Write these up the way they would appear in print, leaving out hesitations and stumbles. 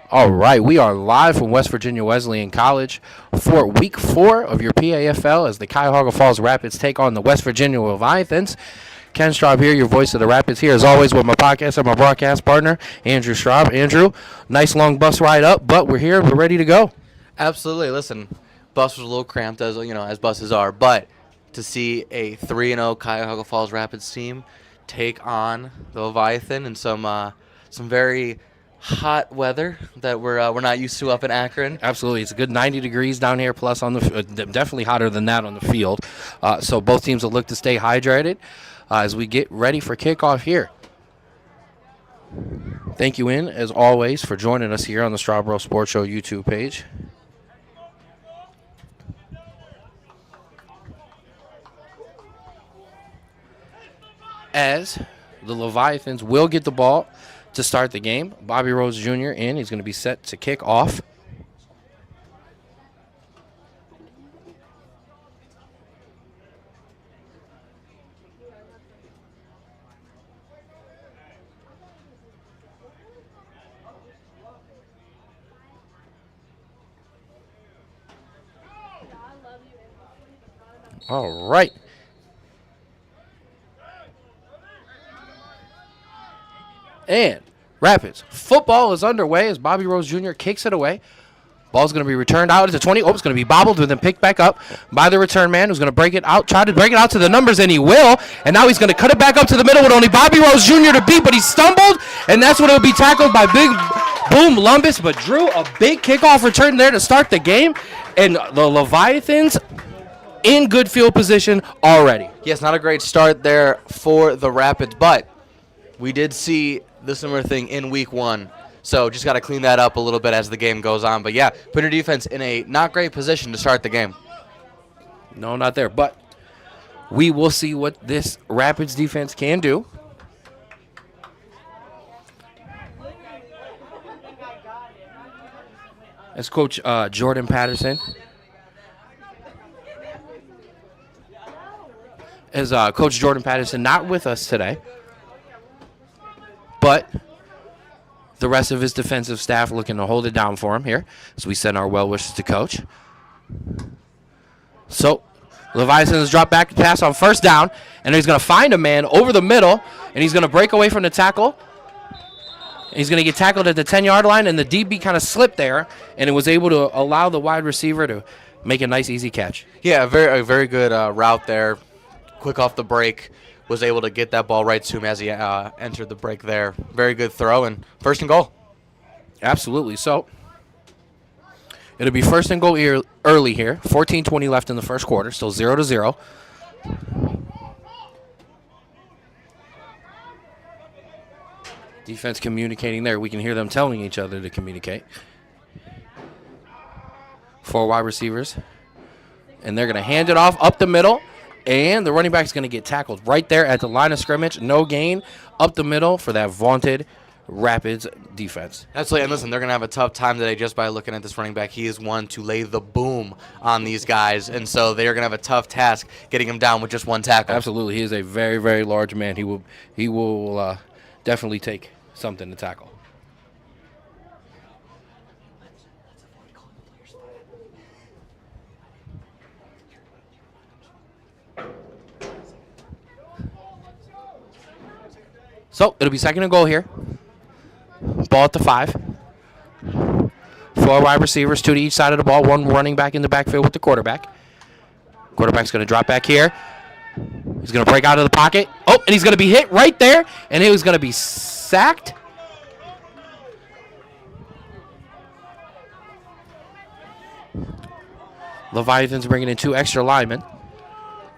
All right, we are live from West Virginia Wesleyan College for week 4 of your PAFL as the Cuyahoga Falls Rapids take on the West Virginia Leviathans. Ken Straub here, your voice of the Rapids here, as always, with my podcast and my broadcast partner, Andrew Straub. Andrew, nice long bus ride up, but we're here, we're ready to go. Absolutely. Listen, bus was a little cramped, as buses are, but to see a 3-0 Cuyahoga Falls Rapids team take on the Leviathan in some very hot weather that we're not used to up in Akron. Absolutely. It's a good 90 degrees down here, plus on the definitely hotter than that on the field. So both teams will look to stay hydrated as we get ready for kickoff here. Thank you, as always, for joining us here on the Strawboro Sports Show YouTube page. As the Leviathans will get the ball to start the game. Bobby Rose Jr. in. He's going to be set to kick off. All right. And Rapids football is underway as Bobby Rose Jr. kicks it away. Ball's going to be returned out to 20. Oh, it's going to be bobbled and then picked back up by the return man who's going to break it out, try to break it out to the numbers, and he will. And now he's going to cut it back up to the middle with only Bobby Rose Jr. to beat, but he stumbled, and that's when it will be tackled by Big Boom Lumbus, but drew a big kickoff return there to start the game. And the Leviathans in good field position already. Yes, not a great start there for the Rapids, but we did see the similar thing in week 1. So just got to clean that up a little bit as the game goes on. But, yeah, put your defense in a not great position to start the game. No, not there. But we will see what this Rapids defense can do. As Coach Jordan Patterson. As Coach Jordan Patterson not with us today. But the rest of his defensive staff looking to hold it down for him here. So we send our well wishes to Coach. So Leviathans drop back pass on first down, and he's going to find a man over the middle, and he's going to break away from the tackle. He's going to get tackled at the 10-yard line, and the DB kind of slipped there, and it was able to allow the wide receiver to make a nice, easy catch. Yeah, a very good route there. Quick off the break. Was able to get that ball right to him as he entered the break there. Very good throw, and first and goal. Absolutely. So it'll be first and goal early here. 14:20 left in the first quarter, still 0-0. Defense communicating there. We can hear them telling each other to communicate. 4 wide receivers. And they're going to hand it off up the middle. And the running back's going to get tackled right there at the line of scrimmage. No gain up the middle for that vaunted Rapids defense. Absolutely. And listen, they're going to have a tough time today just by looking at this running back. He is one to lay the boom on these guys. And so they're going to have a tough task getting him down with just one tackle. Absolutely. He is a very, very large man. He will definitely take something to tackle. So it'll be second and goal here. Ball at the 5. 4 wide receivers, 2 to each side of the ball. 1 running back in the backfield with the quarterback. Quarterback's going to drop back here. He's going to break out of the pocket. Oh, and he's going to be hit right there. And he was going to be sacked. Leviathans bringing in 2 extra linemen.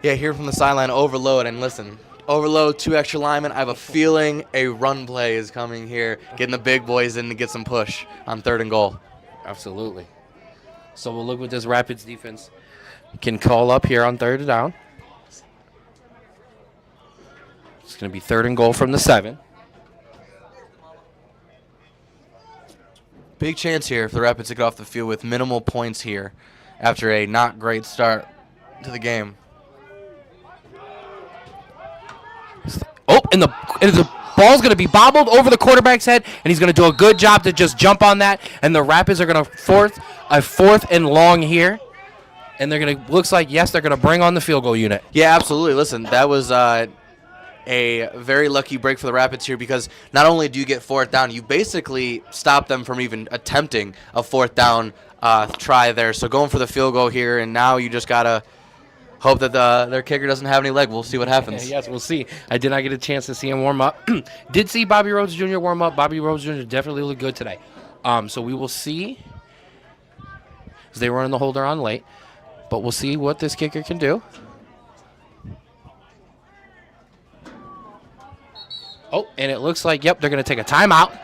Yeah, here from the sideline, overload. And listen, overload, 2 extra linemen. I have a feeling a run play is coming here, getting the big boys in to get some push on third and goal. Absolutely. So we'll look what this Rapids defense can call up here on third down. It's going to be third and goal from the 7. Big chance here for the Rapids to get off the field with minimal points here after a not great start to the game. Oh, and the Ball's going to be bobbled over the quarterback's head, and he's going to do a good job to just jump on that. And the Rapids are going to fourth and long here. And they're going to, looks like, yes, they're going to bring on the field goal unit. Yeah, absolutely. Listen, that was a very lucky break for the Rapids here because not only do you get fourth down, you basically stop them from even attempting a fourth down try there. So going for the field goal here, and now you just got to hope that their kicker doesn't have any leg. We'll see what happens. Yes, we'll see. I did not get a chance to see him warm up. Did see Bobby Rhodes Jr. warm up. Bobby Rhodes Jr. definitely looked good today. So we will see. As they run the holder on late. But we'll see what this kicker can do. Oh, and it looks like, yep, they're going to take a timeout.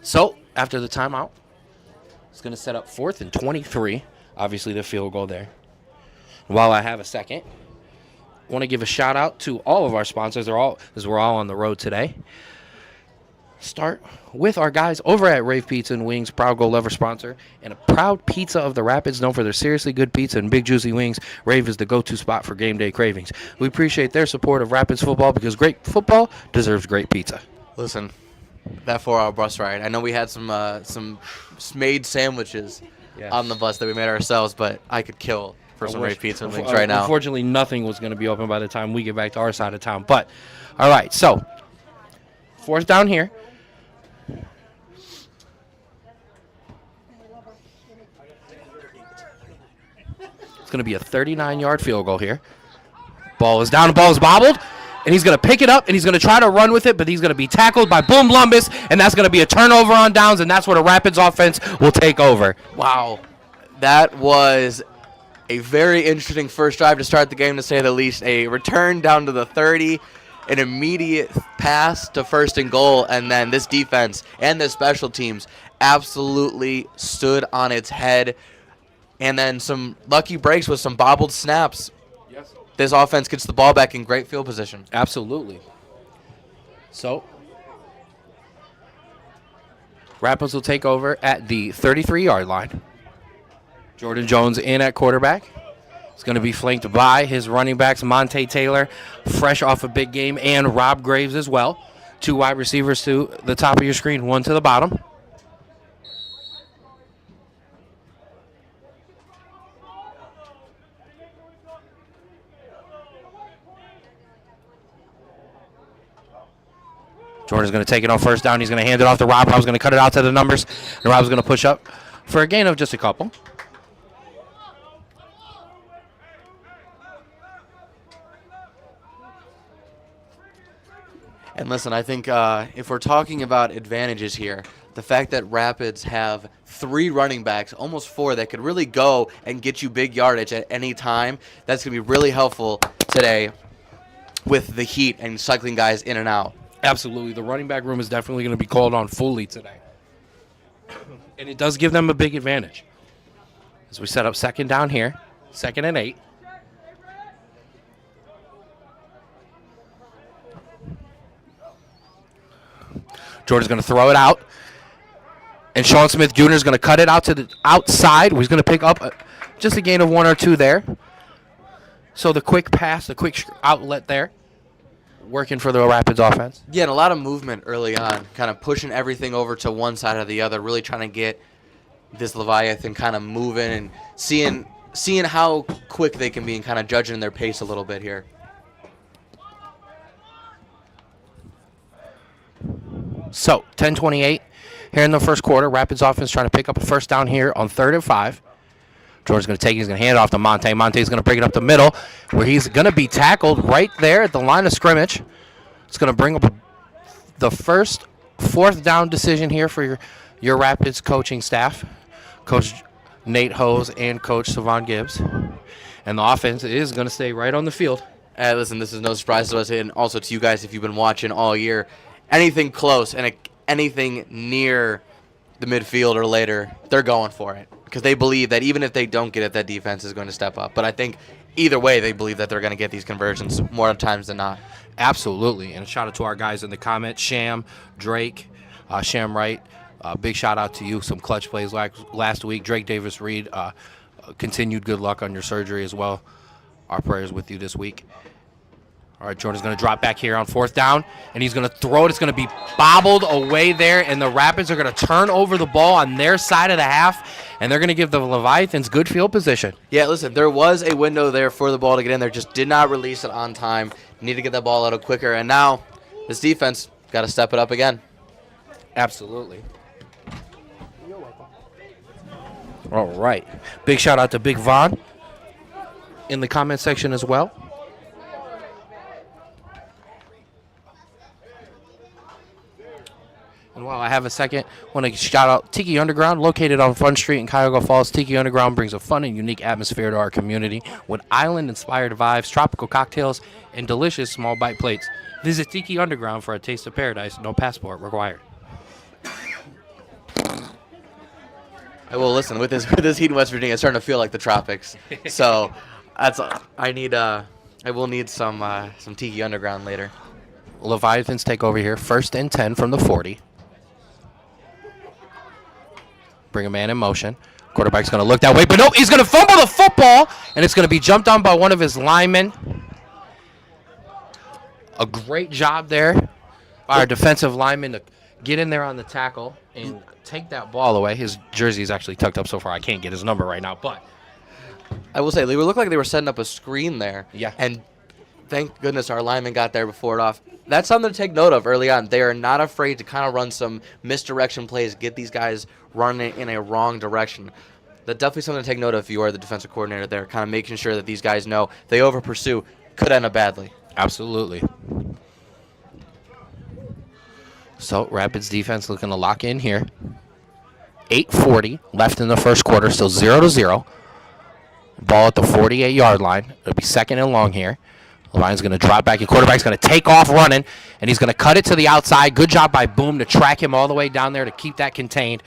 So, after the timeout, it's going to set up 4th and 23. Obviously, the field goal there. While I have a second, I want to give a shout-out to all of our sponsors. As we're all on the road today. Start with our guys over at Rave Pizza and Wings, proud Gold Lever sponsor, and a proud pizza of the Rapids, known for their seriously good pizza and big juicy wings. Rave is the go-to spot for game day cravings. We appreciate their support of Rapids football because great football deserves great pizza. Listen, that 4-hour bus ride. I know we had some made sandwiches on the bus that we made ourselves, but I could kill for some Rave Pizza and Wings right now. Unfortunately, nothing was going to be open by the time we get back to our side of town. But, all right, so 4th down here. It's going to be a 39-yard field goal here. Ball is down, the ball is bobbled. And he's going to pick it up, and he's going to try to run with it, but he's going to be tackled by Boom Lumbus, and that's going to be a turnover on downs, and that's where the Rapids offense will take over. Wow. That was a very interesting first drive to start the game, to say the least. A return down to the 30, an immediate pass to 1st and goal, and then this defense and this special teams absolutely stood on its head. And then some lucky breaks with some bobbled snaps. This offense gets the ball back in great field position. Absolutely. So, Rapids will take over at the 33-yard line. Jordan Jones in at quarterback. It's going to be flanked by his running backs, Monte Taylor, fresh off a big game, and Rob Graves as well. 2 wide receivers to the top of your screen, 1 to the bottom. Jordan's going to take it on 1st down. He's going to hand it off to Rob. Rob's going to cut it out to the numbers. And Rob's going to push up for a gain of just a couple. And listen, I think if we're talking about advantages here, the fact that Rapids have 3 running backs, almost 4, that could really go and get you big yardage at any time, that's going to be really helpful today with the heat and cycling guys in and out. Absolutely. The running back room is definitely going to be called on fully today. And it does give them a big advantage. As we set up 2nd down here, 2nd and 8. Jordan's going to throw it out. And Sean Smith Jr. is going to cut it out to the outside. He's going to pick up just a gain of 1 or 2 there. So the quick pass, the quick outlet there, working for the Rapids offense. Yeah, and a lot of movement early on, kind of pushing everything over to one side or the other, really trying to get this Leviathan kind of moving and seeing how quick they can be and kind of judging their pace a little bit here. So, 10:28 here in the first quarter. Rapids offense trying to pick up a 1st down here on 3rd and 5. Jordan's going to take it. He's going to hand it off to Monte. Monte's going to bring it up the middle, where he's going to be tackled right there at the line of scrimmage. It's going to bring up the first 4th down decision here for your Rapids coaching staff, Coach Nate Hose and Coach Savon Gibbs. And the offense is going to stay right on the field. Listen, this is no surprise to us, and also to you guys if you've been watching all year. Anything close and anything near the midfield or later, they're going for it. because they believe that even if they don't get it, that defense is going to step up. But I think either way, they believe that they're going to get these conversions more times than not. Absolutely. And a shout out to our guys in the comments, Sham, Drake, Sham Wright. Big shout out to you. Some clutch plays last week. Drake Davis Reed, continued good luck on your surgery as well. Our prayers with you this week. All right, Jordan's going to drop back here on 4th down, and he's going to throw it. It's going to be bobbled away there, and the Rapids are going to turn over the ball on their side of the half, and they're going to give the Leviathans good field position. Yeah, listen, there was a window there for the ball to get in there. Just did not release it on time. Need to get that ball out quicker, and now this defense got to step it up again. Absolutely. All right. Big shout out to Big Von in the comment section as well. And while I have a second, I want to shout out Tiki Underground, located on Fun Street in Cuyahoga Falls. Tiki Underground brings a fun and unique atmosphere to our community with island-inspired vibes, tropical cocktails, and delicious small bite plates. Visit Tiki Underground for a taste of paradise. No passport required. Well, listen, with this heat in West Virginia, it's starting to feel like the tropics. So I will need some Tiki Underground later. Leviathans take over here, 1st and 10 from the 40. Bring a man in motion. Quarterback's going to look that way, but nope, he's going to fumble the football, and it's going to be jumped on by one of his linemen. A great job there by our defensive lineman to get in there on the tackle and take that ball away. His jersey is actually tucked up so far I can't get his number right now, but I will say, they looked like they were setting up a screen there. Yeah. And thank goodness our lineman got there before it off. That's something to take note of early on. They are not afraid to kind of run some misdirection plays, get these guys running in a wrong direction. That's definitely something to take note of if you are the defensive coordinator there, kind of making sure that these guys know they over-pursue could end up badly. Absolutely. So, Rapids defense looking to lock in here. 8:40 left in the first quarter, still 0-0. Ball at the 48-yard line. It'll be 2nd and long here. Levine's going to drop back. Your quarterback's going to take off running, and he's going to cut it to the outside. Good job by Boom to track him all the way down there to keep that contained.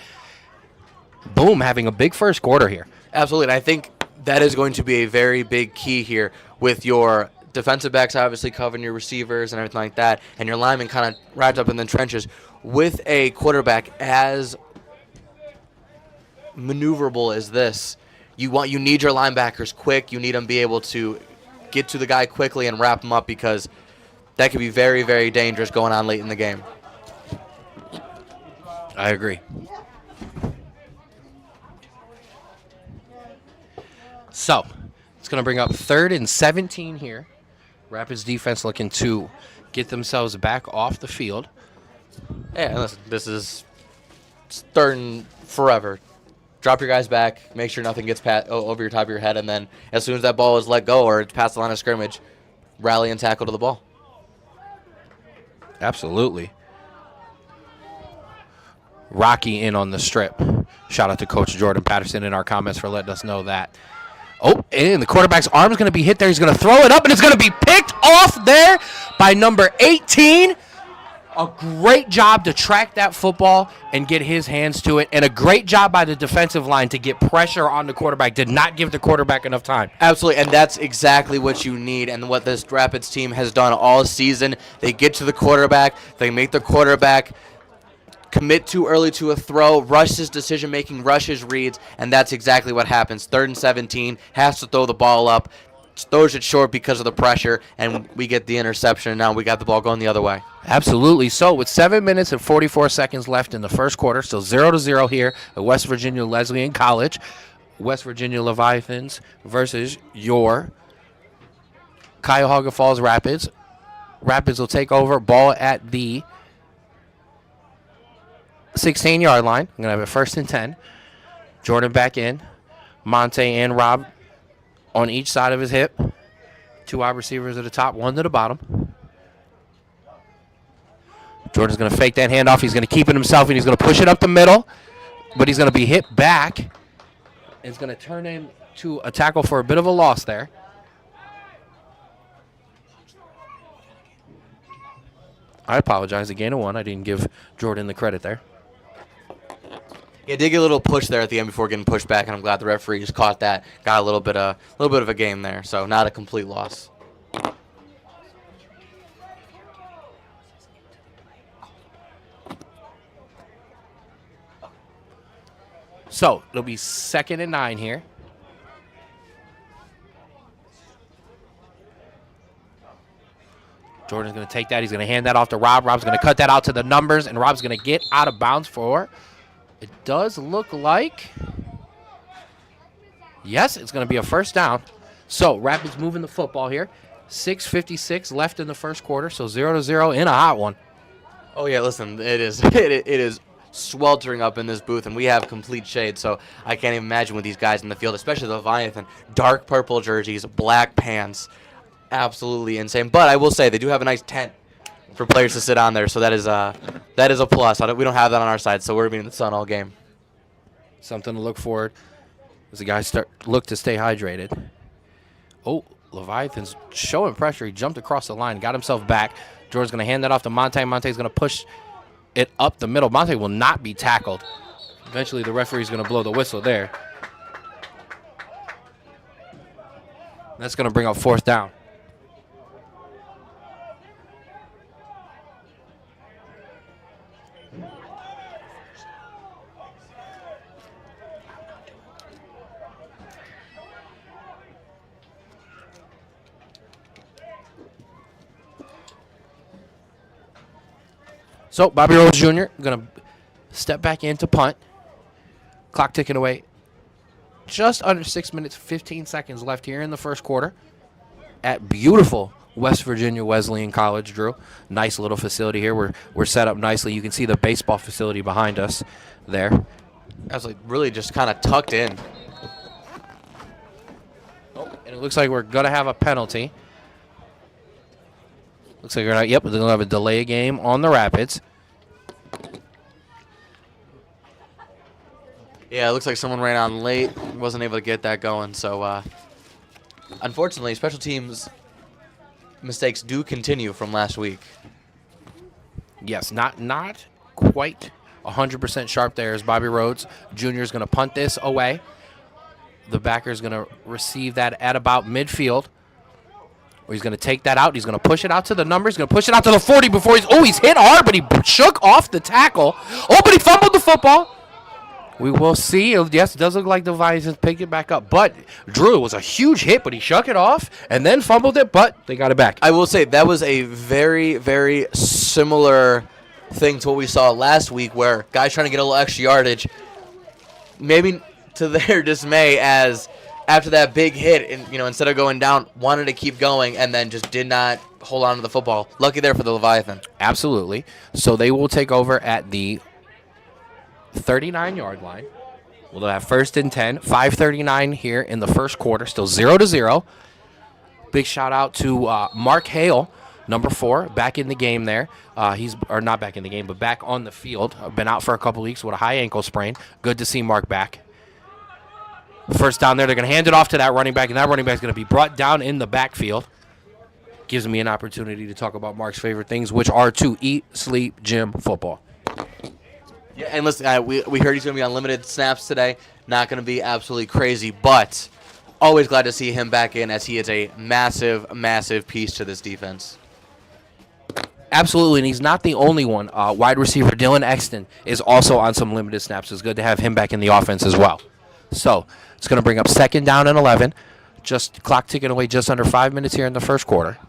Boom having a big first quarter here. Absolutely, and I think that is going to be a very big key here with your defensive backs obviously covering your receivers and everything like that, and your linemen kind of wrapped up in the trenches. With a quarterback as maneuverable as this, you need your linebackers quick. You need them to be able to get to the guy quickly and wrap him up, because that could be very, very dangerous going on late in the game. I agree. So, it's going to bring up 3rd and 17 here. Rapids defense looking to get themselves back off the field. Yeah, listen, this is 3rd and forever. Drop your guys back, make sure nothing gets over your top of your head, and then as soon as that ball is let go or it's past the line of scrimmage, rally and tackle to the ball. Absolutely. Rocky in on the strip. Shout out to Coach Jordan Patterson in our comments for letting us know that. Oh, and the quarterback's arm is going to be hit there. He's going to throw it up, and it's going to be picked off there by number 18. A great job to track that football and get his hands to it, and a great job by the defensive line to get pressure on the quarterback. Did not give the quarterback enough time. Absolutely, and that's exactly what you need and what this Rapids team has done all season. They get to the quarterback. They make the quarterback commit too early to a throw, rush his decision-making, rush his reads, and that's exactly what happens. 3rd and 17, has to throw the ball up, throws it short because of the pressure, and we get the interception, and now we got the ball going the other way. Absolutely. So with 7 minutes and 44 seconds left in the first quarter, still 0-0 here at West Virginia Wesleyan College. West Virginia Leviathans versus your Cuyahoga Falls Rapids. Rapids will take over, ball at the 16-yard line. I'm going to have it 1st and 10. Jordan back in. Monte and Rob on each side of his hip. 2 wide receivers at the top, 1 to the bottom. Jordan's going to fake that handoff. He's going to keep it himself, and he's going to push it up the middle. But he's going to be hit back. It's going to turn into a tackle for a bit of a loss there. I apologize. A gain of 1. I didn't give Jordan the credit there. Yeah, did get a little push there at the end before getting pushed back, and I'm glad the referee just caught that. Got a little bit of a game there, so not a complete loss. So it'll be 2nd and 9 here. Jordan's going to take that. He's going to hand that off to Rob. Rob's going to cut that out to the numbers, and Rob's going to get out of bounds for, it does look like, yes, it's going to be a first down. So Rapids moving the football here. 6:56 left in the first quarter, so 0-0 in a hot one. Oh yeah, listen, it is sweltering up in this booth, and we have complete shade, so I can't even imagine with these guys in the field, especially the Leviathan. Dark purple jerseys, black pants, absolutely insane. But I will say they do have a nice tent for players to sit on there, so that is a plus. We don't have that on our side, so we're going to be in the sun all game. Something to look forward as the guys look to stay hydrated. Oh, Leviathan's showing pressure. He jumped across the line, got himself back. Jordan's going to hand that off to Monte. Monte's going to push it up the middle. Monte will not be tackled. Eventually, the referee's going to blow the whistle there. That's going to bring up 4th down. So Bobby Rose Jr. going to step back in to punt. Clock ticking away. Just under 6 minutes, 15 seconds left here in the first quarter at beautiful West Virginia Wesleyan College, Drew. Nice little facility here. We're set up nicely. You can see the baseball facility behind us there. That's like really just kind of tucked in. Oh, and it looks like we're going to have a penalty. Looks like we're going to have a delay game on the Rapids. Yeah, it looks like someone ran on late, wasn't able to get that going. So, unfortunately, special teams mistakes do continue from last week. Yes, not quite 100% sharp there as Bobby Rhodes Jr. is going to punt this away. The backer is going to receive that at about midfield. Or he's going to take that out. He's going to push it out to the numbers. He's going to push it out to the 40 before he's hit hard, but he shook off the tackle. Oh, but he fumbled the football. We will see. Yes, it does look like the Leviathans picked it back up. But, Drew, it was a huge hit, but he shook it off and then fumbled it, but they got it back. I will say that was a very, very similar thing to what we saw last week where guys trying to get a little extra yardage, maybe to their dismay as after that big hit, and instead of going down, wanted to keep going and then just did not hold on to the football. Lucky there for the Leviathan. Absolutely. So they will take over at the 39-yard line. We'll have 1st and 10. 5:39 here in the first quarter. Still 0-0. Big shout out to Mark Hale, number 4, back in the game there. Not back in the game, but back on the field. Been out for a couple weeks with a high ankle sprain. Good to see Mark back. First down there, they're going to hand it off to that running back, and that running back is going to be brought down in the backfield. Gives me an opportunity to talk about Mark's favorite things, which are to eat, sleep, gym, football. Yeah, and listen, we heard he's going to be on limited snaps today. Not going to be absolutely crazy, but always glad to see him back in as he is a massive, massive piece to this defense. Absolutely, and he's not the only one. Wide receiver Dylan Exton is also on some limited snaps. It's good to have him back in the offense as well. So it's going to bring up 2nd down and 11. Just clock ticking away just under 5 minutes here in the first quarter.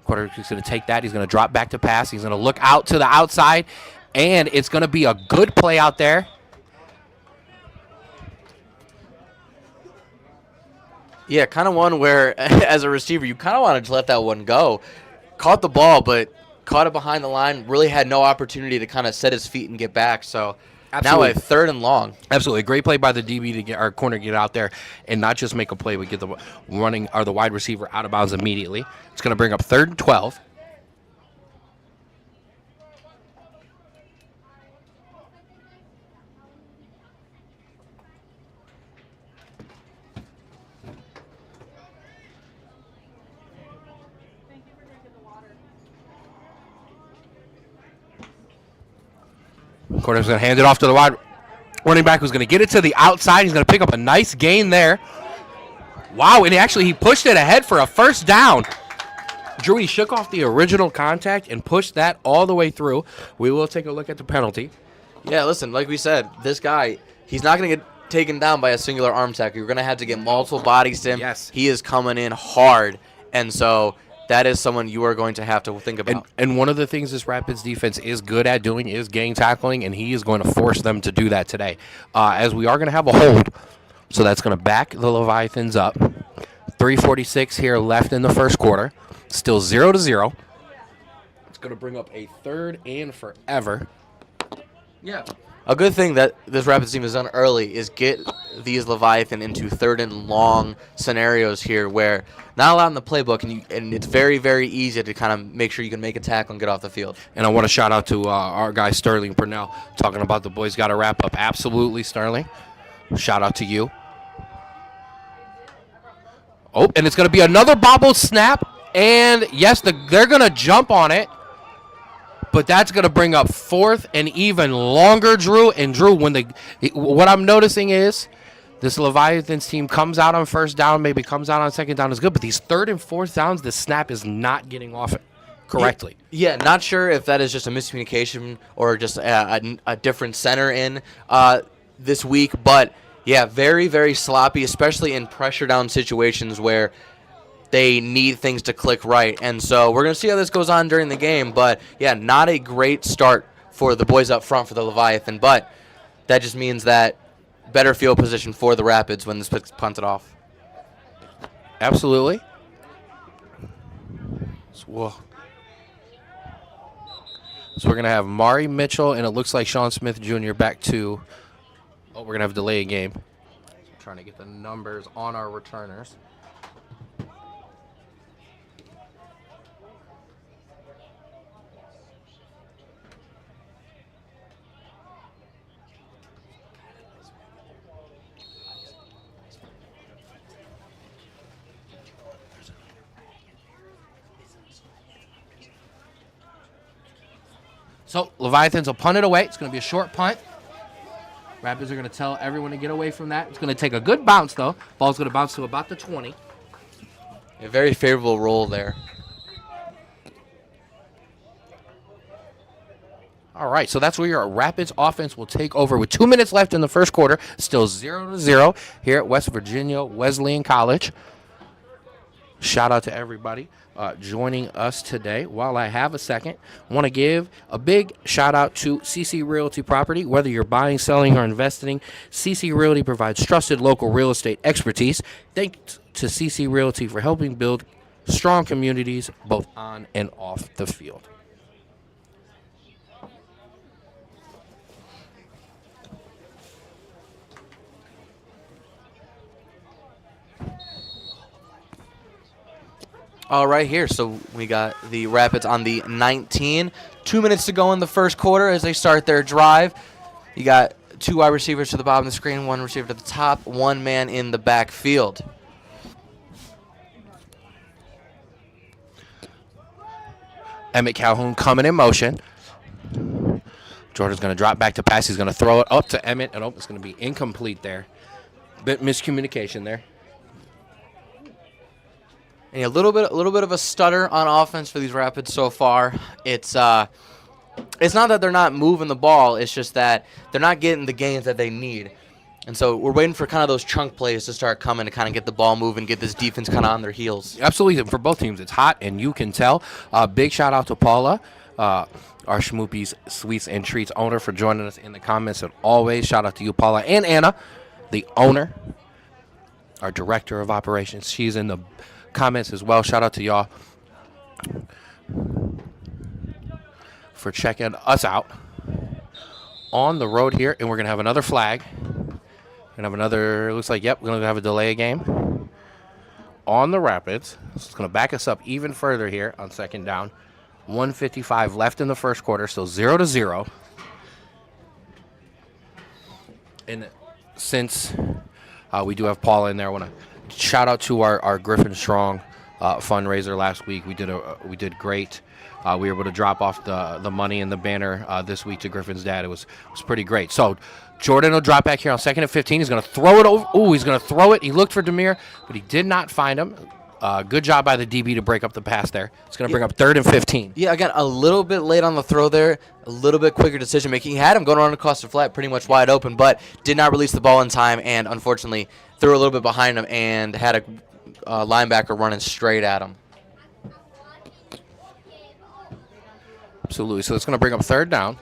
Quarterback's going to take that. He's going to drop back to pass. He's going to look out to the outside, and it's going to be a good play out there. Yeah, kind of one where, as a receiver, you kind of wanted to let that one go. Caught the ball, but caught it behind the line. Really had no opportunity to kind of set his feet and get back. So Absolutely. now a 3rd and long. Absolutely. Great play by the DB to get our corner get out there and not just make a play, but get the the wide receiver out of bounds immediately. It's going to bring up 3rd and 12. Quarterback's going to hand it off to the wide running back who's going to get it to the outside. He's going to pick up a nice gain there. Wow, and he pushed it ahead for a first down. Drew, he shook off the original contact and pushed that all the way through. We will take a look at the penalty. Yeah, listen, like we said, this guy, he's not going to get taken down by a singular arm tackle. You're going to have to get multiple bodies to him. Yes. He is coming in hard, and so that is someone you are going to have to think about. And one of the things this Rapids defense is good at doing is gang tackling, and he is going to force them to do that today. As we are going to have a hold, so that's going to back the Leviathans up. 3:46 here left in the first quarter. Still 0-0. It's going to bring up a third and forever. Yeah. A good thing that this Rapids team has done early is get these Leviathan into third and long scenarios here where not allowed in the playbook, and it's very, very easy to kind of make sure you can make a tackle and get off the field. And I want to shout out to our guy Sterling Purnell talking about the boys got to wrap up. Absolutely, Sterling. Shout out to you. Oh, and it's going to be another bobbled snap. And, yes, they're going to jump on it. But that's going to bring up fourth and even longer, Drew. And, Drew, what I'm noticing is this Leviathans team comes out on first down, maybe comes out on second down is good. But these third and fourth downs, the snap is not getting off it correctly. Yeah, not sure if that is just a miscommunication or just a different center in this week. But, yeah, very, very sloppy, especially in pressure down situations where they need things to click right. And so we're going to see how this goes on during the game. But, yeah, not a great start for the boys up front for the Leviathan. But that just means that better field position for the Rapids when this gets punted off. Absolutely. So we're going to have Mari Mitchell, and it looks like Sean Smith Jr. back to – oh, we're going to have a delay game. So I'm trying to get the numbers on our returners. So Leviathans will punt it away. It's going to be a short punt. Rapids are going to tell everyone to get away from that. It's going to take a good bounce, though. Ball's going to bounce to about the 20. A very favorable roll there. All right, so that's where your Rapids offense will take over with 2 minutes left in the first quarter. Still 0-0 here at West Virginia Wesleyan College. Shout out to everybody joining us today. While I have a second, I want to give a big shout out to CC Realty Property. Whether you're buying, selling, or investing, CC Realty provides trusted local real estate expertise. Thanks to CC Realty for helping build strong communities both on and off the field. All right, here. So we got the Rapids on the 19. 2 minutes to go in the first quarter as they start their drive. You got two wide receivers to the bottom of the screen, one receiver to the top, one man in the backfield. Emmett Calhoun coming in motion. Jordan's going to drop back to pass. He's going to throw it up to Emmett, and it's going to be incomplete there. Bit miscommunication there. And a little bit of a stutter on offense for these Rapids so far. It's not that they're not moving the ball. It's just that they're not getting the gains that they need. And so we're waiting for kind of those chunk plays to start coming to kind of get the ball moving, get this defense kind of on their heels. Absolutely. For both teams, it's hot, and you can tell. Big shout out to Paula, our Schmoopy's Sweets and Treats owner, for joining us in the comments. And always shout out to you, Paula, and Anna, the owner, our director of operations. She's in the comments as well. Shout out to y'all for checking us out on the road here. And we're going to have another flag. We're going to have another, looks like, we're going to have a delay game on the Rapids. So it's going to back us up even further here on second down. 1:55 left in the first quarter, still 0-0. And since we do have Paula in there, I want to shout out to our Griffin Strong fundraiser last week. We did great. We were able to drop off the money and the banner this week to Griffin's dad. It was pretty great. So Jordan will drop back here on 2nd and 15. He's going to throw it over. Ooh, he's going to throw it. He looked for Demir, but he did not find him. Good job by the DB to break up the pass there. It's going to bring up 3rd and 15. Yeah, again, a little bit late on the throw there, a little bit quicker decision making. He had him going around across the flat pretty much wide open, but did not release the ball in time, and unfortunately threw a little bit behind him and had a linebacker running straight at him. Absolutely. So it's going to bring up 3rd down.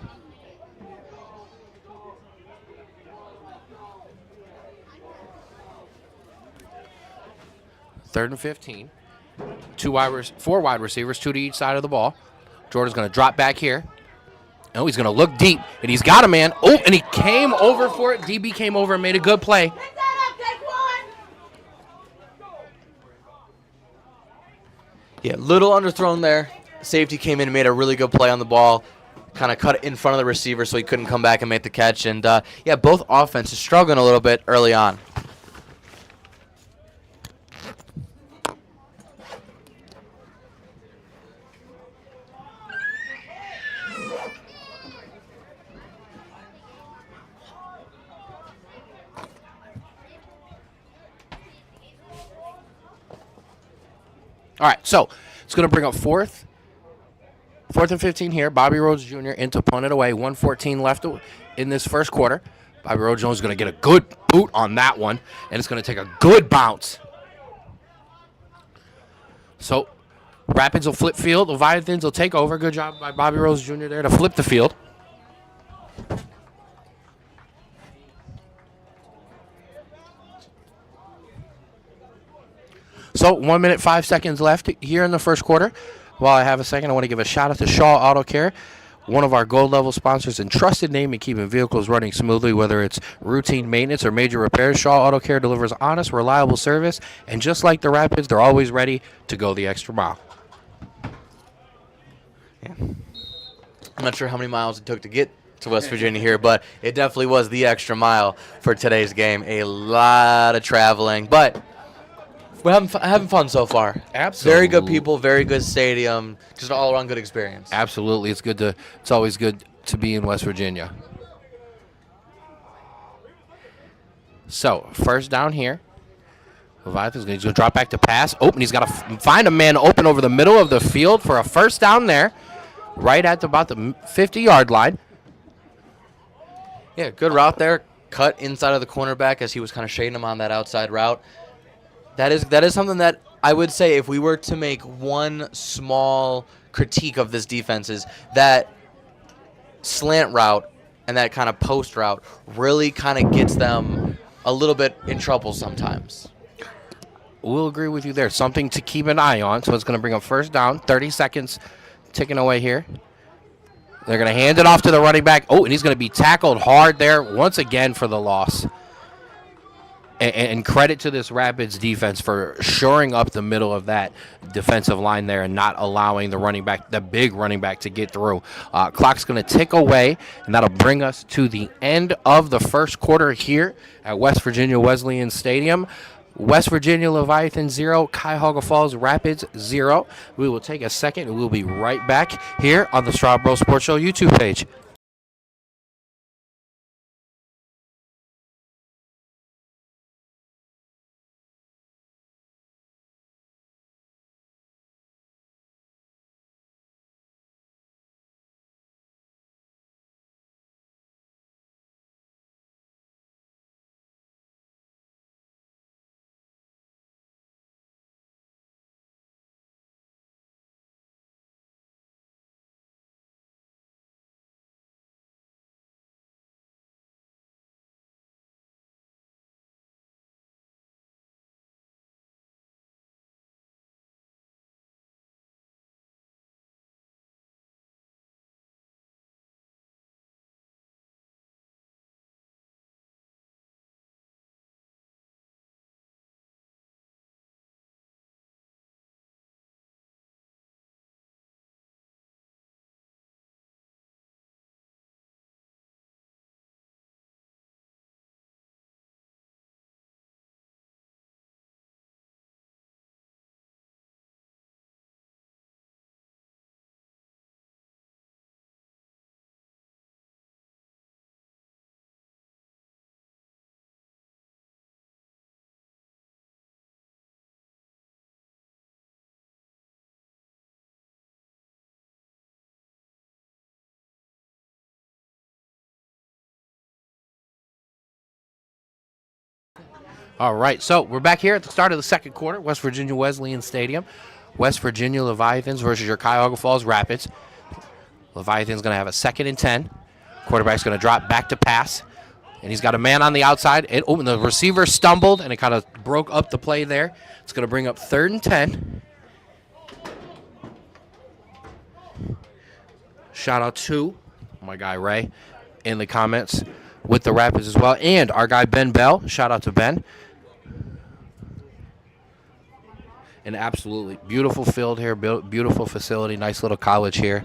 Third and 15. 4 wide receivers, 2 to each side of the ball. Jordan's going to drop back here. Oh, he's going to look deep, and he's got a man. Oh, and he came over for it. DB came over and made a good play. Yeah, little underthrown there. Safety came in and made a really good play on the ball. Kind of cut it in front of the receiver so he couldn't come back and make the catch. And, yeah, both offenses struggling a little bit early on. All right, so it's going to bring up 4th and 15 here. Bobby Rhodes Jr. into punt it away. 1:14 left in this first quarter. Bobby Rhodes Jr. is going to get a good boot on that one, and it's going to take a good bounce. So Rapids will flip field. Leviathans will take over. Good job by Bobby Rhodes Jr. there to flip the field. So 1 minute, 5 seconds left here in the first quarter. While I have a second, I want to give a shout out to Shaw Auto Care, one of our gold level sponsors and trusted name in keeping vehicles running smoothly, whether it's routine maintenance or major repairs. Shaw Auto Care delivers honest, reliable service, and just like the Rapids, they're always ready to go the extra mile. Yeah. I'm not sure how many miles it took to get to West Virginia here, but it definitely was the extra mile for today's game. A lot of traveling, but we're having fun so far. Absolutely. Very good people, very good stadium, just an all-around good experience. Absolutely. It's always good to be in West Virginia. So, first down here. Leviathan's going to drop back to pass. Open. He's got to find a man open over the middle of the field for a first down there, right at about the 50-yard line. Yeah, good route there. Cut inside of the cornerback as he was kind of shading him on that outside route. That is something that I would say if we were to make one small critique of this defense is that slant route and that kind of post route really kind of gets them a little bit in trouble sometimes. We'll agree with you there. Something to keep an eye on. So it's going to bring up first down. 30 seconds ticking away here. They're going to hand it off to the running back. Oh, and he's going to be tackled hard there once again for the loss. And credit to this Rapids defense for shoring up the middle of that defensive line there and not allowing the big running back to get through. Clock's going to tick away, and that'll bring us to the end of the first quarter here at West Virginia Wesleyan Stadium. West Virginia Leviathan 0, Cuyahoga Falls Rapids 0. We will take a second, and we'll be right back here on the Strawbro Sports Show YouTube page. All right, so we're back here at the start of the second quarter, West Virginia Wesleyan Stadium. West Virginia Leviathans versus your Cuyahoga Falls Rapids. Leviathan's going to have a 2nd and 10. Quarterback's going to drop back to pass, and he's got a man on the outside. And the receiver stumbled, and it kind of broke up the play there. It's going to bring up 3rd and 10. Shout out to my guy Ray in the comments with the Rapids as well, and our guy Ben Bell. Shout out to Ben. An absolutely beautiful field here, beautiful facility, nice little college here.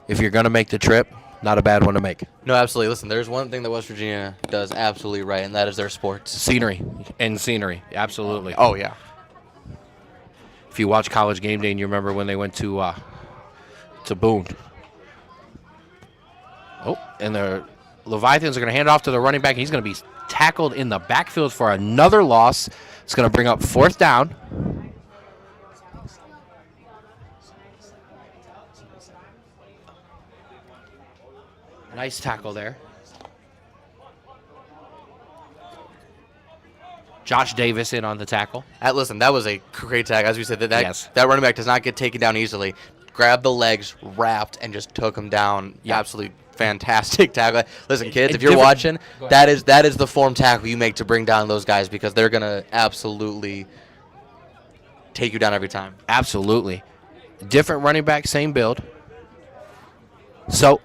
If you're going to make the trip, not a bad one to make. No, absolutely. Listen, there's one thing that West Virginia does absolutely right, and that is their sports. Scenery, absolutely. Oh, yeah. If you watch College Game Day and you remember when they went to Boone. Oh, and the Leviathans are going to hand it off to the running back, and he's going to be tackled in the backfield for another loss. It's going to bring up 4th down. Nice tackle there. Josh Davis in on the tackle. Listen, that was a great tackle. As we said, Yes. that running back does not get taken down easily. Grabbed the legs, wrapped, and just took him down. Yeah. Absolutely fantastic tackle. Listen, kids, if you're watching, that is the form tackle you make to bring down those guys, because they're going to absolutely take you down every time. Absolutely. Different running back, same build. So,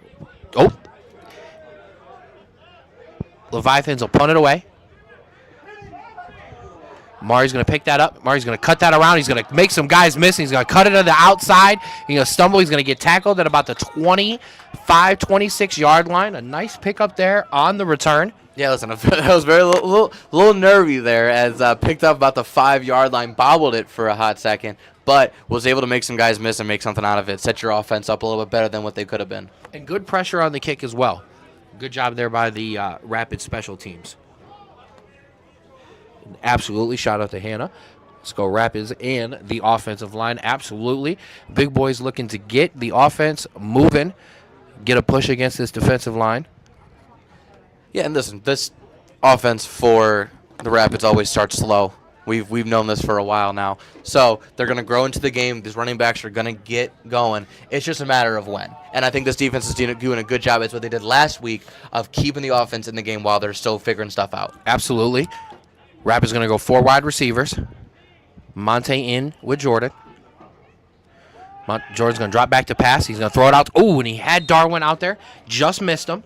Leviathans will punt it away. Mari's going to pick that up. Mari's going to cut that around. He's going to make some guys miss. He's going to cut it to the outside. He's going to stumble. He's going to get tackled at about the 25, 26-yard line. A nice pickup there on the return. Yeah, listen, I was very little nervy there as picked up about the 5-yard line, bobbled it for a hot second, but was able to make some guys miss and make something out of it. Set your offense up a little bit better than what they could have been. And good pressure on the kick as well. Good job there by the Rapid special teams. Absolutely. Shout out to Hannah. Let's go Rapids and the offensive line. Absolutely. Big boys looking to get the offense moving, get a push against this defensive line. Yeah, and listen, this offense for the Rapids always starts slow. We've known this for a while now. So they're going to grow into the game. These running backs are going to get going. It's just a matter of when. And I think this defense is doing a good job. It's what they did last week of keeping the offense in the game while they're still figuring stuff out. Absolutely. Rapids going to go 4 wide receivers. Monte in with Jordan. Jordan's going to drop back to pass. He's going to throw it out. Oh, and he had Darwin out there. Just missed him.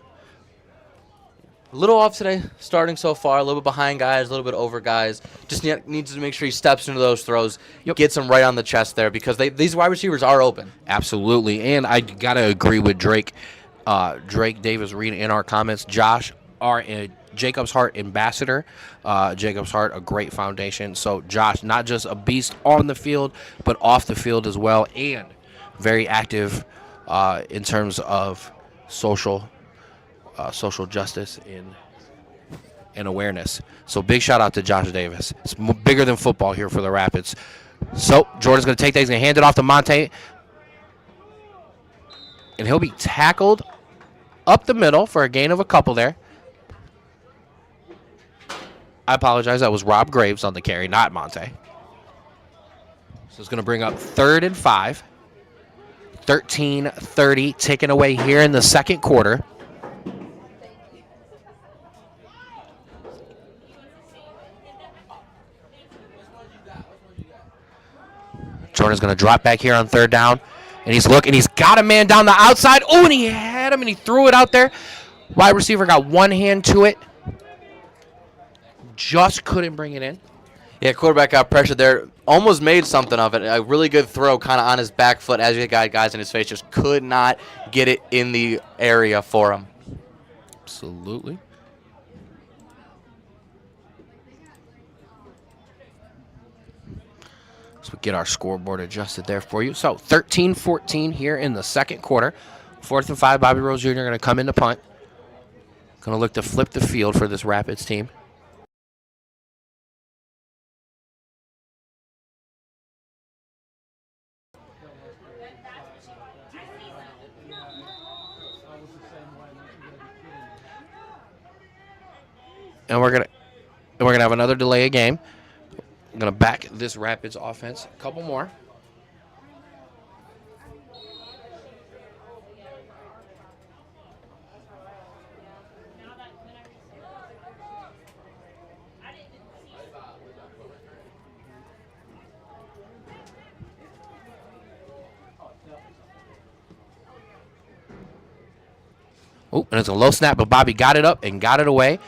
A little off today, starting so far. A little bit behind guys, a little bit over guys. Just needs to make sure he steps into those throws, gets them right on the chest there, because these wide receivers are open. Absolutely, and I got to agree with Drake. Drake Davis reading in our comments. Josh, our Jacob's Heart ambassador. Jacob's Heart, a great foundation. So Josh, not just a beast on the field, but off the field as well, and very active in terms of social justice and awareness. So big shout out to Josh Davis. It's bigger than football here for the Rapids. So Jordan's going to take that. He's going to hand it off to Monte. And he'll be tackled up the middle for a gain of a couple there. I apologize. That was Rob Graves on the carry, not Monte. So it's going to bring up 3rd and 5. 13-30 ticking away here in the second quarter. Jordan's going to drop back here on 3rd down. And he's looking. He's got a man down the outside. Oh, and he had him, and he threw it out there. Wide receiver got one hand to it. Just couldn't bring it in. Yeah, quarterback got pressured there. Almost made something of it. A really good throw kind of on his back foot as he got guys in his face. Just could not get it in the area for him. Absolutely. So we get our scoreboard adjusted there for you. So 13-14 here in the second quarter. 4th and 5, Bobby Rose Jr. going to come in to punt. Going to look to flip the field for this Rapids team. And and we're going to have another delay of game. I'm going to back this Rapids offense a couple more. Oh, and it's a low snap, but Bobby got it up and got it away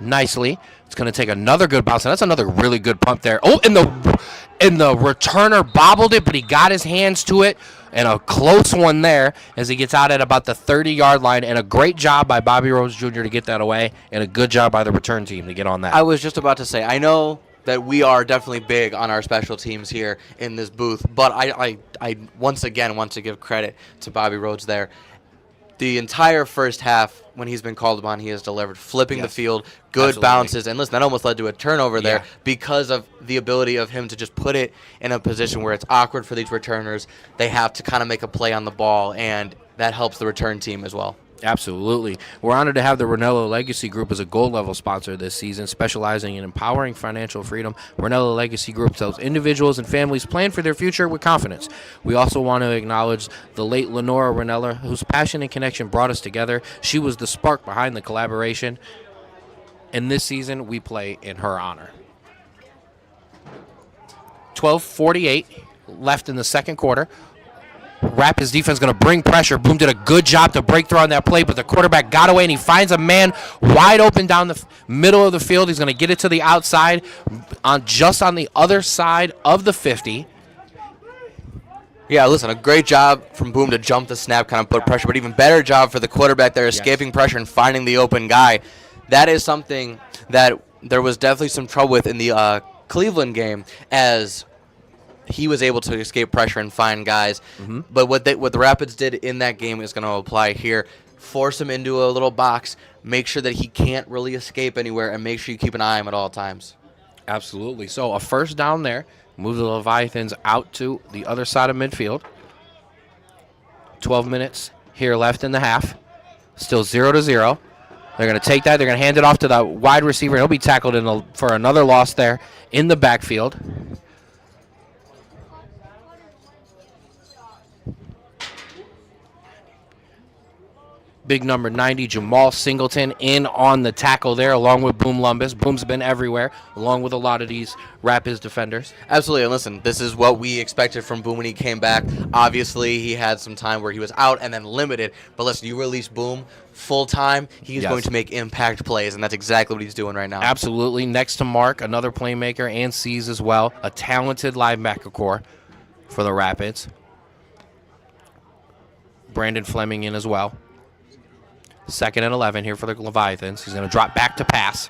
nicely. It's going to take another good bounce, and that's another really good pump there. Oh, and the returner bobbled it, but he got his hands to it, and a close one there as he gets out at about the 30-yard line, and a great job by Bobby Rose Jr. to get that away, and a good job by the return team to get on that. I was just about to say, I know that we are definitely big on our special teams here in this booth, but I once again want to give credit to Bobby Rhodes there. The entire first half, when he's been called upon, he has delivered, flipping the field, good Absolutely. bounces, and listen, that almost led to a turnover there Yeah. because of the ability of him to just put it in a position where it's awkward for these returners. They have to kind of make a play on the ball, and that helps the return team as well. Absolutely. We're honored to have the Ranella Legacy Group as a gold-level sponsor this season, specializing in empowering financial freedom. Ranella Legacy Group helps individuals and families plan for their future with confidence. We also want to acknowledge the late Lenora Ranella, whose passion and connection brought us together. She was the spark behind the collaboration, and this season we play in her honor. 12:48 left in the second quarter. Rapids defense going to bring pressure. Boom did a good job to break through on that play, but the quarterback got away, and he finds a man wide open down the middle of the field. He's going to get it to the outside, just on the other side of the 50. Yeah, listen, a great job from Boom to jump the snap, kind of put pressure, but even better job for the quarterback there, escaping pressure and finding the open guy. That is something that there was definitely some trouble with in the Cleveland game, as he was able to escape pressure and find guys. Mm-hmm. But what the Rapids did in that game is going to apply here. Force him into a little box, make sure that he can't really escape anywhere, and make sure you keep an eye on him at all times. Absolutely. So a first down there. Move the Leviathans out to the other side of midfield. 12 minutes here left in the half. Still 0-0. They're going to take that. They're going to hand it off to the wide receiver. He'll be tackled for another loss there in the backfield. Big number 90, Jamal Singleton, in on the tackle there, along with Boom Lumbus. Boom's been everywhere, along with a lot of these Rapids defenders. Absolutely. And listen, this is what we expected from Boom when he came back. Obviously, he had some time where he was out and then limited. But listen, you release Boom full time, he's going to make impact plays, and that's exactly what he's doing right now. Absolutely. Next to Mark, another playmaker, and C's as well. A talented linebacker core for the Rapids. Brandon Fleming in as well. 2nd and 11 here for the Leviathans. He's going to drop back to pass.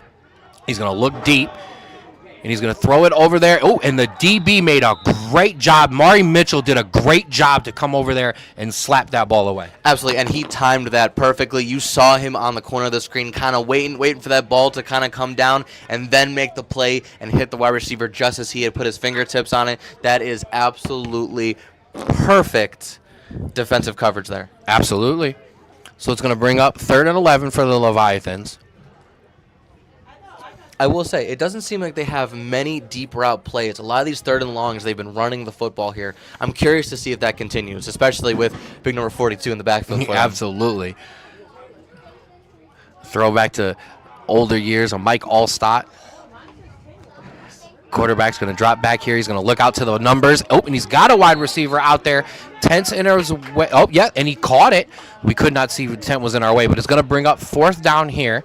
He's going to look deep, and he's going to throw it over there. Oh, and the DB made a great job. Mari Mitchell did a great job to come over there and slap that ball away. Absolutely, and he timed that perfectly. You saw him on the corner of the screen kind of waiting for that ball to kind of come down and then make the play and hit the wide receiver just as he had put his fingertips on it. That is absolutely perfect defensive coverage there. Absolutely. So it's going to bring up 3rd and 11 for the Leviathans. I will say, it doesn't seem like they have many deep route plays. A lot of these 3rd and longs, they've been running the football here. I'm curious to see if that continues, especially with big number 42 in the backfield for them. Absolutely. Throwback to older years of Mike Allstott. Quarterback's going to drop back here. He's going to look out to the numbers. Oh, and he's got a wide receiver out there. Tent's in his way. Oh, yeah, and he caught it. We could not see Tent was in our way, but it's going to bring up 4th down here.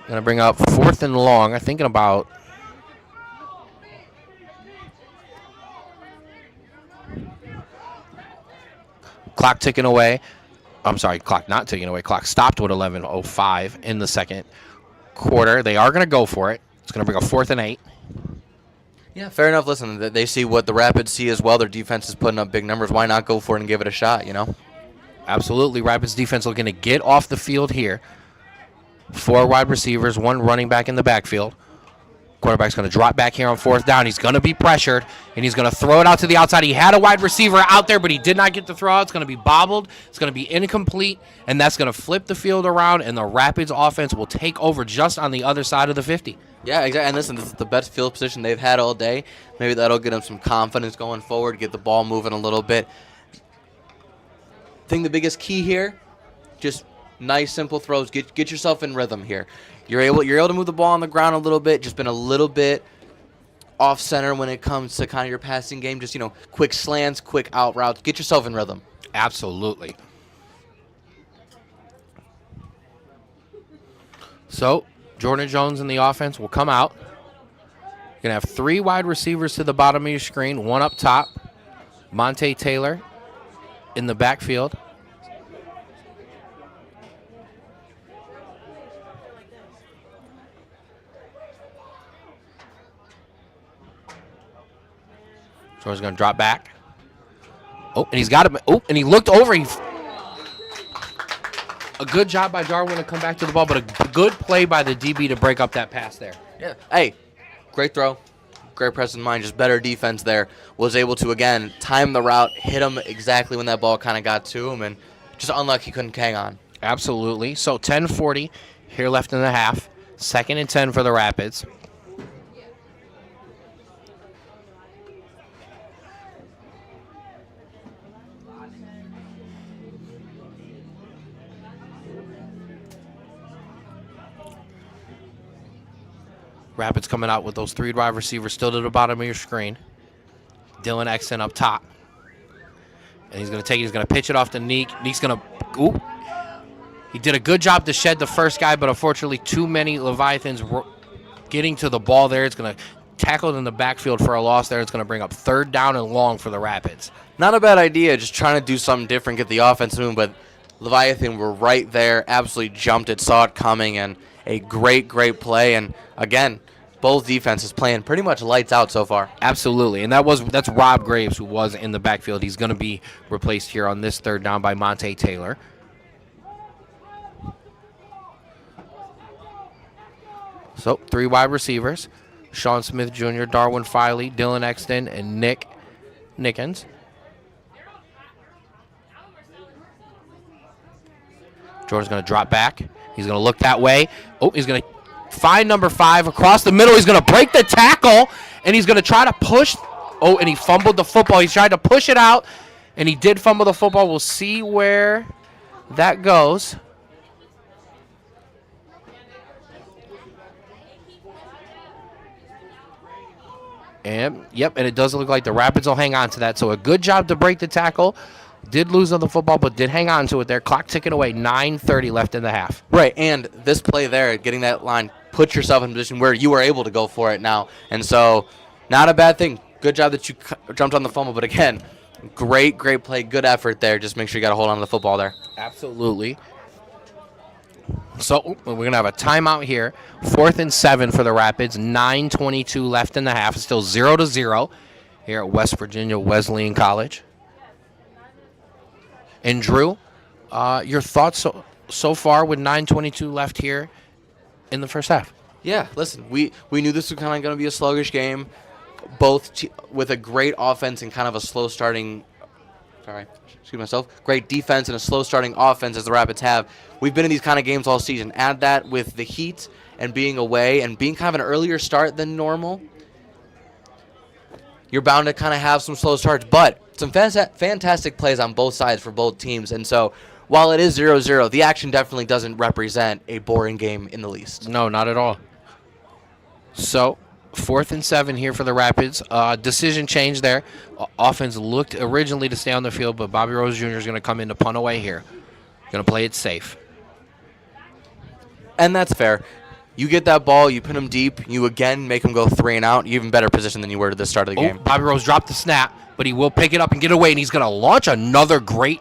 Going to bring up 4th and long. I'm thinking about clock ticking away. I'm sorry, clock not ticking away. Clock stopped with 11:05 in the second quarter. They are going to go for it. It's going to bring up 4th and 8. Yeah, fair enough. Listen, they see what the Rapids see as well. Their defense is putting up big numbers. Why not go for it and give it a shot, you know? Absolutely. Rapids defense looking to get off the field here. 4 wide receivers, 1 running back in the backfield. Quarterback's going to drop back here on fourth down. He's going to be pressured, and he's going to throw it out to the outside. He had a wide receiver out there, but he did not get the throw out. It's going to be bobbled. It's going to be incomplete, and that's going to flip the field around, and the Rapids offense will take over just on the other side of the 50. Yeah, exactly. And listen, this is the best field position they've had all day. Maybe that'll get them some confidence going forward, get the ball moving a little bit. I think the biggest key here, just nice, simple throws. Get yourself in rhythm here. You're able to move the ball on the ground a little bit. Just been a little bit off center when it comes to kind of your passing game. Just quick slants, quick out routes. Get yourself in rhythm. Absolutely. So Jordan Jones in the offense will come out. You're gonna have 3 wide receivers to the bottom of your screen, 1 up top. Monte Taylor in the backfield. Jordan's going to drop back. Oh, and he's got him. Oh, and he looked over. A good job by Darwin to come back to the ball, but a good play by the DB to break up that pass there. Yeah. Hey, great throw. Great presence in mind. Just better defense there. Was able to, again, time the route, hit him exactly when that ball kind of got to him, and just unlucky he couldn't hang on. Absolutely. So 10:40 here left in the half. 2nd and 10 for the Rapids. Rapids coming out with those 3 wide receivers still to the bottom of your screen. Dylan Exton up top. And he's going to take it. He's going to pitch it off to Neek. Neek's going to... Ooh. He did a good job to shed the first guy, but unfortunately too many Leviathans were getting to the ball there. It's going to tackle it in the backfield for a loss there. It's going to bring up 3rd down and long for the Rapids. Not a bad idea, just trying to do something different, get the offense moving, but Leviathan were right there, absolutely jumped it, saw it coming, and a great play. And again, both defenses playing pretty much lights out so far. Absolutely, and that's Rob Graves, who was in the backfield. He's going to be replaced here on this 3rd down by Monte Taylor. So 3 wide receivers: Sean Smith Jr., Darwin Filey, Dylan Exton, and Nick Nickens. Jordan's going to drop back. He's going to look that way. Oh, he's going to find number 5 across the middle. He's going to break the tackle, and he's going to try to push. Oh, and he fumbled the football. He's tried to push it out, and he did fumble the football. We'll see where that goes. And, yep, and it does look like the Rapids will hang on to that. So a good job to break the tackle. Did lose on the football, but did hang on to it there. Clock ticking away, 9:30 left in the half. Right, and this play there, getting that line, put yourself in a position where you were able to go for it now. And so, not a bad thing. Good job that you jumped on the fumble, but again, great play, good effort there. Just make sure you got a hold on to the football there. Absolutely. So, we're going to have a timeout here. 4th and 7 for the Rapids. 9:22 left in the half. It's still 0-0 here at West Virginia Wesleyan College. And Drew, your thoughts so far with 9:22 left here in the first half? Yeah, listen, we knew this was kind of going to be a sluggish game, with a great offense and kind of a slow starting. Great defense and a slow starting offense as the Rapids have. We've been in these kind of games all season. Add that with the heat and being away and being kind of an earlier start than normal, you're bound to kind of have some slow starts, but some fantastic plays on both sides for both teams. And so while it is 0-0, the action definitely doesn't represent a boring game in the least. No, not at all. So 4th and 7 here for the Rapids. Decision change there. Offense looked originally to stay on the field, but Bobby Rose Jr. is going to come in to punt away here. Going to play it safe. And that's fair. You get that ball, you put him deep, you again make him go 3 and out. You're even better position than you were at the start of the game. Bobby Rose dropped the snap, but he will pick it up and get away, and he's going to launch another great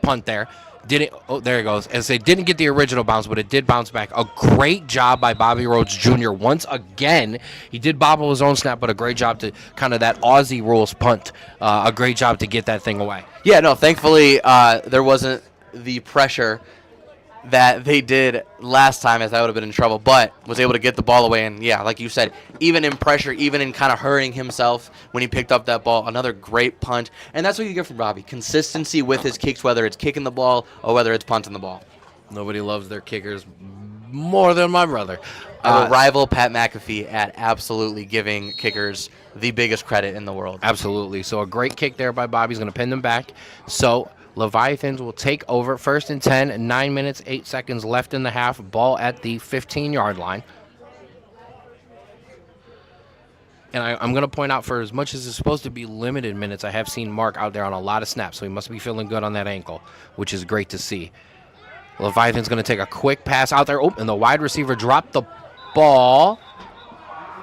punt there. There it goes. As they didn't get the original bounce, but it did bounce back. A great job by Bobby Rhodes Jr. Once again, he did bobble his own snap, but a great job to kind of that Aussie rules punt. A great job to get that thing away. Yeah, no, thankfully there wasn't the pressure that they did last time, as I would have been in trouble, but was able to get the ball away. And, yeah, like you said, even in pressure, even in kind of hurrying himself when he picked up that ball, another great punt. And that's what you get from Robbie, consistency with his kicks, whether it's kicking the ball or whether it's punting the ball. Nobody loves their kickers more than my brother. I will rival Pat McAfee at absolutely giving kickers the biggest credit in the world. Absolutely. So a great kick there by Bobby. He's going to pin them back. So Leviathans will take over. 1st and 10, 9 minutes, 8 seconds left in the half. Ball at the 15-yard line. And I'm going to point out, for as much as it's supposed to be limited minutes, I have seen Mark out there on a lot of snaps, so he must be feeling good on that ankle, which is great to see. Leviathan's going to take a quick pass out there. Oh, and the wide receiver dropped the ball.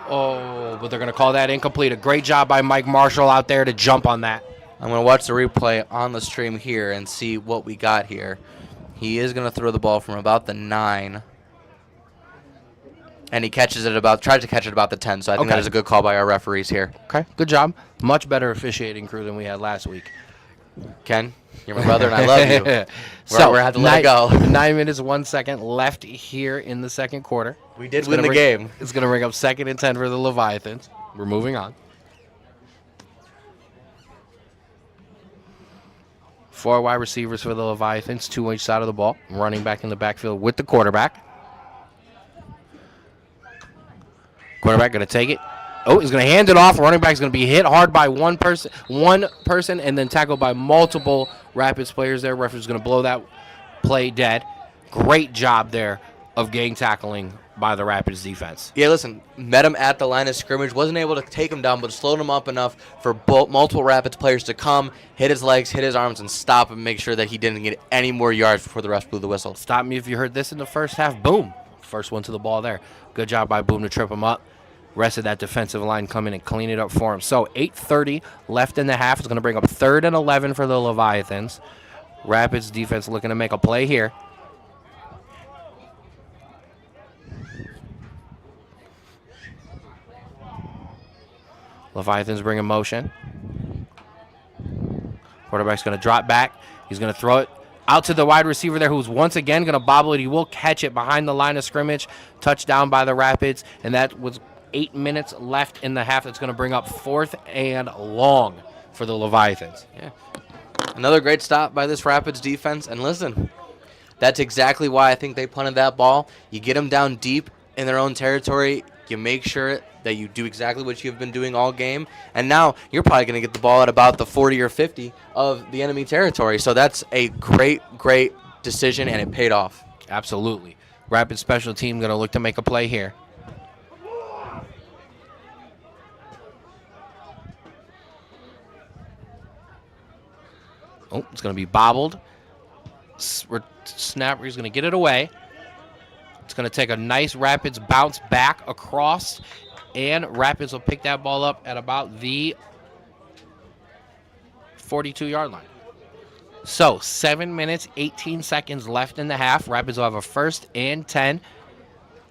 Oh, but they're going to call that incomplete. A great job by Mike Marshall out there to jump on that. I'm going to watch the replay on the stream here and see what we got here. He is going to throw the ball from about the 9. And he tries to catch it about the 10. So I think that is a good call by our referees here. Okay, good job. Much better officiating crew than we had last week. Ken, you're my brother and I love you. We're going to have to let it go. 9 minutes, 1 second left here in the second quarter. We did win the game. It's going to bring up 2nd and 10 for the Leviathans. We're moving on. 4 wide receivers for the Leviathans, 2 on each side of the ball. Running back in the backfield with the quarterback. Quarterback going to take it. Oh, he's going to hand it off. Running back's going to be hit hard by one person, and then tackled by multiple Rapids players there. Referee's going to blow that play dead. Great job there of gang tackling by the Rapids defense. Yeah, listen, met him at the line of scrimmage. Wasn't able to take him down, but slowed him up enough for multiple Rapids players to come, hit his legs, hit his arms, and stop and make sure that he didn't get any more yards before the ref blew the whistle. Stop me if you heard this in the first half. Boom. First one to the ball there. Good job by Boom to trip him up. Rest of that defensive line come in and clean it up for him. So 8:30 left in the half. It's going to bring up 3rd and 11 for the Leviathans. Rapids defense looking to make a play here. Leviathans bring in motion. Quarterback's going to drop back. He's going to throw it out to the wide receiver there, who's once again going to bobble it. He will catch it behind the line of scrimmage. Touchdown by the Rapids, and that was 8 minutes left in the half. That's going to bring up 4th and long for the Leviathans. Yeah. Another great stop by this Rapids defense. And listen, that's exactly why I think they punted that ball. You get them down deep in their own territory. You make sure that you do exactly what you've been doing all game. And now you're probably going to get the ball at about the 40 or 50 of the enemy territory. So that's a great, great decision, and it paid off. Absolutely. Rapids special team going to look to make a play here. Oh, it's going to be bobbled. Snapper is going to get it away. It's going to take a nice Rapids bounce back across, and Rapids will pick that ball up at about the 42-yard line. So 7 minutes, 18 seconds left in the half. Rapids will have a 1st and 10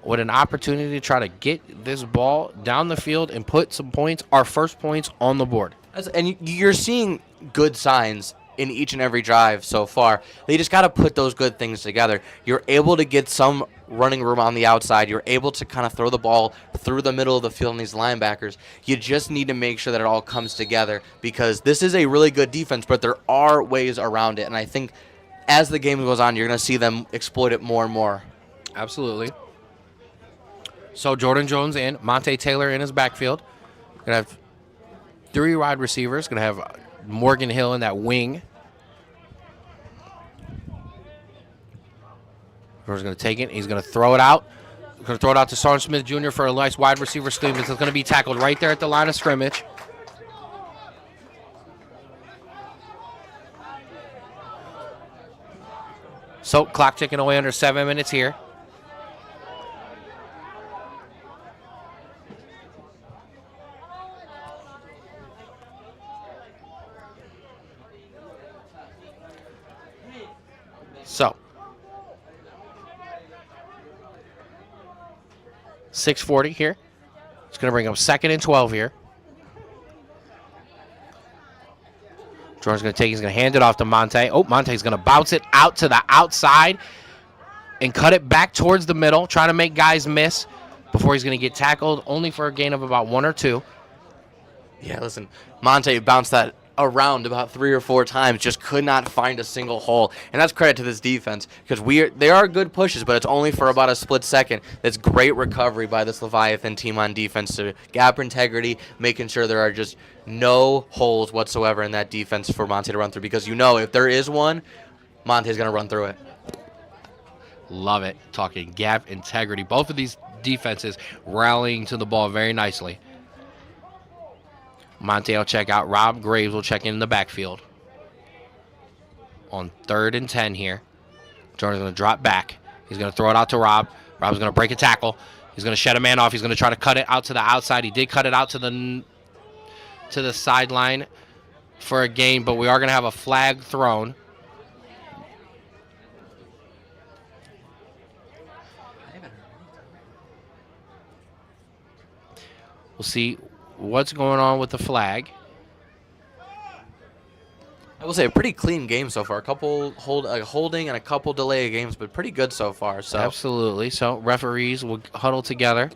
with an opportunity to try to get this ball down the field and put some points, our first points, on the board. And you're seeing good signs in each and every drive so far. They just got to put those good things together. You're able to get some running room on the outside. You're able to kind of throw the ball through the middle of the field in these linebackers. You just need to make sure that it all comes together, because this is a really good defense, but there are ways around it. And I think as the game goes on, you're going to see them exploit it more and more. Absolutely. So Jordan Jones and Monte Taylor in his backfield. Going to have 3 wide receivers. Going to have Morgan Hill in that wing. He's going to take it. He's going to throw it out. He's going to throw it out to Sergeant Smith Jr. for a nice wide receiver screen. It's going to be tackled right there at the line of scrimmage. So clock ticking away under 7 minutes here. So 6:40 here. It's going to bring up 2nd and 12 here. Jordan's going to take it. He's going to hand it off to Monte. Oh, Monte's going to bounce it out to the outside. and cut it back towards the middle, trying to make guys miss before he's going to get tackled, only for a gain of about 1 or 2. Yeah, listen, Monte bounced that around about 3 or 4 times, just could not find a single hole. And that's credit to this defense, because they are good pushes, but it's only for about a split second. That's great recovery by this Leviathan team on defense to gap integrity, making sure there are just no holes whatsoever in that defense for Monte to run through, because if there is one, Monte's going to run through it. Love it. Talking gap integrity. Both of these defenses rallying to the ball very nicely. Monte will check out. Rob Graves will check in the backfield. On 3rd and 10 here. Jordan's going to drop back. He's going to throw it out to Rob. Rob's going to break a tackle. He's going to shed a man off. He's going to try to cut it out to the outside. He did cut it out to the sideline for a gain, but we are going to have a flag thrown. We'll see what's going on with the flag. I will say a pretty clean game so far. A couple holding and a couple delay games, but pretty good so far. So absolutely. So referees will huddle together.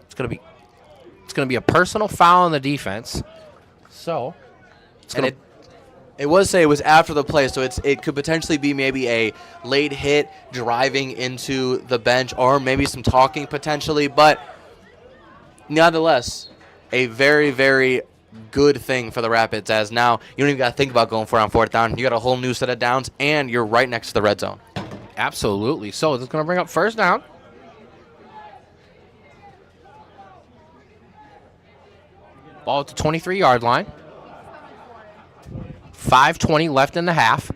It's gonna be a personal foul on the defense. So it was after the play, so it could potentially be maybe a late hit driving into the bench, or maybe some talking potentially, but nonetheless, a very, very good thing for the Rapids, as now you don't even got to think about going for it on 4th down. You got a whole new set of downs, and you're right next to the red zone. Absolutely. So it's going to bring up 1st down. Ball at the 23-yard line. 5:20 left in the half.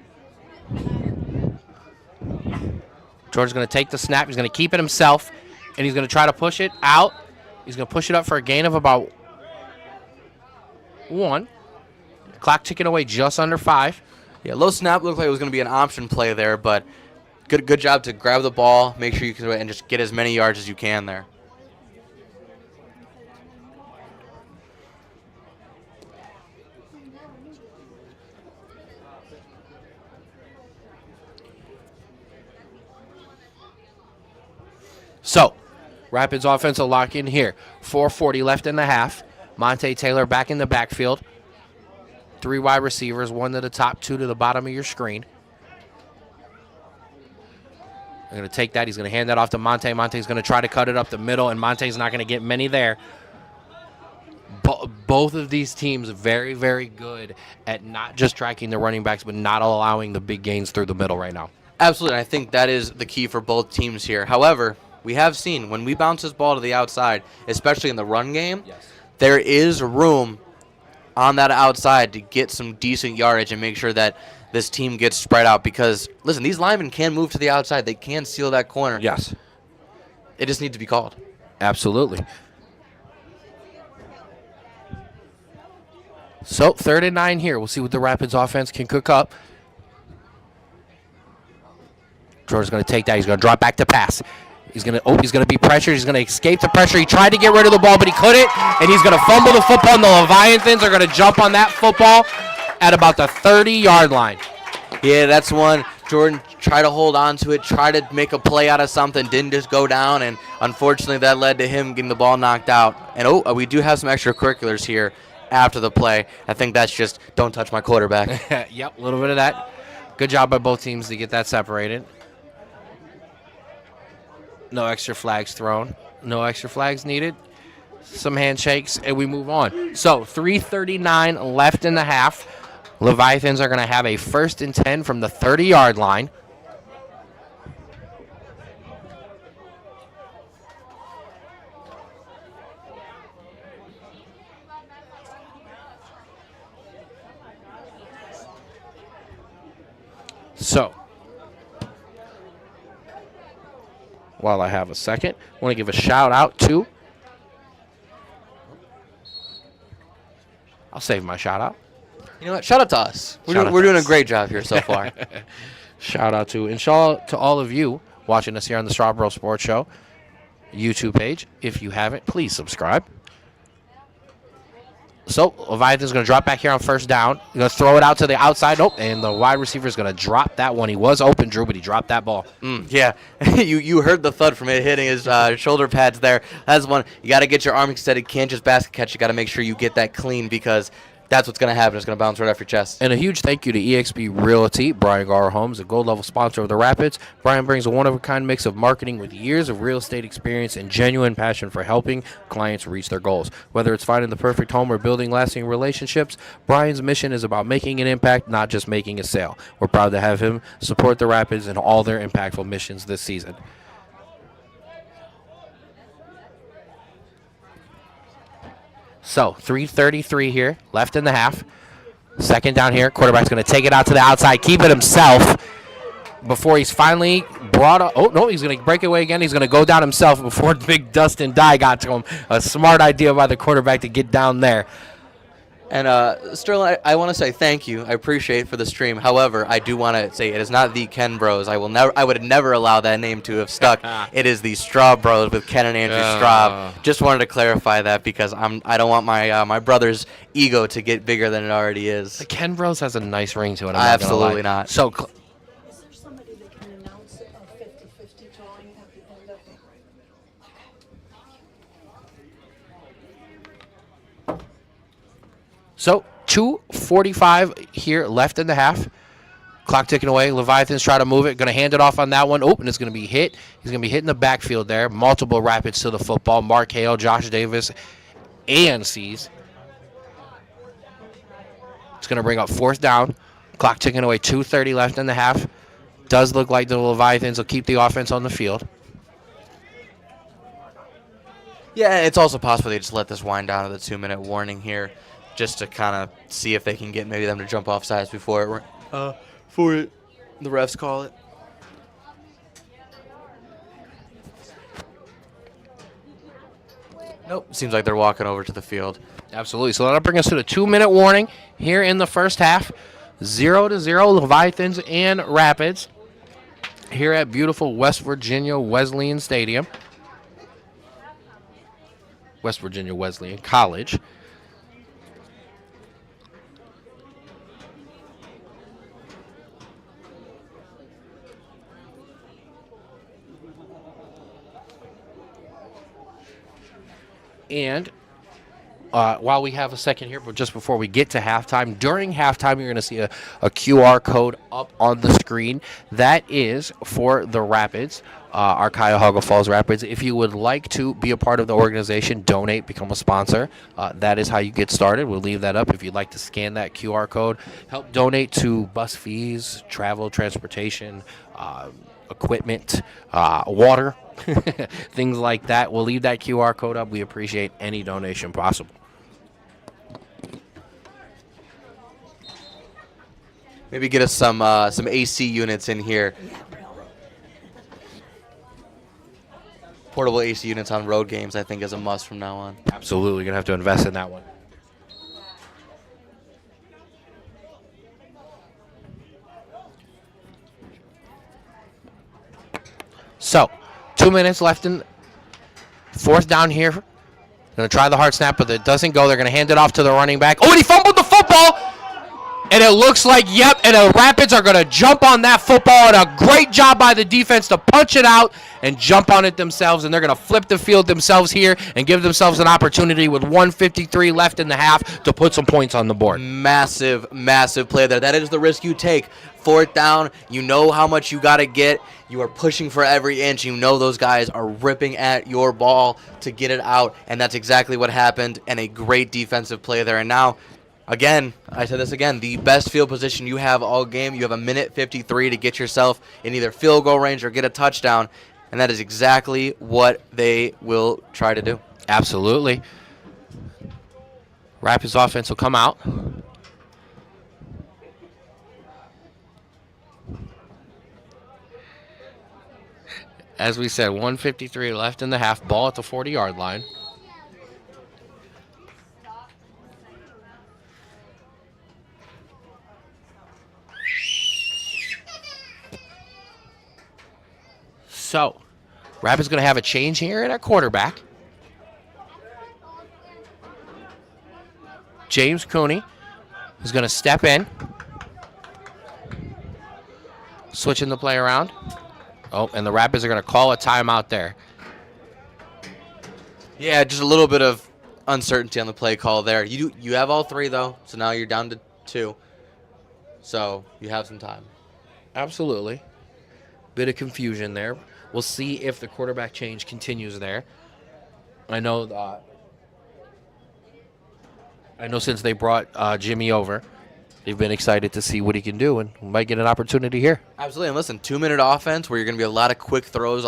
George's going to take the snap. He's going to keep it himself, and he's going to try to push it out. He's going to push it up for a gain of about 1. Clock ticking away just under 5. Yeah, low snap looked like it was going to be an option play there, but good job to grab the ball, make sure you can, and just get as many yards as you can there. So, Rapids offense will lock in here. 4:40 left in the half. Monte Taylor back in the backfield. 3 wide receivers, 1 to the top, 2 to the bottom of your screen. I'm going to take that. He's going to hand that off to Monte. Monte's going to try to cut it up the middle, and Monte's not going to get many there. Both of these teams very, very good at not just tracking the running backs, but not allowing the big gains through the middle right now. Absolutely. I think that is the key for both teams here. However, we have seen when we bounce this ball to the outside, especially in the run game, there is room on that outside to get some decent yardage and make sure that this team gets spread out. Because, listen, these linemen can move to the outside. They can seal that corner. Yes. It just needs to be called. Absolutely. So, 3rd and 9 here. We'll see what the Rapids offense can cook up. George's going to take that. He's going to drop back to pass. He's going to be pressured. He's going to escape the pressure. He tried to get rid of the ball, but he couldn't, and he's going to fumble the football, and the Leviathans are going to jump on that football at about the 30-yard line. Yeah, that's one. Jordan tried to hold on to it, tried to make a play out of something, didn't just go down, and unfortunately that led to him getting the ball knocked out. And, we do have some extracurriculars here after the play. I think that's just don't touch my quarterback. Yep, a little bit of that. Good job by both teams to get that separated. No extra flags thrown. No extra flags needed. Some handshakes, and we move on. So, 3:39 left in the half. Leviathans are going to have a 1st and 10 from the 30-yard line. So, while I have a second, I want to give a shout out to, I'll save my shout out. You know what? Shout out to us. We're doing a great job here so far. Shout out to, and shout out to all of you watching us here on the Strawboro Sports Show YouTube page. If you haven't, please subscribe. So Leviathan's going to drop back here on first down. Going to throw it out to the outside. Nope. And the wide receiver is going to drop that one. He was open, Drew, but he dropped that ball. Yeah, you heard the thud from it hitting his shoulder pads there. That's one. You got to get your arm extended. Can't just basket catch. You got to make sure you get that clean because that's what's going to happen. It's going to bounce right off your chest. And a huge thank you to eXp Realty, Brian Garrow Homes, a gold level sponsor of the Rapids. Brian brings a one-of-a-kind mix of marketing with years of real estate experience and genuine passion for helping clients reach their goals. Whether it's finding the perfect home or building lasting relationships, Brian's mission is about making an impact, not just making a sale. We're proud to have him support the Rapids in all their impactful missions this season. So, 3:33 here, left in the half. Second down here. Quarterback's going to take it out to the outside, keep it himself before he's finally brought up. Oh, no, he's going to break away again. He's going to go down himself before big Dustin Dye got to him. A smart idea by the quarterback to get down there. And Sterling, I want to say thank you. I appreciate for the stream. However, I do want to say it is not the Ken Bros. I would never allow that name to have stuck. It is the Straw Bros with Ken and Andrew Straub. Just wanted to clarify that because I don't want my brother's ego to get bigger than it already is. The Ken Bros has a nice ring to it. Absolutely not. So. Is there somebody that can announce a 50-50 drawing at the end of it? So, 2:45 here left in the half. Clock ticking away. Leviathans try to move it. Going to hand it off on that one. Oh, and it's going to be hit. He's going to be hit in the backfield there. Multiple Rapids to the football. Mark Hale, Josh Davis, and C's. It's going to bring up fourth down. Clock ticking away. 2:30 left in the half. Does look like the Leviathans will keep the offense on the field. Yeah, it's also possible they just let this wind down to the 2-minute warning here, just to kind of see if they can get maybe them to jump off sides before the refs call it. Nope. Seems like they're walking over to the field. Absolutely. So that'll bring us to the 2-minute warning here in the first half. 0-0 Leviathans and Rapids here at beautiful West Virginia Wesleyan Stadium. West Virginia Wesleyan College. And while we have a second here, but just before we get to halftime, during halftime, you're going to see a QR code up on the screen. That is for the Rapids, our Cuyahoga Falls Rapids. If you would like to be a part of the organization, donate, become a sponsor, that is how you get started. We'll leave that up. If you'd like to scan that QR code, help donate to bus fees, travel, transportation, equipment, water, things like that. We'll leave that QR code up. We appreciate any donation possible. Maybe get us some AC units in here. Portable AC units on road games, I think, is a must from now on. Absolutely, gonna have to invest in that one. So, 2 minutes left in fourth down here. Going to try the hard snap, but it doesn't go. They're going to hand it off to the running back. Oh, and he fumbled the football! And it looks like, yep, and the Rapids are going to jump on that football, and a great job by the defense to punch it out and jump on it themselves, and they're going to flip the field themselves here and give themselves an opportunity with 1:53 left in the half to put some points on the board. Massive, massive play there. That is the risk you take. Fourth down, you know how much you got to get. You are pushing for every inch. You know those guys are ripping at your ball to get it out, and that's exactly what happened, and a great defensive play there. And now, again, I said this again, the best field position you have all game. You have 1:53 to get yourself in either field goal range or get a touchdown, and that is exactly what they will try to do. Absolutely. Rapids offense will come out. As we said, 1:53 left in the half. Ball at the 40-yard line. So, Rapids going to have a change here at our quarterback. James Cooney is going to step in. Switching the play around. Oh, and the Rapids are going to call a timeout there. Yeah, just a little bit of uncertainty on the play call there. You have all three, though, so now you're down to 2. So you have some time. Absolutely. Bit of confusion there. We'll see if the quarterback change continues there. I know since they brought Jimmy over, they've been excited to see what he can do, and we might get an opportunity here. Absolutely. And listen, 2-minute offense where you're going to be a lot of quick throws,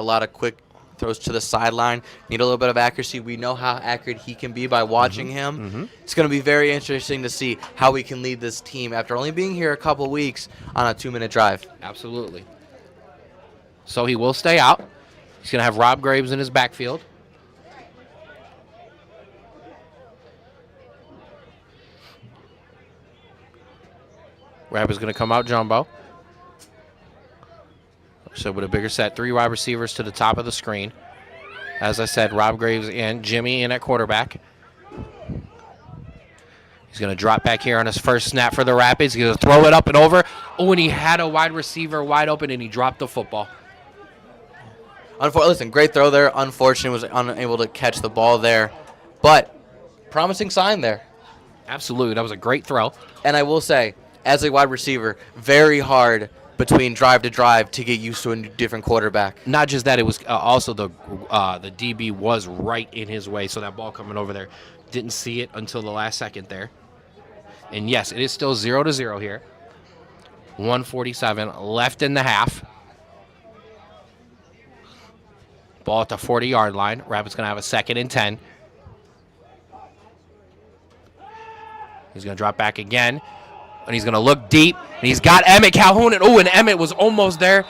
throws to the sideline. Need a little bit of accuracy. We know how accurate he can be by watching him. It's going to be very interesting to see how we can lead this team after only being here a couple weeks on a 2-minute drive. Absolutely. So he will stay out. He's going to have Rob Graves in his backfield. Rapids going to come out jumbo. So with a bigger set, 3 wide receivers to the top of the screen. As I said, Rob Graves in, Jimmy in at quarterback. He's going to drop back here on his first snap for the Rapids. He's going to throw it up and over. Oh, and he had a wide receiver wide open, and he dropped the football. Listen, great throw there. Unfortunately, was unable to catch the ball there. But promising sign there. Absolutely. That was a great throw. And I will say, as a wide receiver, very hard between drive to drive to get used to a different quarterback. Not just that, it was also the DB was right in his way, so that ball coming over there. Didn't see it until the last second there. And yes, it is still 0-0 here. 1:47 left in the half. Ball at the 40-yard line. Rapids going to have a 2nd and 10. He's going to drop back again. And he's going to look deep. And he's got Emmett Calhoun. And Emmett was almost there.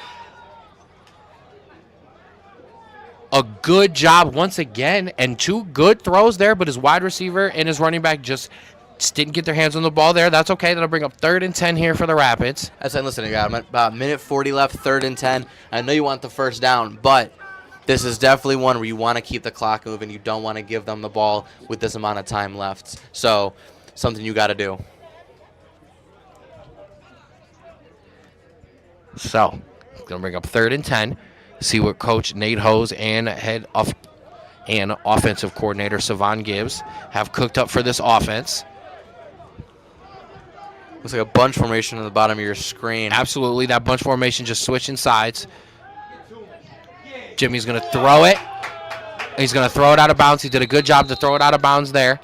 A good job once again. And 2 good throws there. But his wide receiver and his running back just didn't get their hands on the ball there. That's okay. That'll bring up 3rd and 10 here for the Rapids. I said, listen, about a minute 40 left, 3rd and 10. I know you want the first down, but this is definitely one where you want to keep the clock moving. You don't want to give them the ball with this amount of time left. So something you got to do. So, going to bring up 3rd and 10. See what Coach Nate Hose and offensive coordinator Savon Gibbs have cooked up for this offense. Looks like a bunch formation on the bottom of your screen. Absolutely. That bunch formation just switching sides. Jimmy's going to throw it. He's going to throw it out of bounds. He did a good job to throw it out of bounds there.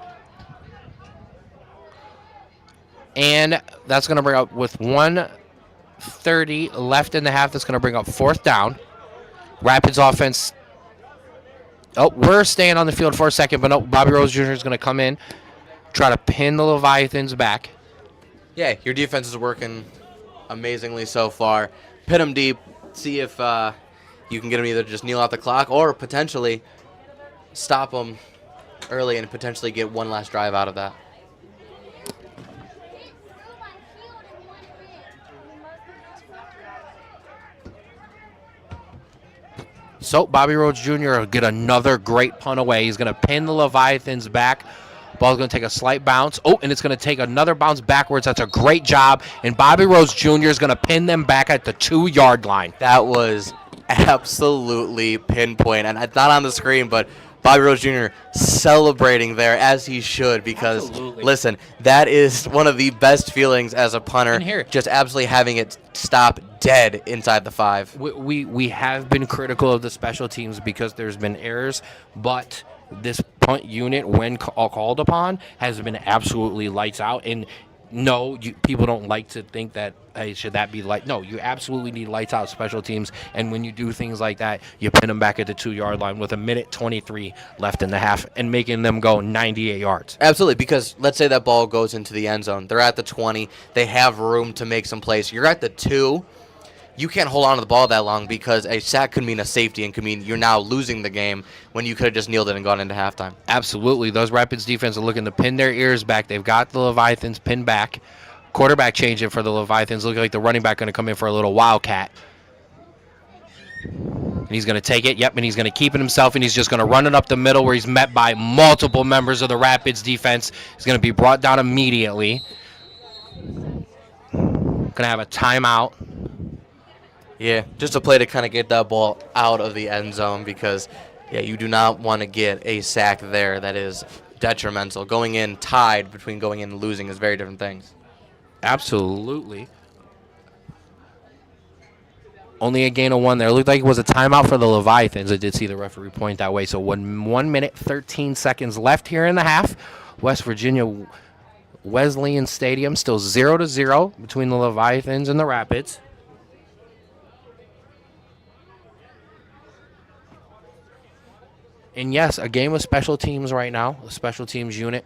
And that's going to bring up with 1:30 left in the half. That's going to bring up 4th down. Rapids offense. Oh, we're staying on the field for a second, but no, Bobby Rose Jr. is going to come in, try to pin the Leviathans back. Yeah, your defense is working amazingly so far. Pin them deep, see if you can get them either just kneel out the clock or potentially stop them early and potentially get one last drive out of that. So Bobby Rhodes Jr. will get another great punt away. He's going to pin the Leviathans back. Ball's going to take a slight bounce. Oh, and it's going to take another bounce backwards. That's a great job. And Bobby Rhodes Jr. is going to pin them back at the 2-yard line. That was absolutely pinpoint. And it's not on the screen, but Bobby Rhodes Jr. celebrating there as he should because, listen, that is one of the best feelings as a punter, just absolutely having it stop dead inside the 5. We have been critical of the special teams because there's been errors, but this punt unit, when called upon, has been absolutely lights out. And no, people don't like to think that, hey, should that be light? No, you absolutely need lights out special teams. And when you do things like that, you pin them back at the 2-yard line with 1:23 left in the half and making them go 98 yards. Absolutely, because let's say that ball goes into the end zone. They're at the 20. They have room to make some plays. You're at the 2. You can't hold on to the ball that long because a sack could mean a safety and could mean you're now losing the game when you could have just kneeled it and gone into halftime. Absolutely. Those Rapids defense are looking to pin their ears back. They've got the Leviathans pinned back. Quarterback changing for the Leviathans. Looking like the running back going to come in for a little wildcat. And he's going to take it. Yep, and he's going to keep it himself, and he's just going to run it up the middle where he's met by multiple members of the Rapids defense. He's going to be brought down immediately. Going to have a timeout. Yeah, just a play to kind of get that ball out of the end zone because, yeah, you do not want to get a sack there that is detrimental. Going in tied between going in and losing is very different things. Absolutely. Only a gain of 1 there. It looked like it was a timeout for the Leviathans. I did see the referee point that way. So 1 minute, 13 seconds left here in the half. West Virginia Wesleyan Stadium still 0-0 between the Leviathans and the Rapids. And yes, a game of special teams right now, a special teams unit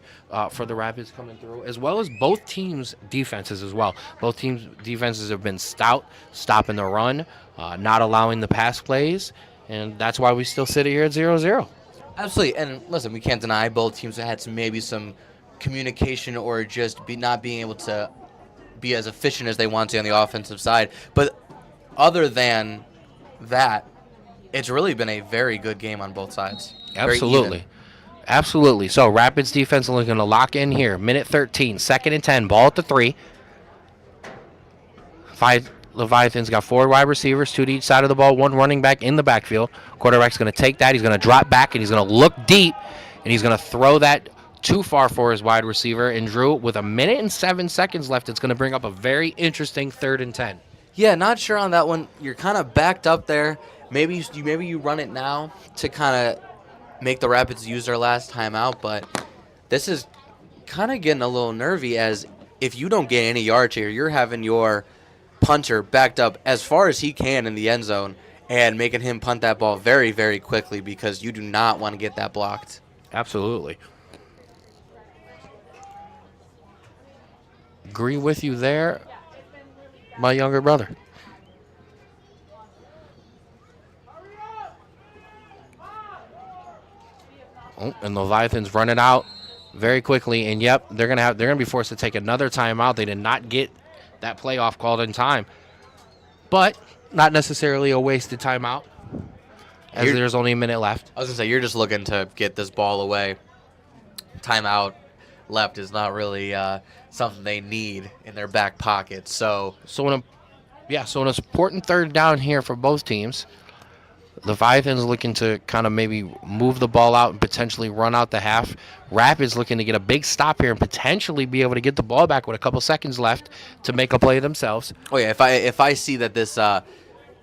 for the Rapids coming through, as well as both teams' defenses as well. Both teams' defenses have been stout, stopping the run, not allowing the pass plays, and that's why we still sit here at 0-0. Absolutely, and listen, we can't deny both teams had maybe some communication or just not being able to be as efficient as they want to on the offensive side. But other than that, it's really been a very good game on both sides. Absolutely. Absolutely. So Rapids defense is looking to lock in here. Minute 13, 2nd and 10, ball at the 3. Leviathans got 4 wide receivers, 2 to each side of the ball, 1 running back in the backfield. Quarterback's going to take that. He's going to drop back, and he's going to look deep, and he's going to throw that too far for his wide receiver. And Drew, with 1 minute and 7 seconds left, it's going to bring up a very interesting 3rd and 10. Yeah, not sure on that one. You're kind of backed up there. Maybe you run it now to kind of make the Rapids use their last timeout, but this is kind of getting a little nervy as if you don't get any yards here, you're having your punter backed up as far as he can in the end zone and making him punt that ball very, very quickly because you do not want to get that blocked. Absolutely. Agree with you there, my younger brother. Oh, and the Leviathans run it out very quickly, and yep, they're gonna be forced to take another timeout. They did not get that playoff called in time, but not necessarily a wasted timeout, as there's only a minute left. I was gonna say you're just looking to get this ball away. Timeout left is not really something they need in their back pocket. So an important 3rd down here for both teams. Leviathan's looking to kind of maybe move the ball out and potentially run out the half. Rapids looking to get a big stop here and potentially be able to get the ball back with a couple seconds left to make a play themselves. Oh yeah, if I see that this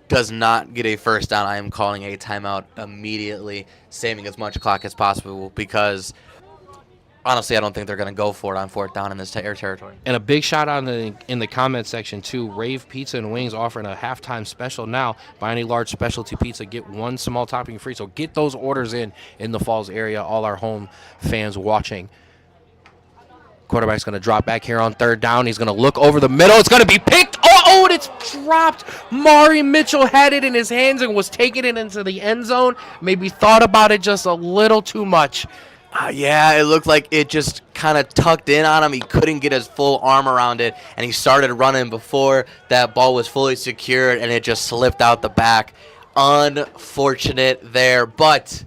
does not get a first down, I am calling a timeout immediately, saving as much clock as possible because honestly, I don't think they're going to go for it on 4th down in this territory. And a big shout out in the comment section, too. Rave Pizza and Wings offering a halftime special now. Buy any large specialty pizza, get 1 small topping free. So get those orders in the Falls area, all our home fans watching. Quarterback's going to drop back here on 3rd down. He's going to look over the middle. It's going to be picked. Oh, and it's dropped. Mari Mitchell had it in his hands and was taking it into the end zone. Maybe thought about it just a little too much. Yeah, it looked like it just kind of tucked in on him. He couldn't get his full arm around it, and he started running before that ball was fully secured, and it just slipped out the back. Unfortunate there, but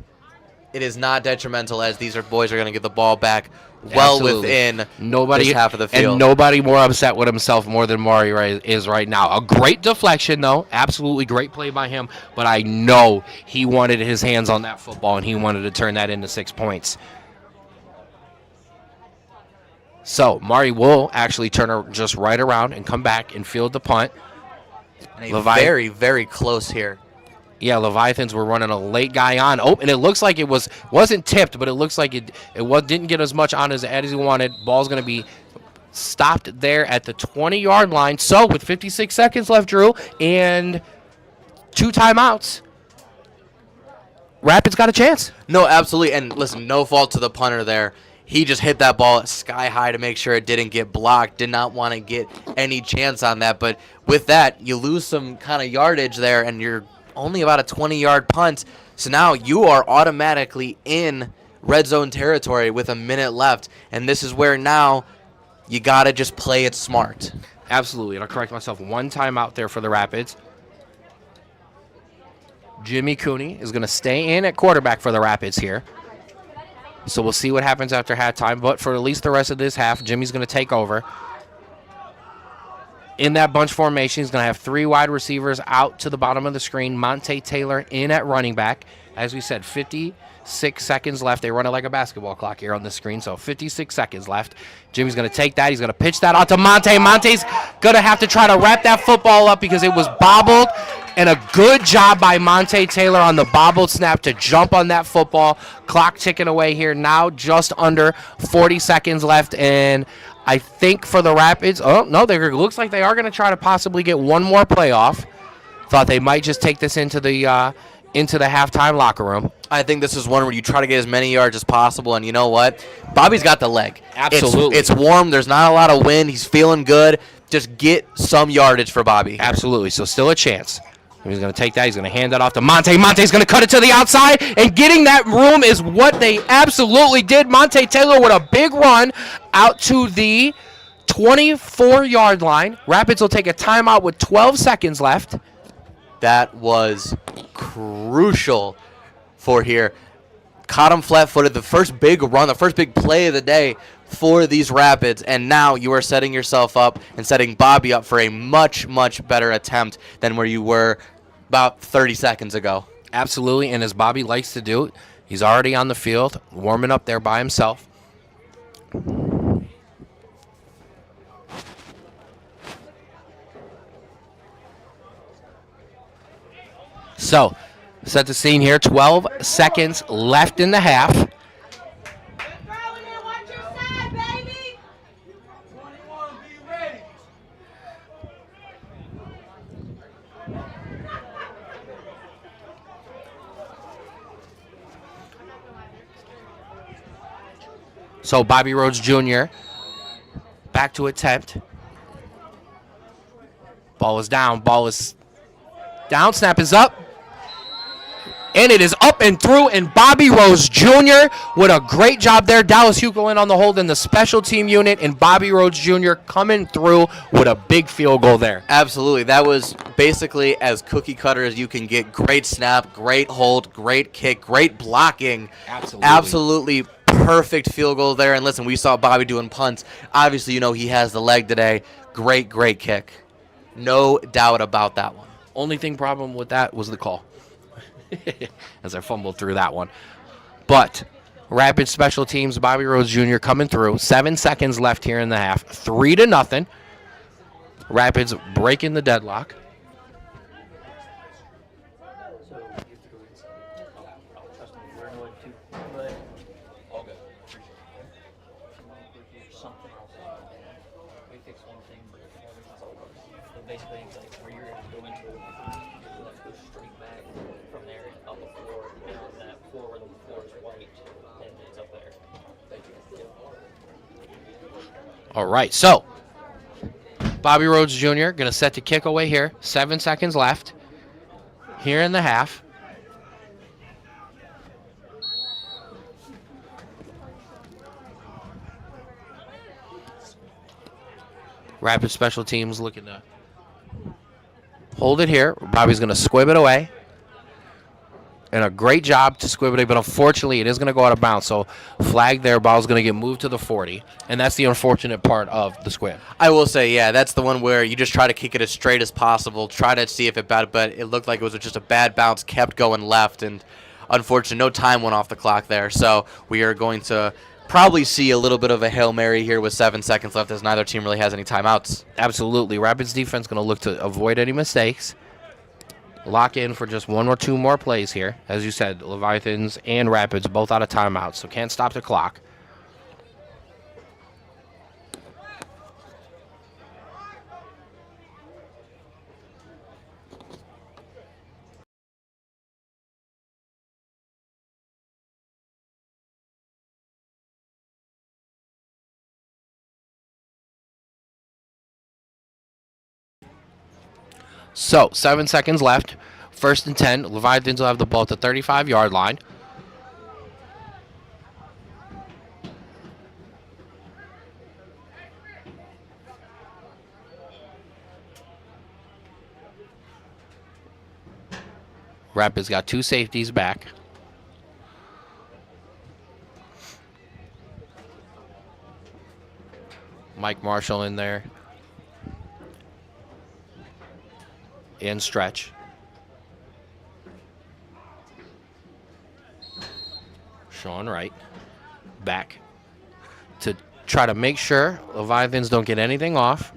it is not detrimental as these boys are going to get the ball back well within this half of the field. And nobody more upset with himself more than Mari is right now. A great deflection, though. Absolutely great play by him, but I know he wanted his hands on that football, and he wanted to turn that into 6 points. So Mari will actually turn just right around and come back and field the punt. And very, very close here. Yeah, Leviathans were running a late guy on. Oh, and it looks like it wasn't tipped, but it looks like it didn't get as much on as he wanted. Ball's going to be stopped there at the 20-yard line. So with 56 seconds left, Drew, and 2 timeouts, Rapids got a chance. No, absolutely. And listen, no fault to the punter there. He just hit that ball sky high to make sure it didn't get blocked. Did not want to get any chance on that. But with that, you lose some kind of yardage there, and you're only about a 20-yard punt. So now you are automatically in red zone territory with a minute left. And this is where now you got to just play it smart. Absolutely. And I'll correct myself. 1 timeout there for the Rapids. Jimmy Cooney is going to stay in at quarterback for the Rapids here. So we'll see what happens after halftime. But for at least the rest of this half, Jimmy's going to take over. In that bunch formation, he's going to have 3 wide receivers out to the bottom of the screen. Monte Taylor in at running back. As we said, 56 seconds left. They run it like a basketball clock here on the screen, so 56 seconds left. Jimmy's going to take that. He's going to pitch that out to Monte. Monte's going to have to try to wrap that football up because it was bobbled. And a good job by Monte Taylor on the bobbled snap to jump on that football. Clock ticking away here now, just under 40 seconds left. And I think for the Rapids, oh, no, it looks like they are going to try to possibly get one more playoff. Thought they might just take this into the halftime locker room. I think this is one where you try to get as many yards as possible, and you know what? Bobby's got the leg. Absolutely. It's warm. There's not a lot of wind. He's feeling good. Just get some yardage for Bobby. Absolutely. So still a chance. He's going to take that. He's going to hand that off to Monte. Monte's going to cut it to the outside, and getting that room is what they absolutely did. Monte Taylor with a big run out to the 24-yard line. Rapids will take a timeout with 12 seconds left. That was crucial for here. Caught him flat-footed. The first big run, the first big play of the day for these Rapids, and now you are setting yourself up and setting Bobby up for a much, much better attempt than where you were about 30 seconds ago. Absolutely, and as Bobby likes to do, he's already on the field, warming up there by himself. So, set the scene here, 12 seconds left in the half. So Bobby Rhodes Jr. back to attempt. Ball is down. Ball is down. Snap is up. And it is up and through. And Bobby Rhodes Jr. with a great job there. Dallas Hugo in on the hold in the special team unit. And Bobby Rhodes Jr. coming through with a big field goal there. Absolutely. That was basically as cookie cutter as you can get. Great snap, great hold, great kick, great blocking. Absolutely perfect field goal there. And listen, we saw Bobby doing punts. Obviously, you know he has the leg today. Great, great kick. No doubt about that one. Only problem with that was the call. As I fumbled through that one. But Rapid special teams, Bobby Rhodes Jr. coming through. 7 seconds left here in the half. 3-0. Rapids breaking the deadlock. All right, so Bobby Rhodes Jr. going to set the kick away here. 7 seconds left here in the half. Rapid special teams looking to hold it here. Bobby's going to squib it away. And a great job to squib it away, but unfortunately it is going to go out of bounds. So flag there, ball's going to get moved to the 40. And that's the unfortunate part of the squib. I will say, yeah, that's the one where you just try to kick it as straight as possible, try to see if it bounced, but it looked like it was just a bad bounce, kept going left, and unfortunately no time went off the clock there. So we are going to probably see a little bit of a Hail Mary here with 7 seconds left as neither team really has any timeouts. Absolutely. Rapids defense going to look to avoid any mistakes. Lock in for just 1 or 2 more plays here. As you said, Leviathans and Rapids both out of timeouts, so can't stop the clock. So, 7 seconds left. 1st and 10. Leviathans will have the ball at the 35-yard line. Rapids got 2 safeties back. Mike Marshall in there. In stretch. Sean Wright. Back to try to make sure Leviathans don't get anything off.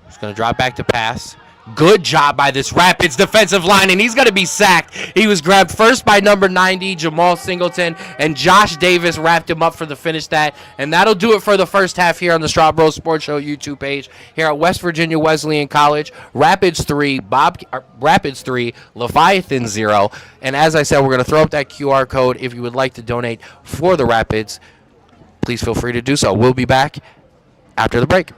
He's going to drop back to pass. Good job by this Rapids defensive line, and he's going to be sacked. He was grabbed first by number 90, Jamal Singleton, and Josh Davis wrapped him up for the finish that. And that'll do it for the first half here on the Strawbro Sports Show YouTube page here at West Virginia Wesleyan College. Rapids 3, Leviathan 0. And as I said, we're going to throw up that QR code if you would like to donate for the Rapids. Please feel free to do so. We'll be back after the break.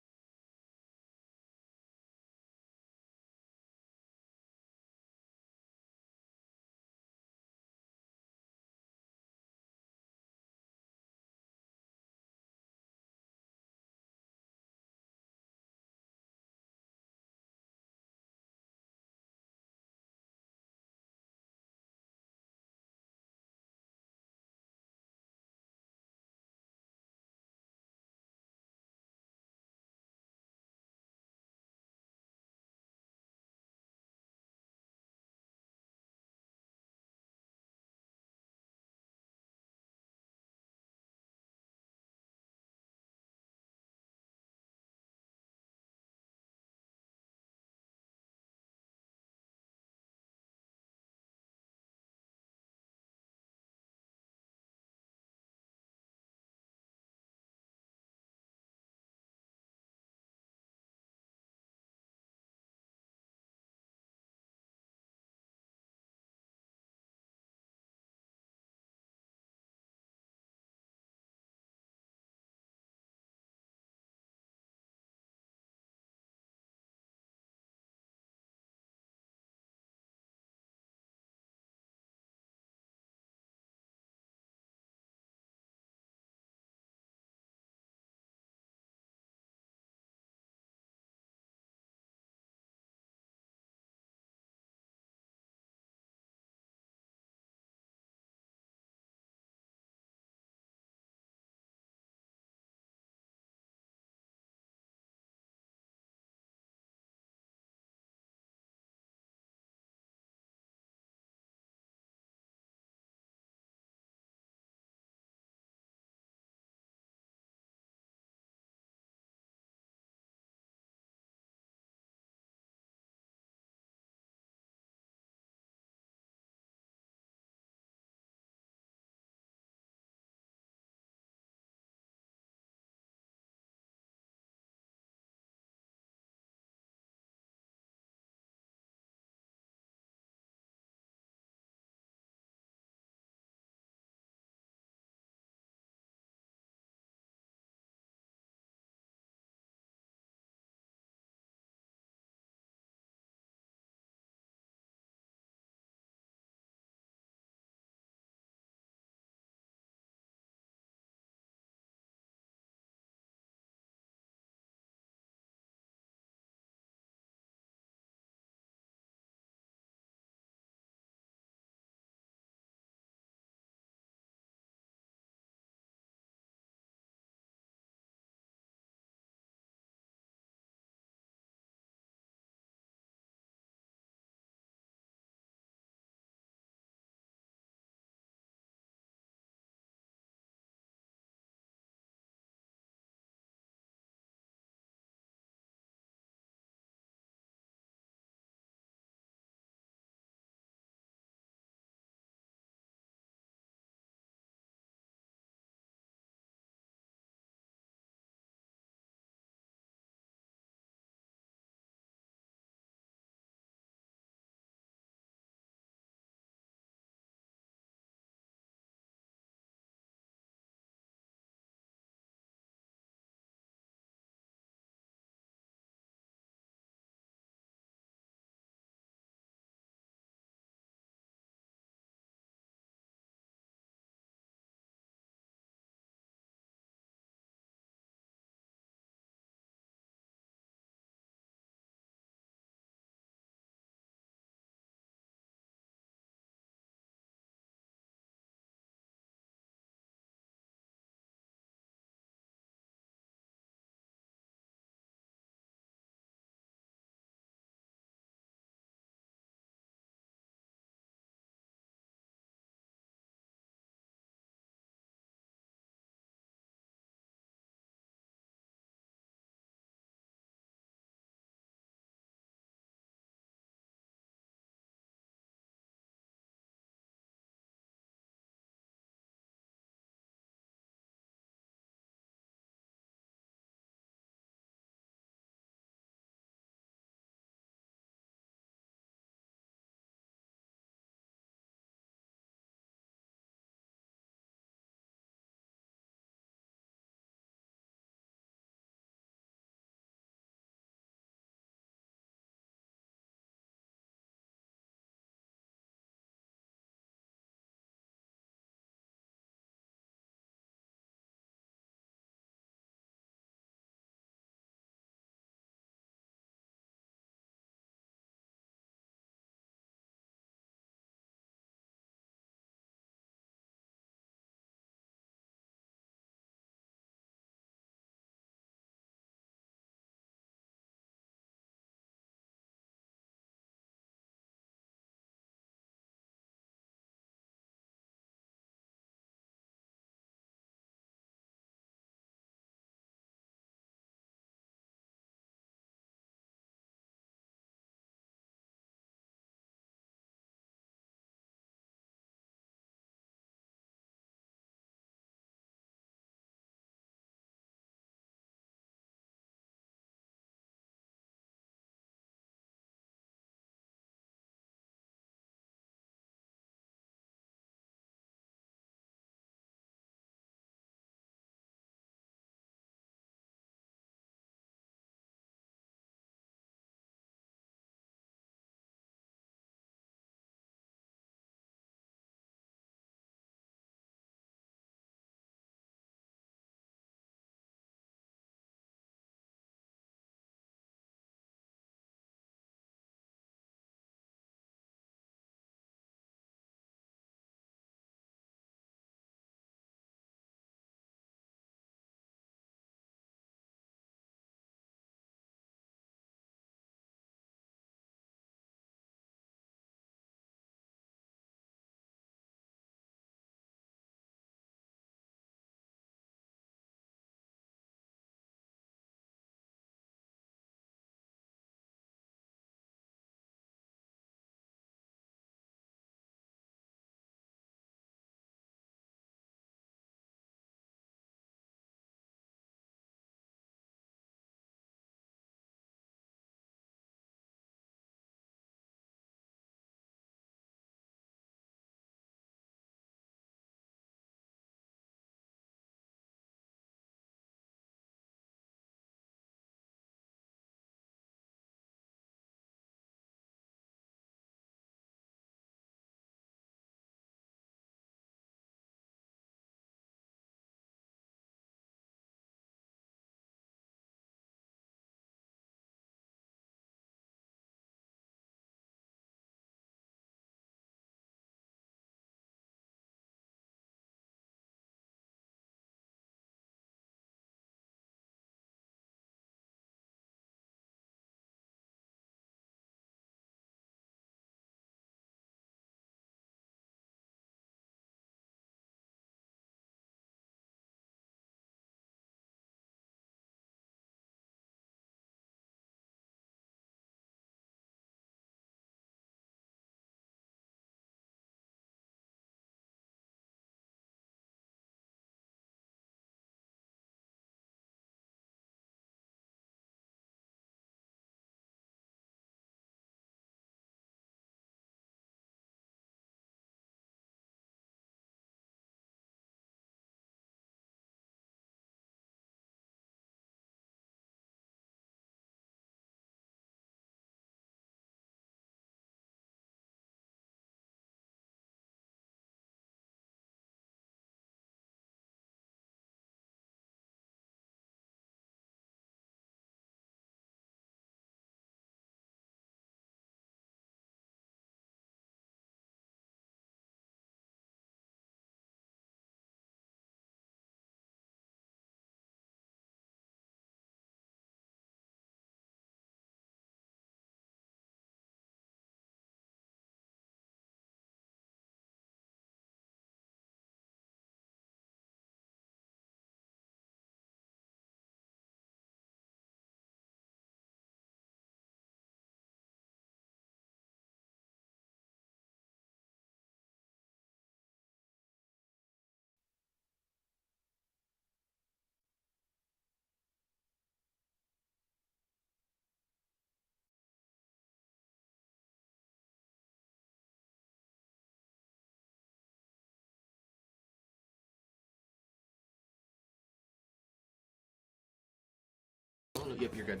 Yep, you're good.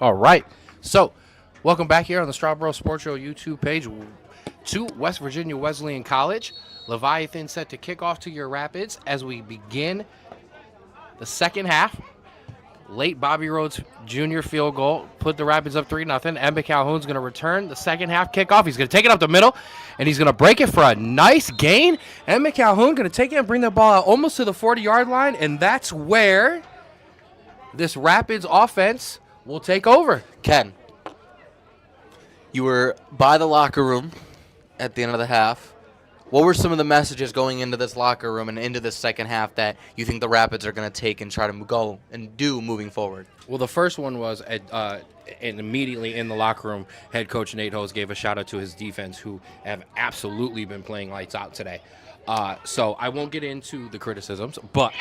All right. So, welcome back here on the Strawboro Sports Show YouTube page to West Virginia Wesleyan College. Leviathan set to kick off to your Rapids as we begin the second half. Late Bobby Rhodes Jr. field goal put the Rapids up 3-0. Emma Calhoun's going to return the second half kickoff. He's going to take it up the middle, and he's going to break it for a nice gain. Emma Calhoun going to take it and bring the ball out almost to the 40-yard line, and that's where this Rapids offense will take over. Ken, you were by the locker room at the end of the half. What were some of the messages going into this locker room and into this second half that you think the Rapids are going to take and try to go and do moving forward? Well, the first one was, and immediately in the locker room, head coach Nate Hose gave a shout-out to his defense, who have absolutely been playing lights out today. So I won't get into the criticisms, but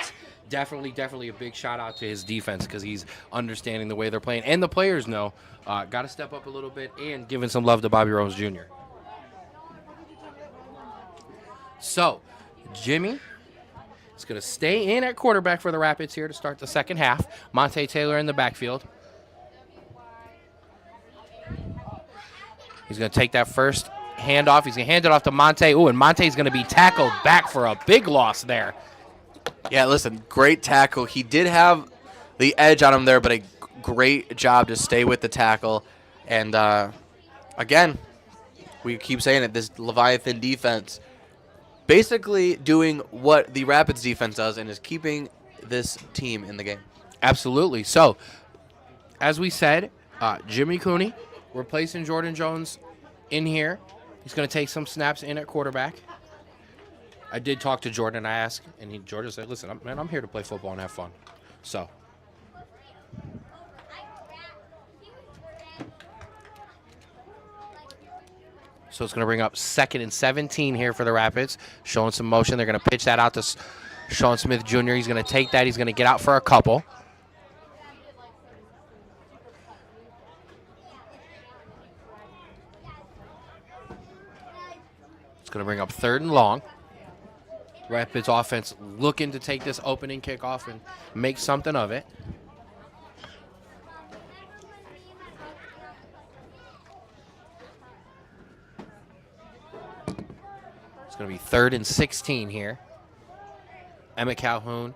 definitely a big shout-out to his defense because he's understanding the way they're playing. And the players know, got to step up a little bit and giving some love to Bobby Rhodes Jr. So, Jimmy is going to stay in at quarterback for the Rapids here to start the second half. Monte Taylor in the backfield. He's going to take that first handoff. He's going to hand it off to Monte. Ooh, and Monte's going to be tackled back for a big loss there. Yeah, listen, great tackle. He did have the edge on him there, but a great job to stay with the tackle. And, again, we keep saying it, this Leviathan defense basically doing what the Rapids defense does and is keeping this team in the game. Absolutely. So, as we said, Jimmy Cooney replacing Jordan Jones in here. He's going to take some snaps in at quarterback. I did talk to Jordan. I asked, and Jordan said, listen, I'm here to play football and have fun. So, it's going to bring up 2nd and 17 here for the Rapids. Showing some motion. They're going to pitch that out to Sean Smith Jr. He's going to take that. He's going to get out for a couple. It's going to bring up 3rd and long. Rapids offense looking to take this opening kickoff and make something of it. It's going to be 3rd and 16 here. Emmett Calhoun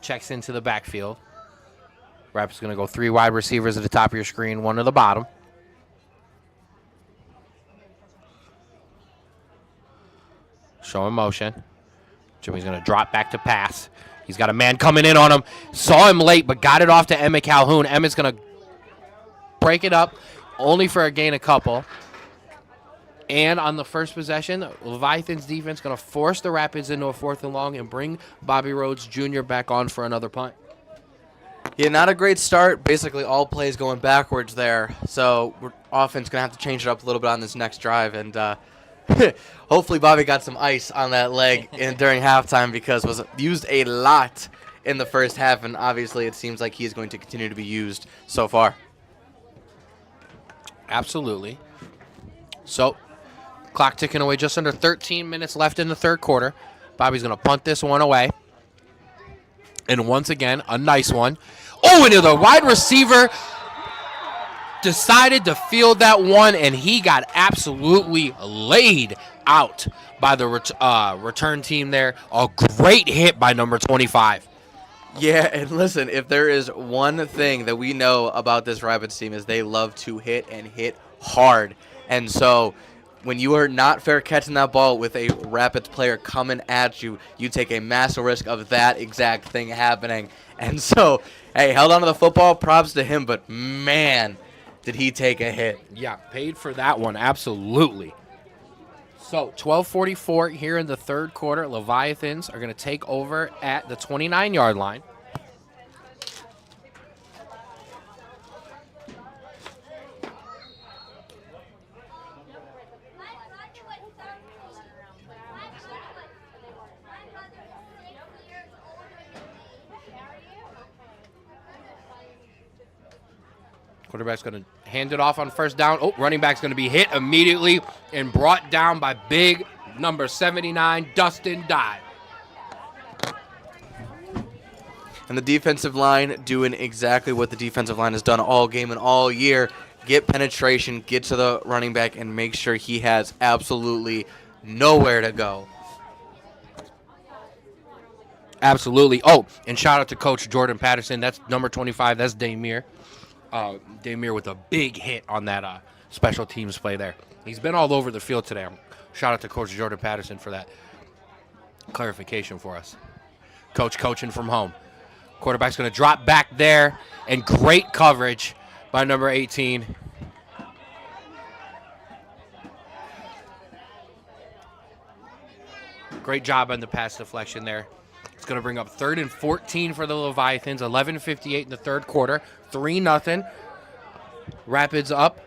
checks into the backfield. Rapids going to go 3 wide receivers at the top of your screen, 1 at the bottom. Showing motion. Jimmy's going to drop back to pass. He's got a man coming in on him. Saw him late, but got it off to Emmett Calhoun. Emmett's going to break it up, only for a gain a couple. And on the first possession, Leviathan's defense going to force the Rapids into a 4th and long and bring Bobby Rhodes Jr. back on for another punt. Yeah, not a great start. Basically, all plays going backwards there. So, we're offense going to have to change it up a little bit on this next drive. And hopefully Bobby got some ice on that leg during halftime because was used a lot in the first half. And obviously, it seems like he is going to continue to be used so far. Absolutely. So, clock ticking away, just under 13 minutes left in the 3rd quarter. Bobby's going to punt this one away. And once again, a nice one. Oh, and the wide receiver decided to field that one, and he got absolutely laid out by the return team there. A great hit by number 25. Yeah, and listen, if there is one thing that we know about this Rapids team is they love to hit and hit hard. And so when you are not fair catching that ball with a Rapids player coming at you, you take a massive risk of that exact thing happening. And so, hey, held on to the football, props to him, but man, did he take a hit. Yeah, paid for that one, absolutely. So, 12:44 here in the 3rd quarter. Leviathans are going to take over at the 29-yard line. Quarterback's going to hand it off on 1st down. Oh, running back's going to be hit immediately and brought down by big number 79, Dustin Dye. And the defensive line doing exactly what the defensive line has done all game and all year. Get penetration, get to the running back, and make sure he has absolutely nowhere to go. Absolutely. Oh, and shout out to Coach Jordan Patterson. That's number 25. That's Damir. Damir with a big hit on that special teams play there. He's been all over the field today. Shout out to Coach Jordan Patterson for that clarification for us. Coach coaching from home. Quarterback's going to drop back there, and great coverage by number 18. Great job on the pass deflection there. It's going to bring up 3rd and 14 for the Leviathans. 11:58 in the third quarter. 3-0. Rapids up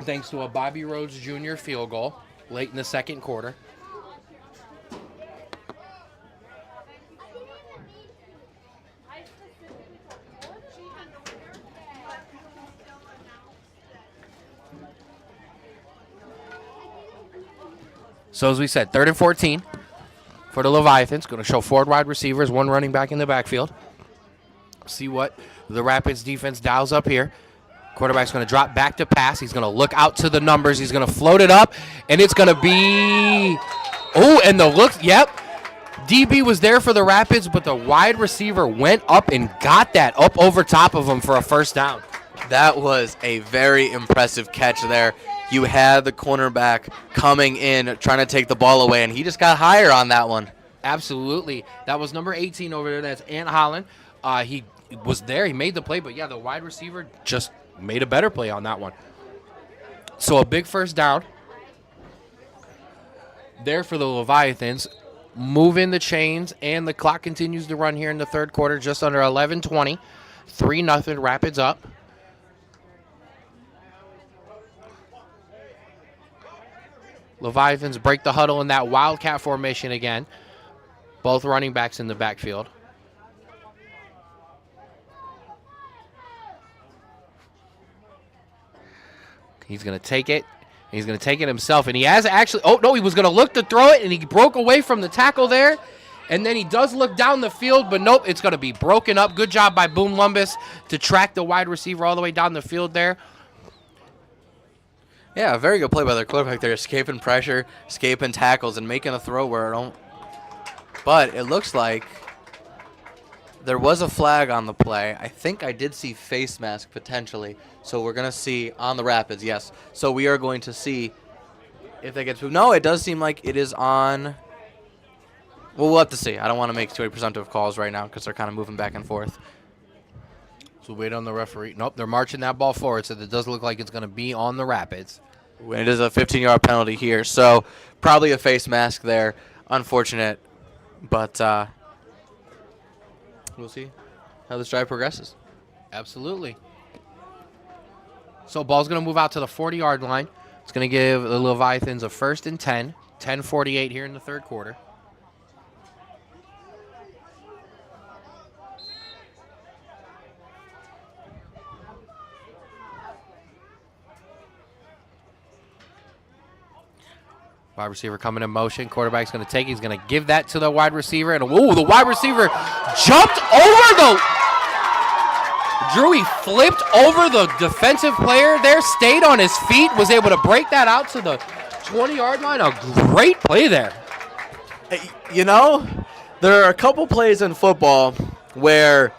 thanks to a Bobby Rhodes Jr. field goal late in the second quarter. So as we said, 3rd and 14 for the Leviathans. Going to show 4 wide receivers, 1 running back in the backfield. See what the Rapids defense dials up here. Quarterback's going to drop back to pass. He's going to look out to the numbers. He's going to float it up, and it's going to be... Oh, and the look, yep. DB was there for the Rapids, but the wide receiver went up and got that up over top of him for a first down. That was a very impressive catch there. You had the cornerback coming in, trying to take the ball away, and he just got higher on that one. Absolutely. That was number 18 over there. That's Ant Holland. He was there. He made the play, but, yeah, the wide receiver just made a better play on that one. So a big first down there for the Leviathans. Moving the chains, and the clock continues to run here in the third quarter, just under 11:20. 3-0, Rapids up. Leviathans break the huddle in that wildcat formation again. Both running backs in the backfield. He's going to take it. He's going to take it himself, and he has actually... Oh, no, he was going to look to throw it, and he broke away from the tackle there. And then he does look down the field, but nope, it's going to be broken up. Good job by Boom Lumbus to track the wide receiver all the way down the field there. Yeah, a very good play by their quarterback there, escaping pressure, escaping tackles, and making a throw where it don't... But it looks like there was a flag on the play. I think I did see face mask potentially. So we're going to see on the Rapids, yes. So we are going to see if that gets moved. No, it does seem like it is on... Well, we'll have to see. I don't want to make too many presumptive calls right now because they're kind of moving back and forth. So wait on the referee. Nope, they're marching that ball forward, so it does look like it's going to be on the Rapids. It is a 15-yard penalty here, so probably a face mask there. Unfortunate, but we'll see how this drive progresses. Absolutely. So ball's going to move out to the 40-yard line. It's going to give the Leviathans a 1st and 10. 10:48 here in the third quarter. Wide receiver coming in motion. Quarterback's going to take it. He's going to give that to the wide receiver. And, whoa, the wide receiver jumped over the... Drew, he flipped over the defensive player there, stayed on his feet, was able to break that out to the 20-yard line. A great play there. You know, there are a couple plays in football where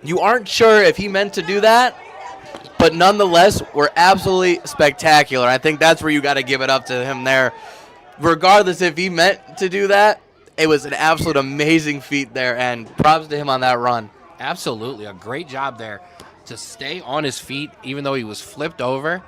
you aren't sure if he meant to do that, but nonetheless, were absolutely spectacular. I think that's where you got to give it up to him there. Regardless if he meant to do that, it was an absolute amazing feat there, and props to him on that run. Absolutely. A great job there to stay on his feet, even though he was flipped over.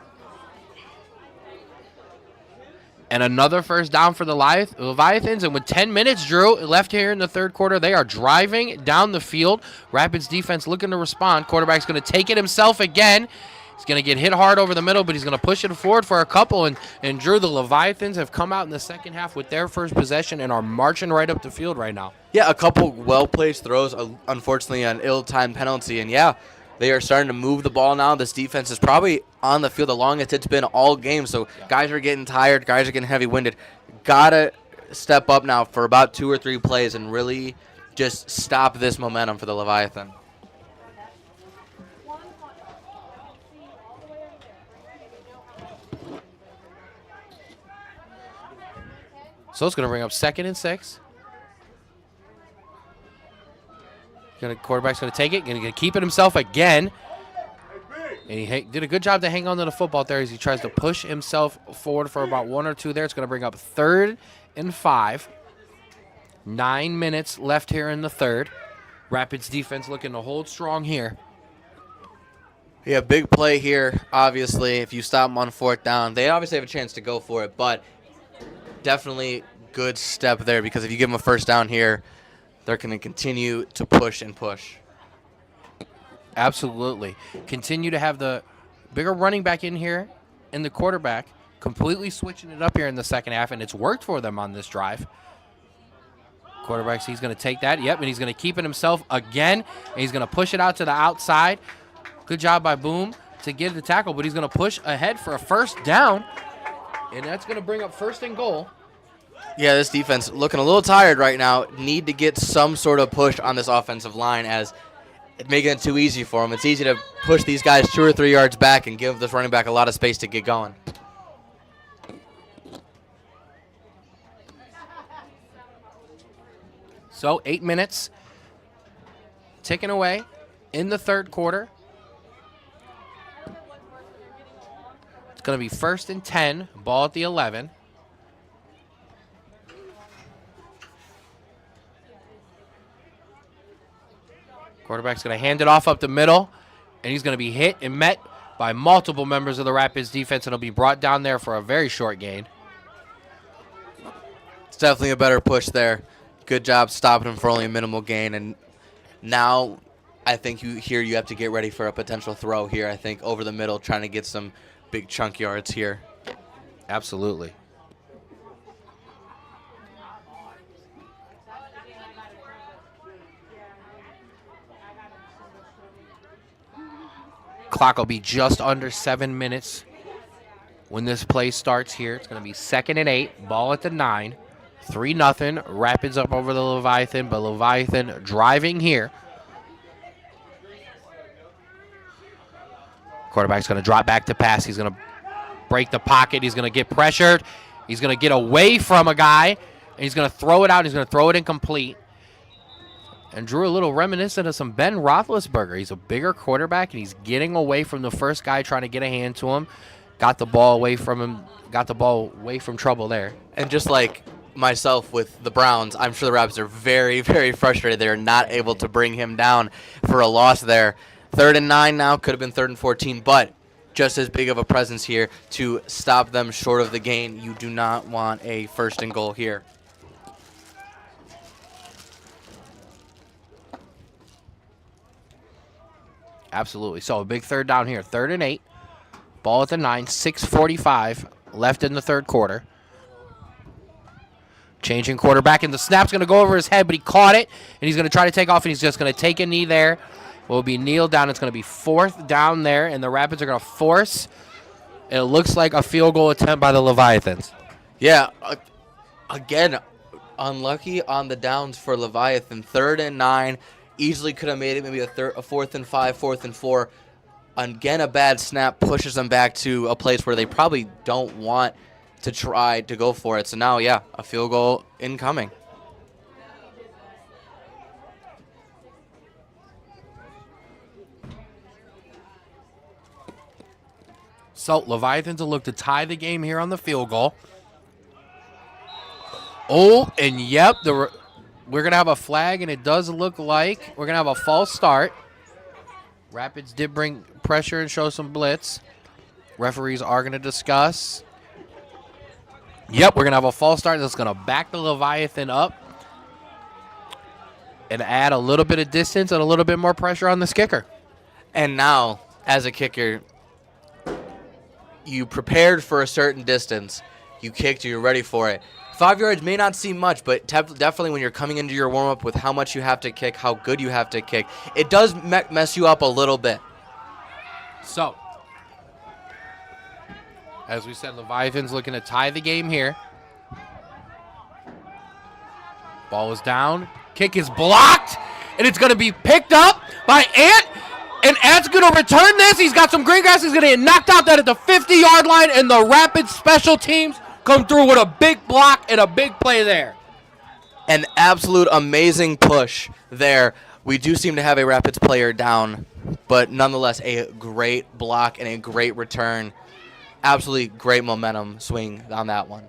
And another first down for the Leviathans. And with 10 minutes, Drew, left here in the third quarter, they are driving down the field. Rapids defense looking to respond. Quarterback's going to take it himself again. He's going to get hit hard over the middle, but he's going to push it forward for a couple. And Drew, the Leviathans have come out in the second half with their first possession and are marching right up the field right now. Yeah, a couple well-placed throws, unfortunately an ill-timed penalty. And, yeah, they are starting to move the ball now. This defense is probably on the field the longest it's been all game. So guys are getting tired. Guys are getting heavy-winded. Got to step up now for about 2 or 3 plays and really just stop this momentum for the Leviathan. So it's going to bring up 2nd and 6. Quarterback's going to take it. Going to keep it himself again. And he did a good job to hang on to the football there as he tries to push himself forward for about 1 or 2 there. It's going to bring up 3rd and 5. 9 minutes left here in the third. Rapids defense looking to hold strong here. Yeah, big play here, obviously. If you stop them on 4th down, they obviously have a chance to go for it, but definitely good step there because if you give them a 1st down here, they're going to continue to push and push. Absolutely. Continue to have the bigger running back in here and the quarterback completely switching it up here in the second half, and it's worked for them on this drive. Quarterback, he's going to take that. Yep, and he's going to keep it himself again, and he's going to push it out to the outside. Good job by Boom to get the tackle, but he's going to push ahead for a 1st down, and that's going to bring up 1st and goal. Yeah, this defense looking a little tired right now. Need to get some sort of push on this offensive line as it's making it too easy for them. It's easy to push these guys 2 or 3 yards back and give this running back a lot of space to get going. So 8 minutes ticking away in the third quarter. It's going to be 1st and 10, ball at the 11. Quarterback's going to hand it off up the middle, and he's going to be hit and met by multiple members of the Rapids defense, and he'll be brought down there for a very short gain. It's definitely a better push there. Good job stopping him for only a minimal gain, and now I think you have to get ready for a potential throw here, I think, over the middle, trying to get some big chunk yards here. Absolutely. Clock will be just under 7 minutes when this play starts here. It's going to be 2nd and 8, ball at the 9. 3-0, Rapids up over the Leviathan, but Leviathan driving here. Quarterback's going to drop back to pass. He's going to break the pocket. He's going to get pressured. He's going to get away from a guy, and he's going to throw it out. He's going to throw it incomplete. And drew a little reminiscent of some Ben Roethlisberger. He's a bigger quarterback, and he's getting away from the first guy trying to get a hand to him. Got the ball away from him. Got the ball away from trouble there. And just like myself with the Browns, I'm sure the Rapids are very, very frustrated. They're not able to bring him down for a loss there. 3rd and 9 now. Could have been 3rd and 14, but just as big of a presence here to stop them short of the gain. You do not want a 1st and goal here. Absolutely. So a big 3rd down here. 3rd and 8. Ball at the 9. 6:45 left in the third quarter. Changing quarterback, and the snap's going to go over his head, but he caught it, and he's going to try to take off, and he's just going to take a knee there. Will be kneeled down. It's going to be 4th down there, and the Rapids are going to force, it looks like, a field goal attempt by the Leviathans. Yeah, again, unlucky on the downs for Leviathan. 3rd and 9. Easily could have made it maybe a 4th and 5, 4th and 4. Again, a bad snap pushes them back to a place where they probably don't want to try to go for it. So now, yeah, a field goal incoming. So Leviathans will look to tie the game here on the field goal. Oh, and yep, we're going to have a flag, and it does look like we're going to have a false start. Rapids did bring pressure and show some blitz. Referees are going to discuss. Yep, we're going to have a false start that's going to back the Leviathan up and add a little bit of distance and a little bit more pressure on this kicker. And now, as a kicker, you prepared for a certain distance. You kicked, you're ready for it. 5 yards may not seem much, but definitely when you're coming into your warm-up with how much you have to kick, how good you have to kick, it does mess you up a little bit. So, as we said, Leviathan's looking to tie the game here. Ball is down. Kick is blocked, and it's going to be picked up by Ant. And Ant's going to return this. He's got some green grass. He's going to get knocked out that at the 50-yard line, and the Rapids special teams come through with a big block and a big play there. An absolute amazing push there. We do seem to have a Rapids player down, but nonetheless a great block and a great return. Absolutely great momentum swing on that one.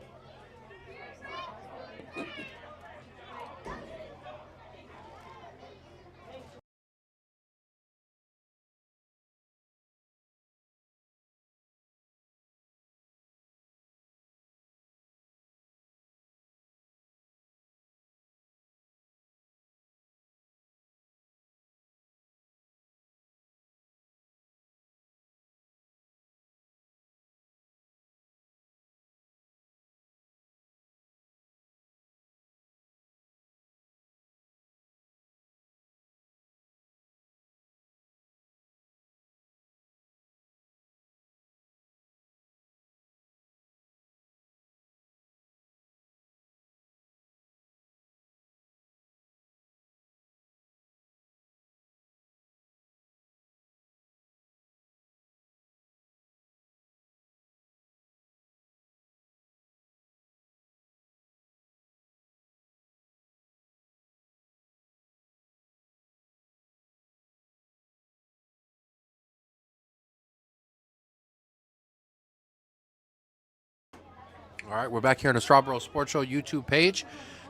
All right, we're back here on the Strawboro Sports Show YouTube page.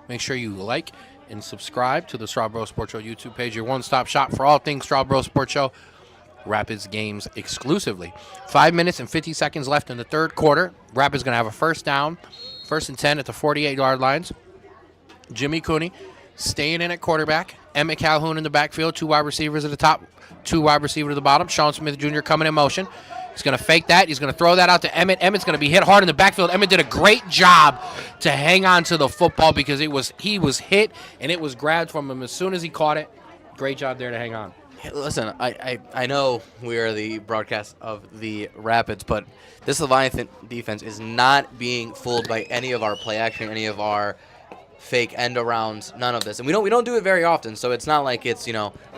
Make sure you like and subscribe to the Strawboro Sports Show YouTube page, your one-stop shop for all things Strawboro Sports Show Rapids games exclusively. 5 minutes and 50 seconds left in the third quarter. Rapids going to have a first down, 1st and 10 at the 48-yard lines. Jimmy Cooney staying in at quarterback. Emmett Calhoun in the backfield, 2 wide receivers at the top, 2 wide receivers at the bottom. Sean Smith Jr. coming in motion. He's going to fake that. He's going to throw that out to Emmett. Emmett's going to be hit hard in the backfield. Emmett did a great job to hang on to the football because he was hit and it was grabbed from him as soon as he caught it. Great job there to hang on. Hey, listen, I know we are the broadcast of the Rapids, but this Leviathan defense is not being fooled by any of our play action, any of our fake end arounds, none of this. And we don't do it very often, so it's not like it's,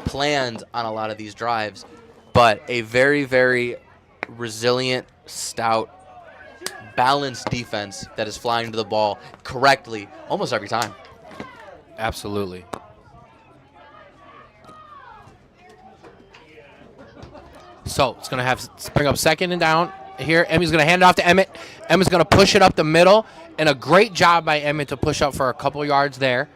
planned on a lot of these drives, but a very, very resilient, stout, balanced defense that is flying to the ball correctly almost every time. Absolutely. So it's going to bring up 2nd and down here. Emmy's going to hand it off to Emmett. Emmett's going to push it up the middle, and a great job by Emmett to push up for a couple yards there.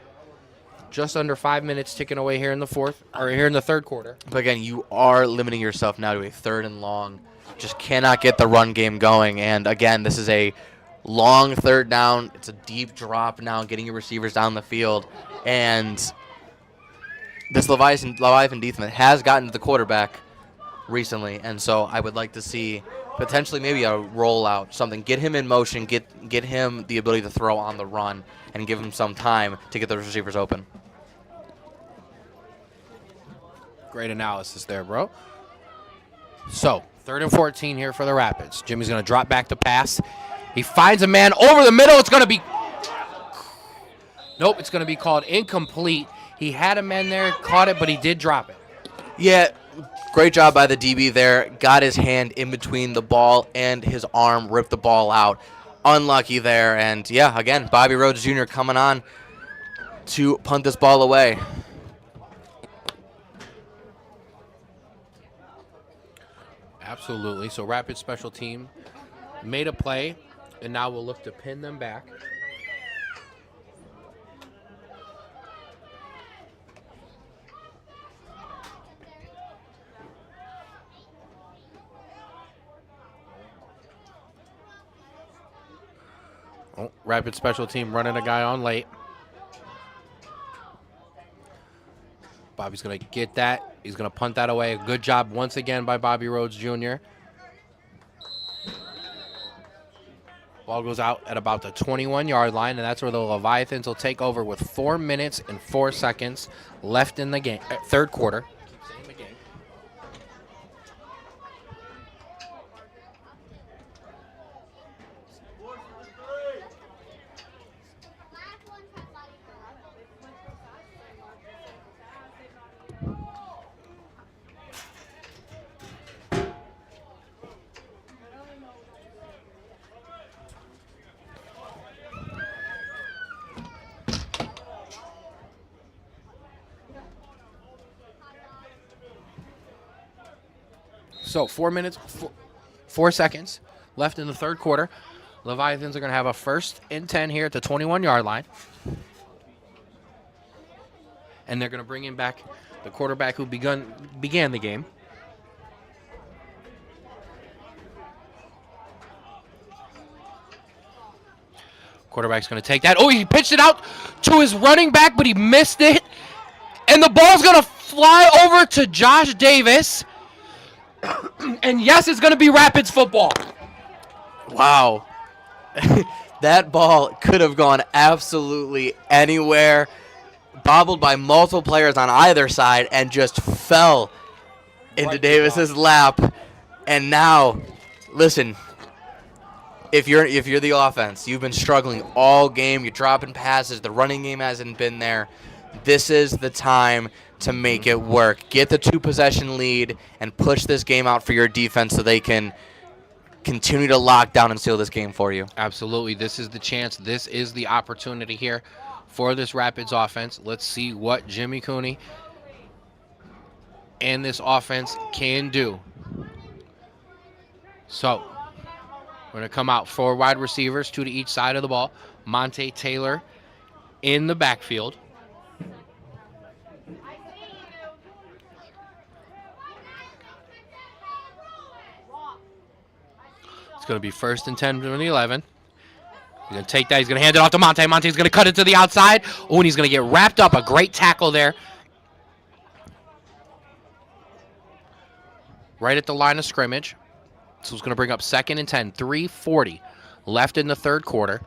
Just under 5 minutes ticking away here in the third quarter. But again, you are limiting yourself now to a 3rd and long. Just cannot get the run game going. And again, this is a long 3rd down. It's a deep drop now, getting your receivers down the field. And this Leviathan defense has gotten to the quarterback recently. And so I would like to see potentially maybe a rollout, something. Get him in motion, get him the ability to throw on the run, and give him some time to get those receivers open. Great analysis there, bro. So, 3rd and 14 here for the Rapids. Jimmy's going to drop back to pass. He finds a man over the middle. It's going to be... Nope, it's going to be called incomplete. He had a man there, caught it, but he did drop it. Yeah, great job by the DB there. Got his hand in between the ball and his arm, ripped the ball out. Unlucky there. And, yeah, again, Bobby Rhodes Jr. coming on to punt this ball away. Absolutely. So Rapid special team made a play, and now we'll look to pin them back. Oh, Rapid special team running a guy on late. Bobby's going to get that. He's going to punt that away. Good job once again by Bobby Rhodes Jr. Ball goes out at about the 21-yard line, and that's where the Leviathans will take over with 4 minutes and 4 seconds left in the game, third quarter. So 4 minutes, 4 seconds left in the third quarter. Leviathans are going to have a 1st and 10 here at the 21-yard line. And they're going to bring in back the quarterback who began the game. Quarterback's going to take that. Oh, he pitched it out to his running back, but he missed it. And the ball's going to fly over to Josh Davis. And yes, it's going to be Rapids football. Wow. That ball could have gone absolutely anywhere, bobbled by multiple players on either side, and just fell into Davis's lap. And now, listen, if you're the offense, you've been struggling all game, you're dropping passes, the running game hasn't been there. This is the time to make it work. Get the 2-possession lead and push this game out for your defense so they can continue to lock down and seal this game for you. Absolutely. This is the chance. This is the opportunity here for this Rapids offense. Let's see what Jimmy Cooney and this offense can do. So, we're going to come out 4 wide receivers, 2 to each side of the ball. Monte Taylor in the backfield. It's going to be 1st and 10 from the 11. He's going to take that. He's going to hand it off to Monte. Monte's going to cut it to the outside. Oh, and he's going to get wrapped up. A great tackle there. Right at the line of scrimmage. So it's going to bring up 2nd and 10. 3:40 left in the third quarter.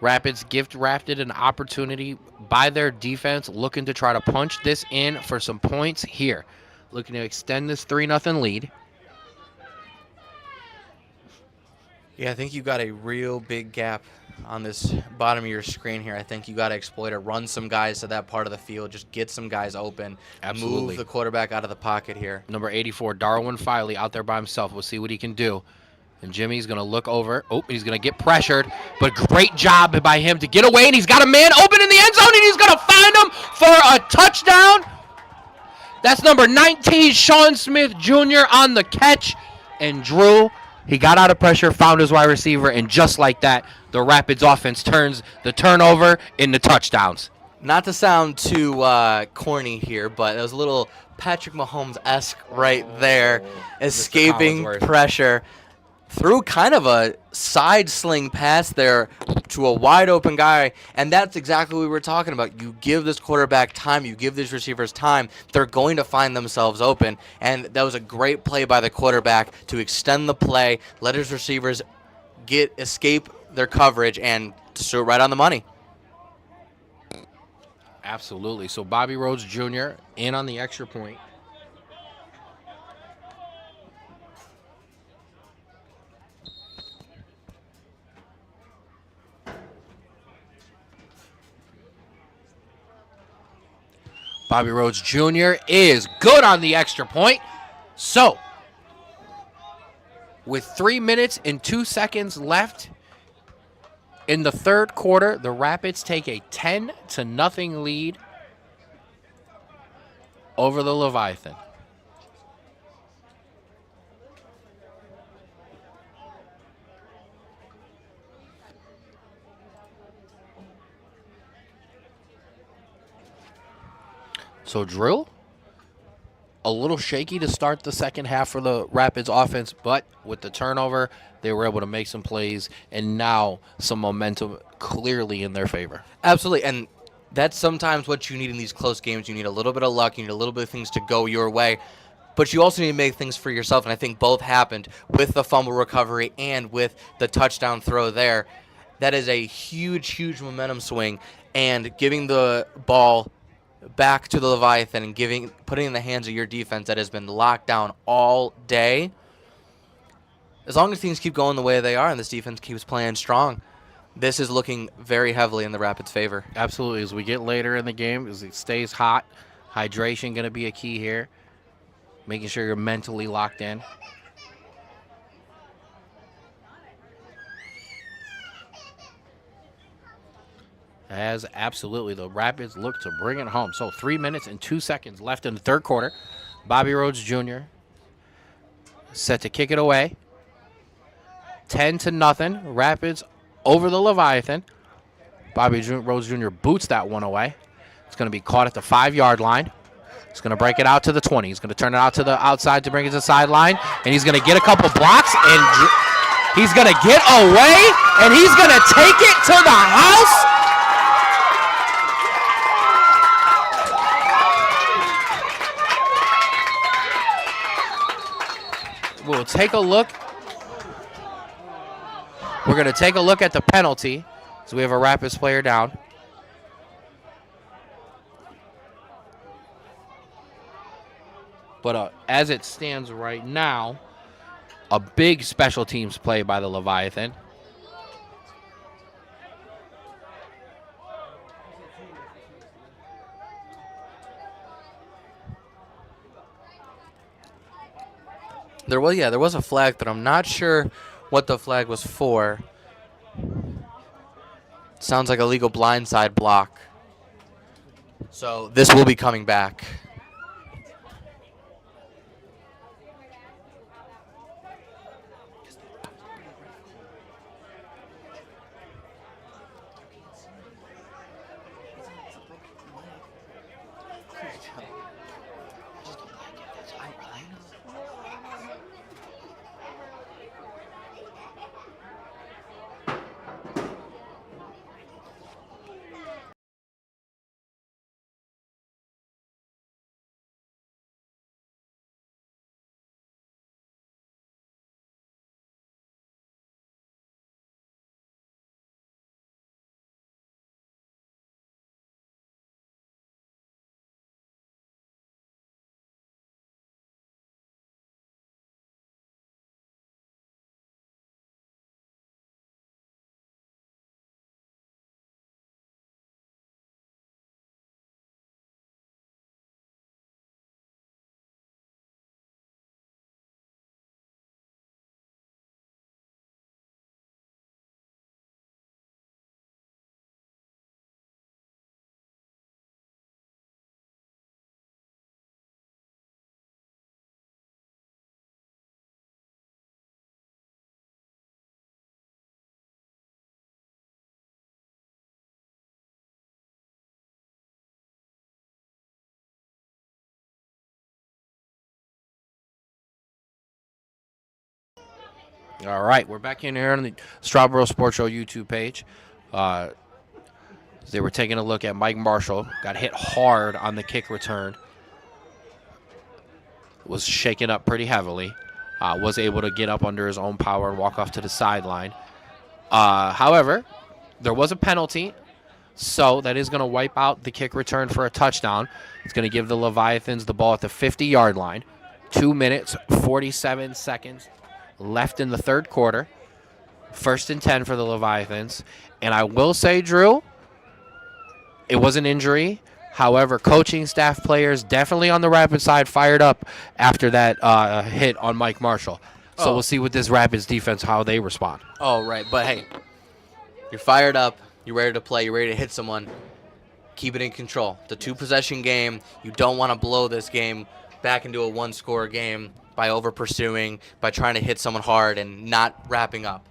Rapids gift drafted an opportunity by their defense, looking to try to punch this in for some points here. Looking to extend this 3-0 lead. Yeah, I think you got a real big gap on this bottom of your screen here. I think you got to exploit it. Run some guys to that part of the field. Just get some guys open. Absolutely. Move the quarterback out of the pocket here. Number 84, Darwin Filey, out there by himself. We'll see what he can do. And Jimmy's going to look over. Oh, he's going to get pressured. But great job by him to get away. And he's got a man open in the end zone. And he's going to find him for a touchdown. That's number 19, Sean Smith Jr. on the catch. And Drew, he got out of pressure, found his wide receiver, and just like that, the Rapids offense turns the turnover into touchdowns. Not to sound too corny here, but it was a little Patrick Mahomes-esque right there, escaping pressure. Threw kind of a side sling pass there to a wide open guy, and that's exactly what we were talking about. You give this quarterback time, you give these receivers time, they're going to find themselves open, and that was a great play by the quarterback to extend the play, let his receivers escape their coverage, and just threw it right on the money. Absolutely. So Bobby Rhodes Jr. in on the extra point. Bobby Rhodes Jr. is good on the extra point. So, with 3 minutes and 2 seconds left in the third quarter, the Rapids take a 10-0 lead over the Leviathan. So Drill, a little shaky to start the second half for the Rapids offense, but with the turnover, they were able to make some plays, and now some momentum clearly in their favor. Absolutely, and that's sometimes what you need in these close games. You need a little bit of luck, you need a little bit of things to go your way, but you also need to make things for yourself, and I think both happened with the fumble recovery and with the touchdown throw there. That is a huge, huge momentum swing, and giving the ball back to the Leviathan and putting in the hands of your defense that has been locked down all day. As long as things keep going the way they are and this defense keeps playing strong, this is looking very heavily in the Rapids' favor. Absolutely. As we get later in the game, as it stays hot, hydration going to be a key here. Making sure you're mentally locked in. As absolutely the Rapids look to bring it home. So 3 minutes and 2 seconds left in the third quarter. Bobby Rhodes Jr. set to kick it away. 10-0. Rapids over the Leviathan. Bobby Rhodes Jr. boots that one away. It's going to be caught at the 5-yard line. He's going to break it out to the 20. He's going to turn it out to the outside to bring it to the sideline. And he's going to get a couple blocks. And he's going to get away. And he's going to take it to the house. We'll take a look. We're going to take a look at the penalty. So we have a Rapids player down. But as it stands right now, a big special teams play by the Leviathan. There was a flag, but I'm not sure what the flag was for. Sounds like a legal blindside block. So this will be coming back. All right, we're back in here on the Strawboro Sports Show YouTube page. They were taking a look at Mike Marshall. Got hit hard on the kick return. Was shaken up pretty heavily. Was able to get up under his own power and walk off to the sideline. However, there was a penalty, so that is going to wipe out the kick return for a touchdown. It's going to give the Leviathans the ball at the 50-yard line. 2 minutes, 47 seconds left in the third quarter. 1st and 10 for the Leviathans. And I will say, Drew, it was an injury. However, coaching staff, players definitely on the Rapids side fired up after that hit on Mike Marshall. So we'll see with this Rapids defense how they respond. Oh, right. But, hey, you're fired up. You're ready to play. You're ready to hit someone. Keep it in control. The 2-possession game, you don't want to blow this game back into a 1-score game by over-pursuing, by trying to hit someone hard and not wrapping up.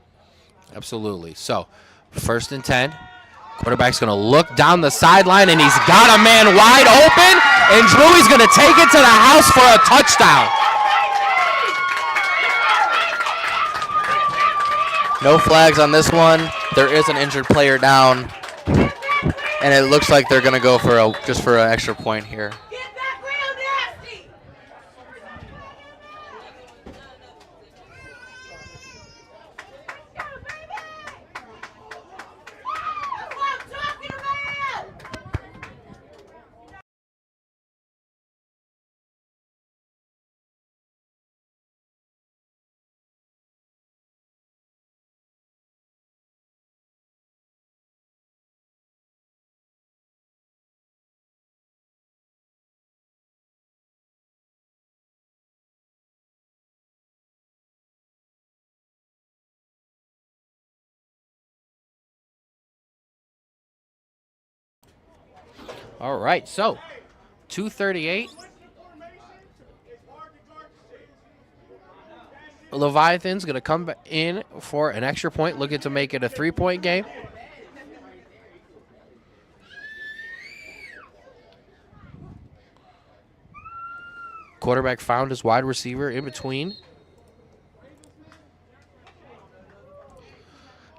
Absolutely. So, 1st and 10. Quarterback's going to look down the sideline, and he's got a man wide open, and Drewy's going to take it to the house for a touchdown. No flags on this one. There is an injured player down, and it looks like they're going to go for just for an extra point here. All right, so 2:38. Leviathan's going to come in for an extra point, looking to make it a 3-point game. Quarterback found his wide receiver in between.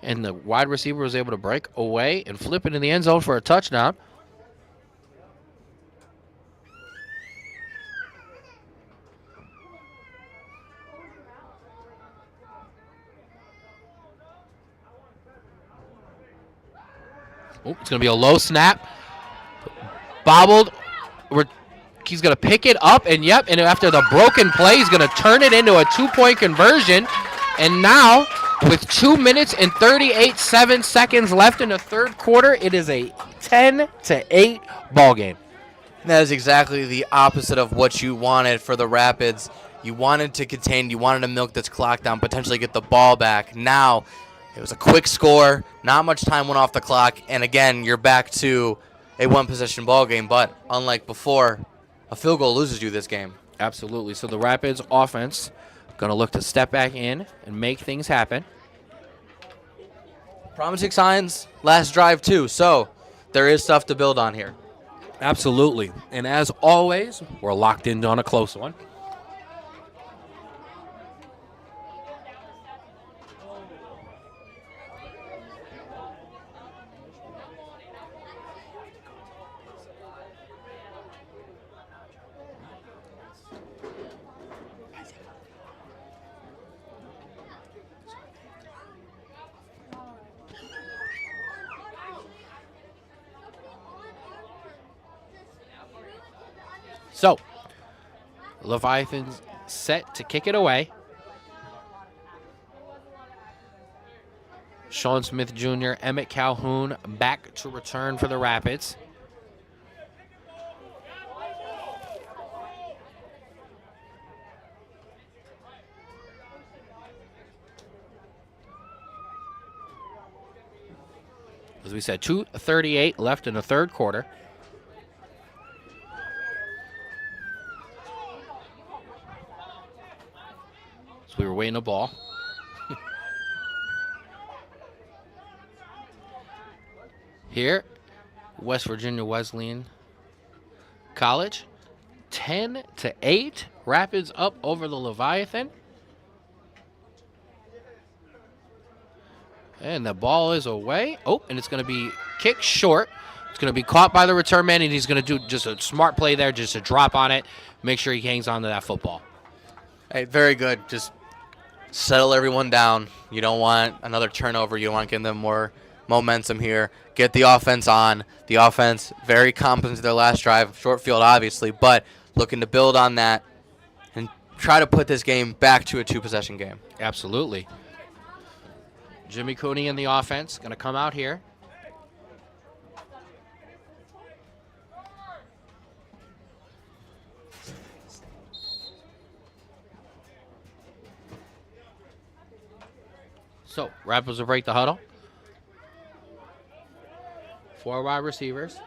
And the wide receiver was able to break away and flip it in the end zone for a touchdown. Oh, it's going to be a low snap. Bobbled. He's going to pick it up, and yep, and after the broken play, he's going to turn it into a 2-point conversion. And now, with 2 minutes and 38 seconds left in the third quarter, it is a 10-8 ball game. And that is exactly the opposite of what you wanted for the Rapids. You wanted to contain, you wanted to milk this clock down, potentially get the ball back. Now, it was a quick score, not much time went off the clock, and again, you're back to a one-possession ball game. But unlike before, a field goal loses you this game. Absolutely. So the Rapids offense going to look to step back in and make things happen. Promising signs, last drive too, so there is stuff to build on here. Absolutely. And as always, we're locked in on a close one. So, Leviathan's set to kick it away. Sean Smith Jr., Emmett Calhoun back to return for the Rapids. As we said, 2:38 left in the third quarter. So we were waiting a ball. Here, West Virginia Wesleyan College, 10-8. Rapids up over the Leviathan. And the ball is away. Oh, and it's going to be kicked short. It's going to be caught by the return man, and he's going to do just a smart play there, just a drop on it, make sure he hangs on to that football. Hey, very good. Just settle everyone down. You don't want another turnover. You want to give them more momentum here. Get the offense on. The offense, very competent to their last drive. Short field, obviously, but looking to build on that and try to put this game back to a two-possession game. Absolutely. Jimmy Cooney in the offense, going to come out here. So, Rapids will break the huddle. 4 wide receivers.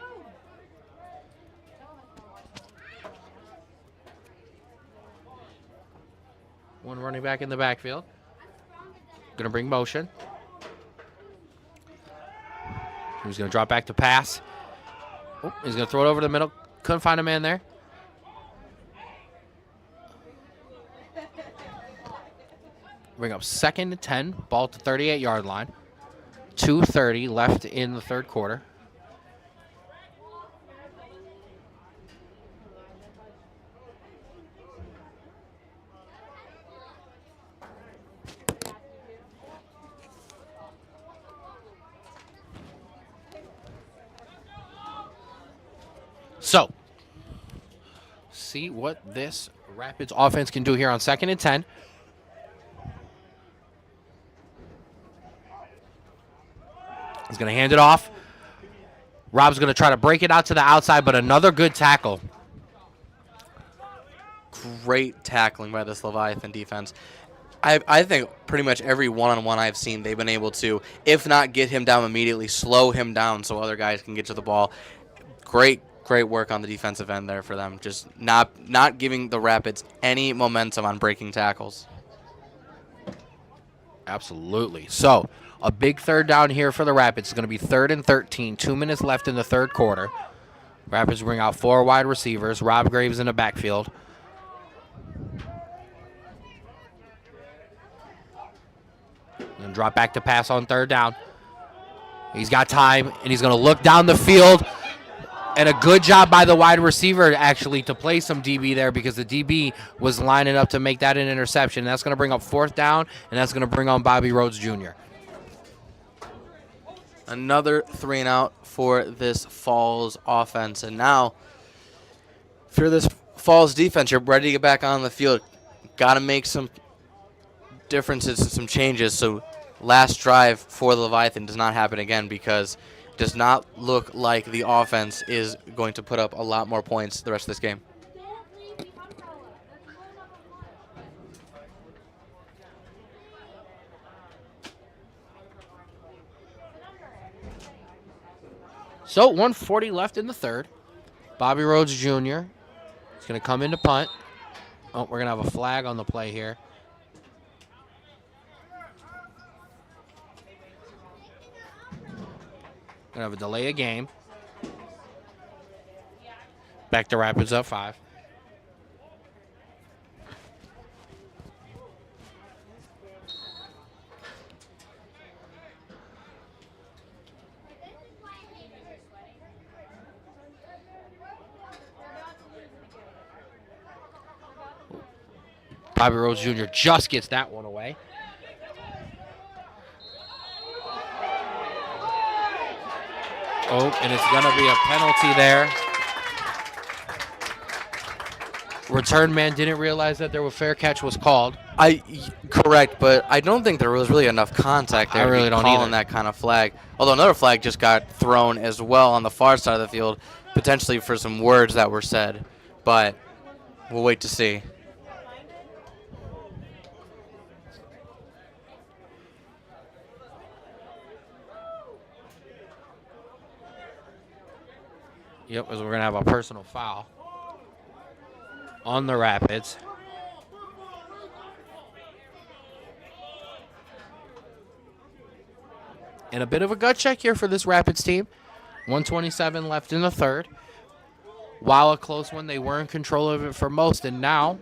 One running back in the backfield. Going to bring motion. He's going to drop back to pass. Oh, he's going to throw it over the middle. Couldn't find a man there. Bring up 2nd and 10. Ball at the 38-yard line. 2:30 left in the third quarter. So, see what this Rapids offense can do here on 2nd and 10. He's going to hand it off. Rob's going to try to break it out to the outside, but another good tackle. Great tackling by this Leviathan defense. I think pretty much every one-on-one I've seen, they've been able to, if not get him down immediately, slow him down so other guys can get to the ball. Great great work on the defensive end there for them. Just not giving the Rapids any momentum on breaking tackles. Absolutely. So a big third down here for the Rapids. It's going to be 3rd and 13. 2 minutes left in the third quarter. Rapids bring out 4 wide receivers. Rob Graves in the backfield. And drop back to pass on 3rd down. He's got time, and he's going to look down the field. And a good job by the wide receiver, actually, to play some DB there because the DB was lining up to make that an interception. That's going to bring up 4th down, and that's going to bring on Bobby Rhodes Jr. Another 3-and-out for this Falls offense. And now, for this Falls defense, you're ready to get back on the field. Got to make some differences and some changes so last drive for the Leviathan does not happen again, because it does not look like the offense is going to put up a lot more points the rest of this game. So 1:40 left in the third. Bobby Rhodes Jr. is going to come in to punt. Oh, we're going to have a flag on the play here. Going to have a delay of game. Back to Rapids up 5. Bobby Rhodes Jr. just gets that one away. Oh, and it's going to be a penalty there. Return man didn't realize that there was fair catch was called. Correct, but I don't think there was really enough contact there I really to be don't calling either. that kind of flag. Although another flag just got thrown as well on the far side of the field, potentially for some words that were said. But we'll wait to see. Yep, as we're going to have a personal foul on the Rapids. And a bit of a gut check here for this Rapids team. 1:27 left in the third. While a close one, they were in control of it for most. And now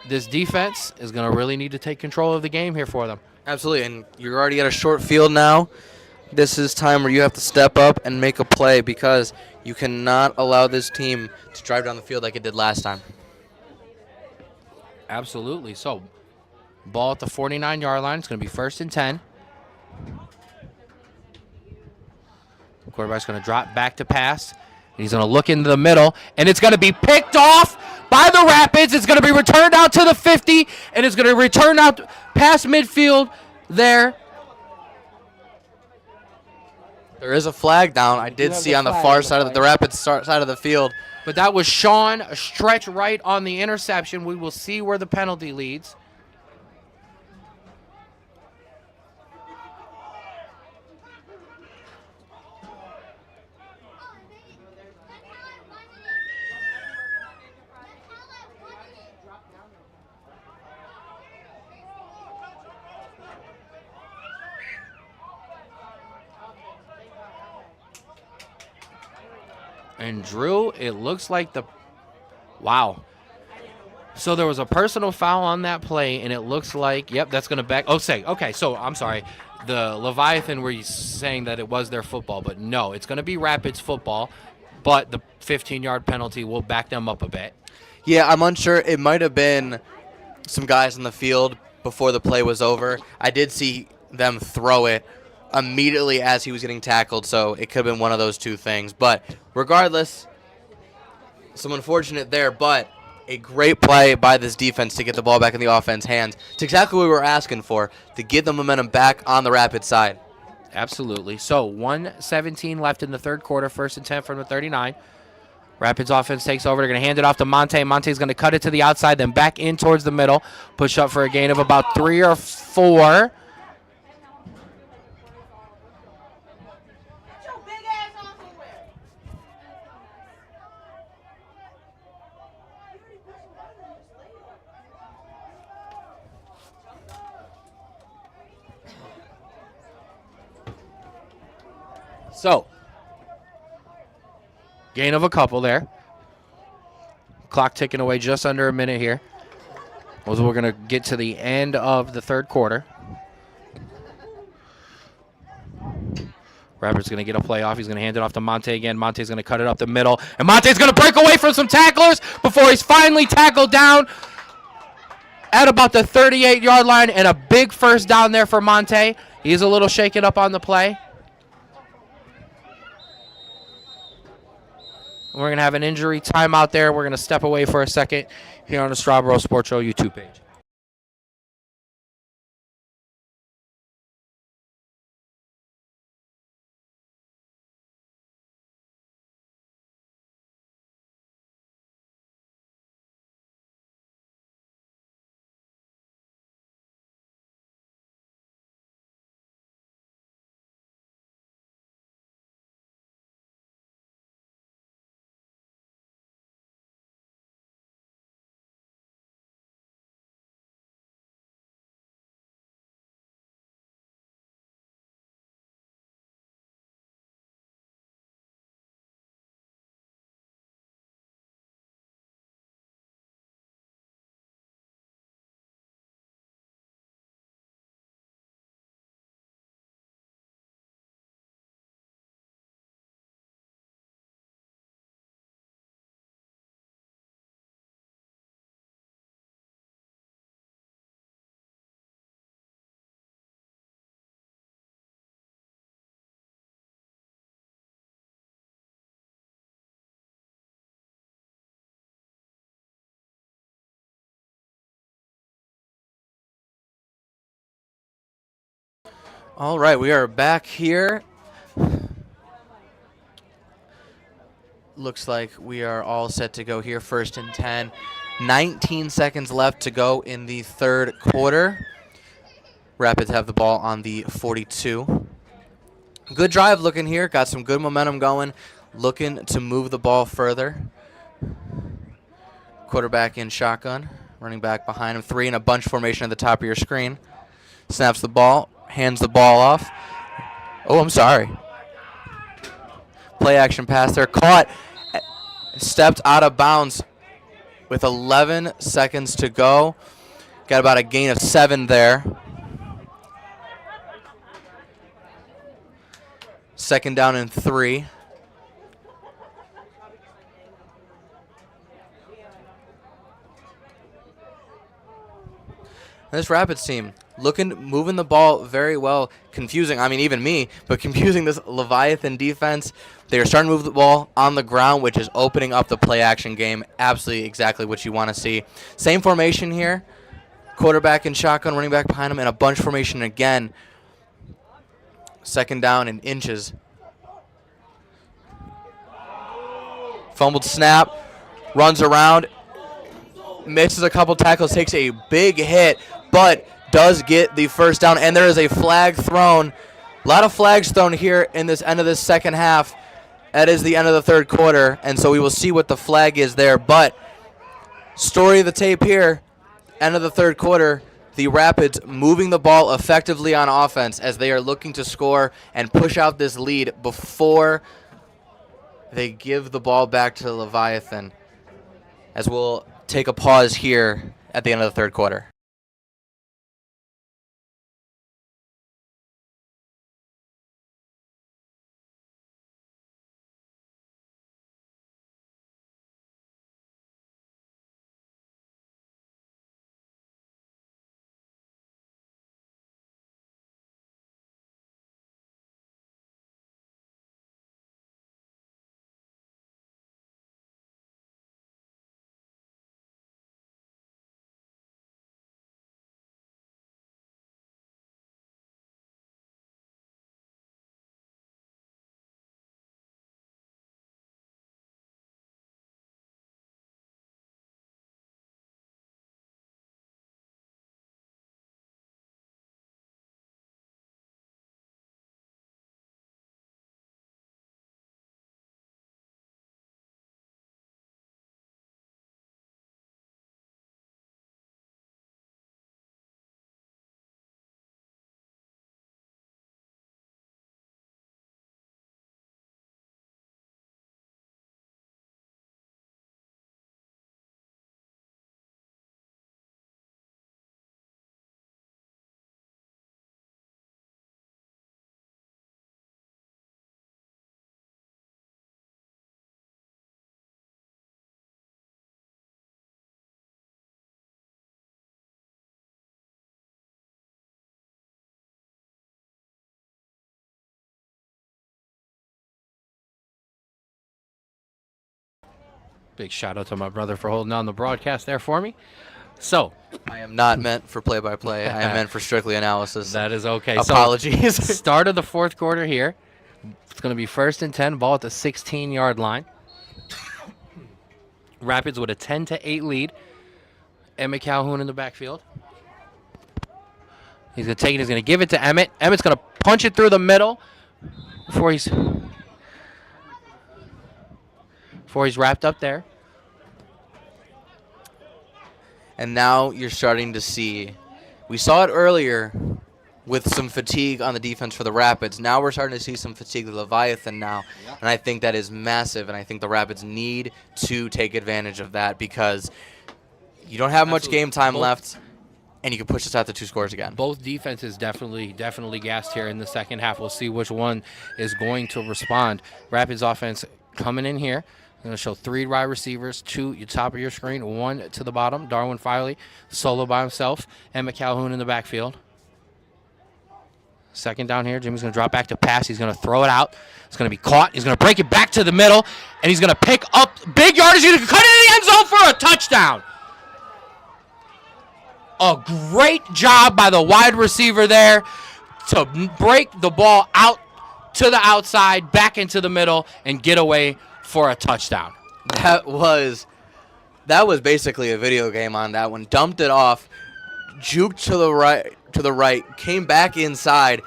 this defense is going to really need to take control of the game here for them. Absolutely, and you're already at a short field now. This is time where you have to step up and make a play, because you cannot allow this team to drive down the field like it did last time. Absolutely. So, ball at the 49-yard line. It's going to be 1st and 10. The quarterback's going to drop back to pass. He's going to look into the middle, and it's going to be picked off by the Rapids. It's going to be returned out to the 50, and it's going to return out past midfield there. There is a flag down. I did see on the far side of the Rapids side of the field. But that was Sean, a stretch right on the interception. We will see where the penalty leads. And Drew, it looks like wow. So there was a personal foul on that play, and it looks like, yep, that's going to back. Okay, so I'm sorry. The Leviathan were saying that it was their football, but no, it's going to be Rapids football, but the 15-yard penalty will back them up a bit. Yeah, I'm unsure. It might have been some guys on the field before the play was over. I did see them throw it immediately as he was getting tackled, so it could have been one of those two things. But regardless, some unfortunate there, but a great play by this defense to get the ball back in the offense's hands. It's exactly what we were asking for, to get the momentum back on the Rapids side. Absolutely. So 1:17 left in the third quarter, 1st and 10 from the 39. Rapids offense takes over. They're going to hand it off to Monte. Monte's going to cut it to the outside, then back in towards the middle. Push up for a gain of about 3 or 4. So, gain of a couple there. Clock ticking away just under a minute here. We're going to get to the end of the third quarter. Rapids going to get a play off. He's going to hand it off to Monte again. Monte's going to cut it up the middle. And Monte's going to break away from some tacklers before he's finally tackled down at about the 38-yard line. And a big first down there for Monte. He's a little shaken up on the play. We're going to have an injury timeout there. We're going to step away for a second here on the Strawboro Sports Show YouTube page. All right, we are back here. Looks like we are all set to go here. 1st and 10. 19 seconds left to go in the third quarter. Rapids have the ball on the 42. Good drive looking here. Got some good momentum going. Looking to move the ball further. Quarterback in shotgun. Running back behind him. 3 in a bunch formation at the top of your screen. Snaps the ball. Hands the ball off. Oh, I'm sorry. Play action pass there. Caught. Stepped out of bounds with 11 seconds to go. Got about a gain of 7 there. 2nd down and 3. This Rapids team moving the ball very well, confusing, I mean, even me, but confusing this Leviathan defense. They are starting to move the ball on the ground, which is opening up the play-action game. Absolutely exactly what you want to see. Same formation here. Quarterback in shotgun, running back behind him, and a bunch formation again. 2nd down and inches. Fumbled snap, runs around, misses a couple tackles, takes a big hit, but does get the first down, and there is a flag thrown. A lot of flags thrown here in this end of this second half. That is the end of the third quarter, and so we will see what the flag is there. But story of the tape here, end of the third quarter, the Rapids moving the ball effectively on offense as they are looking to score and push out this lead before they give the ball back to Leviathan, as we'll take a pause here at the end of the third quarter. Big shout out to my brother for holding on the broadcast there for me. So, I am not meant for play-by-play. I am meant for strictly analysis. that is okay. Apologies. So, start of the fourth quarter here. It's going to be 1st and 10, ball at the 16-yard line. Rapids with a 10-8 lead. Emmett Calhoun in the backfield. He's going to take it. He's going to give it to Emmett. Emmett's going to punch it through the middle before he's wrapped up there. And now you're starting to see, we saw it earlier with some fatigue on the defense for the Rapids. Now we're starting to see some fatigue with Leviathan now. Yeah. And I think that is massive, and I think the Rapids need to take advantage of that because you don't have much game time left, and you can push this out to 2 scores again. Both defenses definitely gassed here in the second half. We'll see which one is going to respond. Rapids offense coming in here. I'm going to show 3 wide receivers, 2 at the top of your screen, 1 to the bottom. Darwin Filey solo by himself. Emmett Calhoun in the backfield. Second down here. Jimmy's going to drop back to pass. He's going to throw it out. It's going to be caught. He's going to break it back to the middle, and he's going to pick up big yardage. He's going to cut it in the end zone for a touchdown. A great job by the wide receiver there to break the ball out to the outside, back into the middle, and get away for a touchdown. That was basically a video game on that one. Dumped it off, juked to the right, came back inside,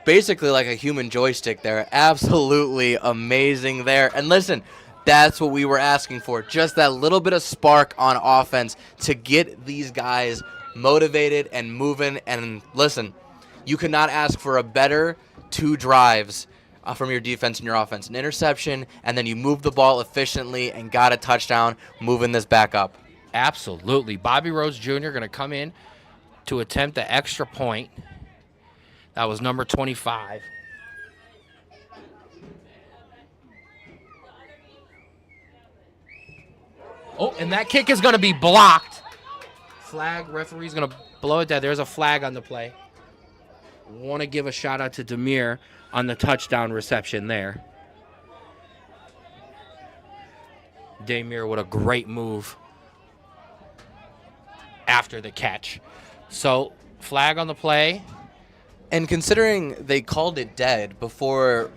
basically like a human joystick there. Absolutely amazing there. And listen, that's what we were asking for, just that little bit of spark on offense to get these guys motivated and moving. And listen, you could not ask for a better 2 drives from your defense and your offense. An interception, and then you move the ball efficiently and got a touchdown, moving this back up. Absolutely. Bobby Rose Jr. going to come in to attempt the extra point. That was number 25. Oh, and that kick is going to be blocked. Flag, referee's going to blow it down. There's a flag on the play. Want to give a shout out to Demir on the touchdown reception there. Demir with a great move after the catch. So, flag on the play. And considering they called it dead before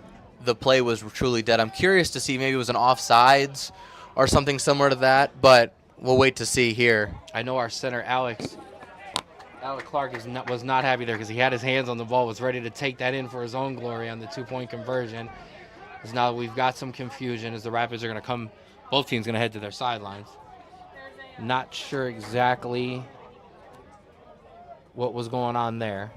the play was truly dead, I'm curious to see maybe it was an offsides or something similar to that, but we'll wait to see here. I know our center, Alex Clark was not happy there because he had his hands on the ball, was ready to take that in for his own glory on the 2-point conversion. Because now we've got some confusion as the Rapids are going to come, both teams going to head to their sidelines. Not sure exactly what was going on there.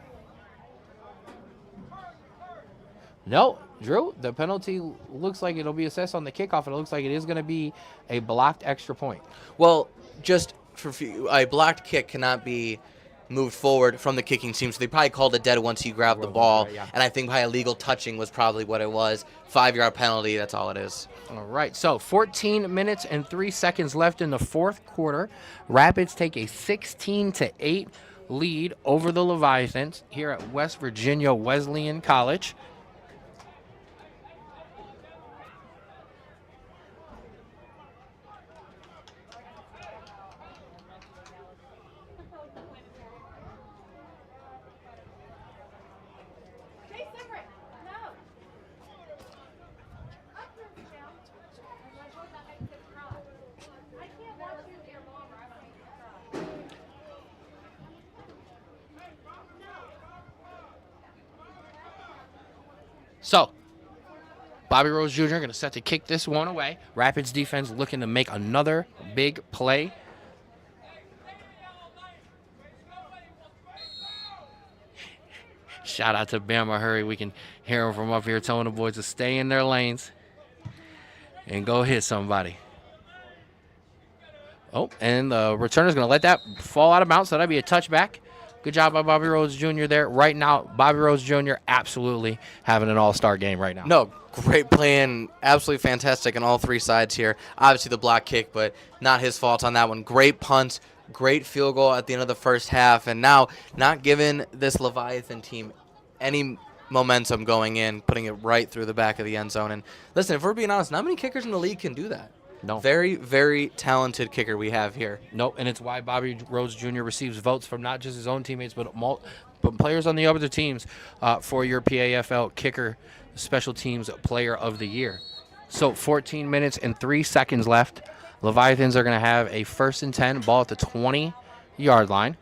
No, Drew, the penalty looks like it'll be assessed on the kickoff, and it looks like it is going to be a blocked extra point. Well, just for a blocked kick cannot be moved forward from the kicking team, so they probably called it dead once he grabbed the ball. Right, yeah. And I think by illegal touching was probably what it was. 5-yard penalty, that's all it is. All right, so 14 minutes and 3 seconds left in the fourth quarter. Rapids take a 16-8 lead over the Leviathans here at West Virginia Wesleyan College. So, Bobby Rose Jr. going to set to kick this one away. Rapids defense looking to make another big play. Shout out to Bama Hurry. We can hear him from up here telling the boys to stay in their lanes and go hit somebody. Oh, and the returner's going to let that fall out of bounds, so that'd be a touchback. Good job by Bobby Rose Jr. there. Right now, Bobby Rose Jr. absolutely having an all-star game right now. No, great playing. Absolutely fantastic on all 3 sides here. Obviously the block kick, but not his fault on that one. Great punt, great field goal at the end of the first half, and now not giving this Leviathan team any momentum going in, putting it right through the back of the end zone. And listen, if we're being honest, not many kickers in the league can do that. No. Very, very talented kicker we have here. Nope, and it's why Bobby Rose Jr. receives votes from not just his own teammates, but players on the other teams for your PAFL kicker special teams player of the year. So 14 minutes and 3 seconds left. Leviathans are going to have a 1st and 10, ball at the 20-yard line.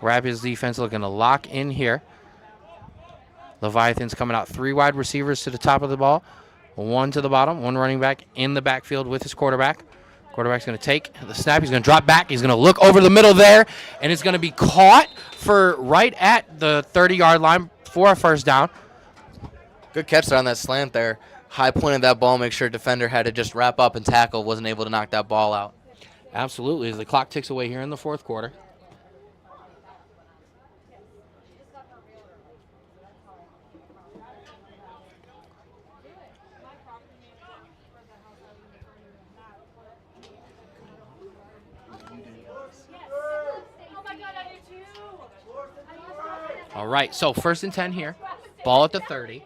Rapids defense looking to lock in here. Leviathans coming out 3 wide receivers to the top of the ball, 1 to the bottom, 1 running back in the backfield with his quarterback. Quarterback's going to take the snap. He's going to drop back. He's going to look over the middle there, and it's going to be caught for right at the 30-yard line for a 1st down. Good catch there on that slant there. High pointed that ball, make sure defender had to just wrap up and tackle, wasn't able to knock that ball out. Absolutely, as the clock ticks away here in the 4th quarter. All right, so 1st and 10 here. Ball at the 30.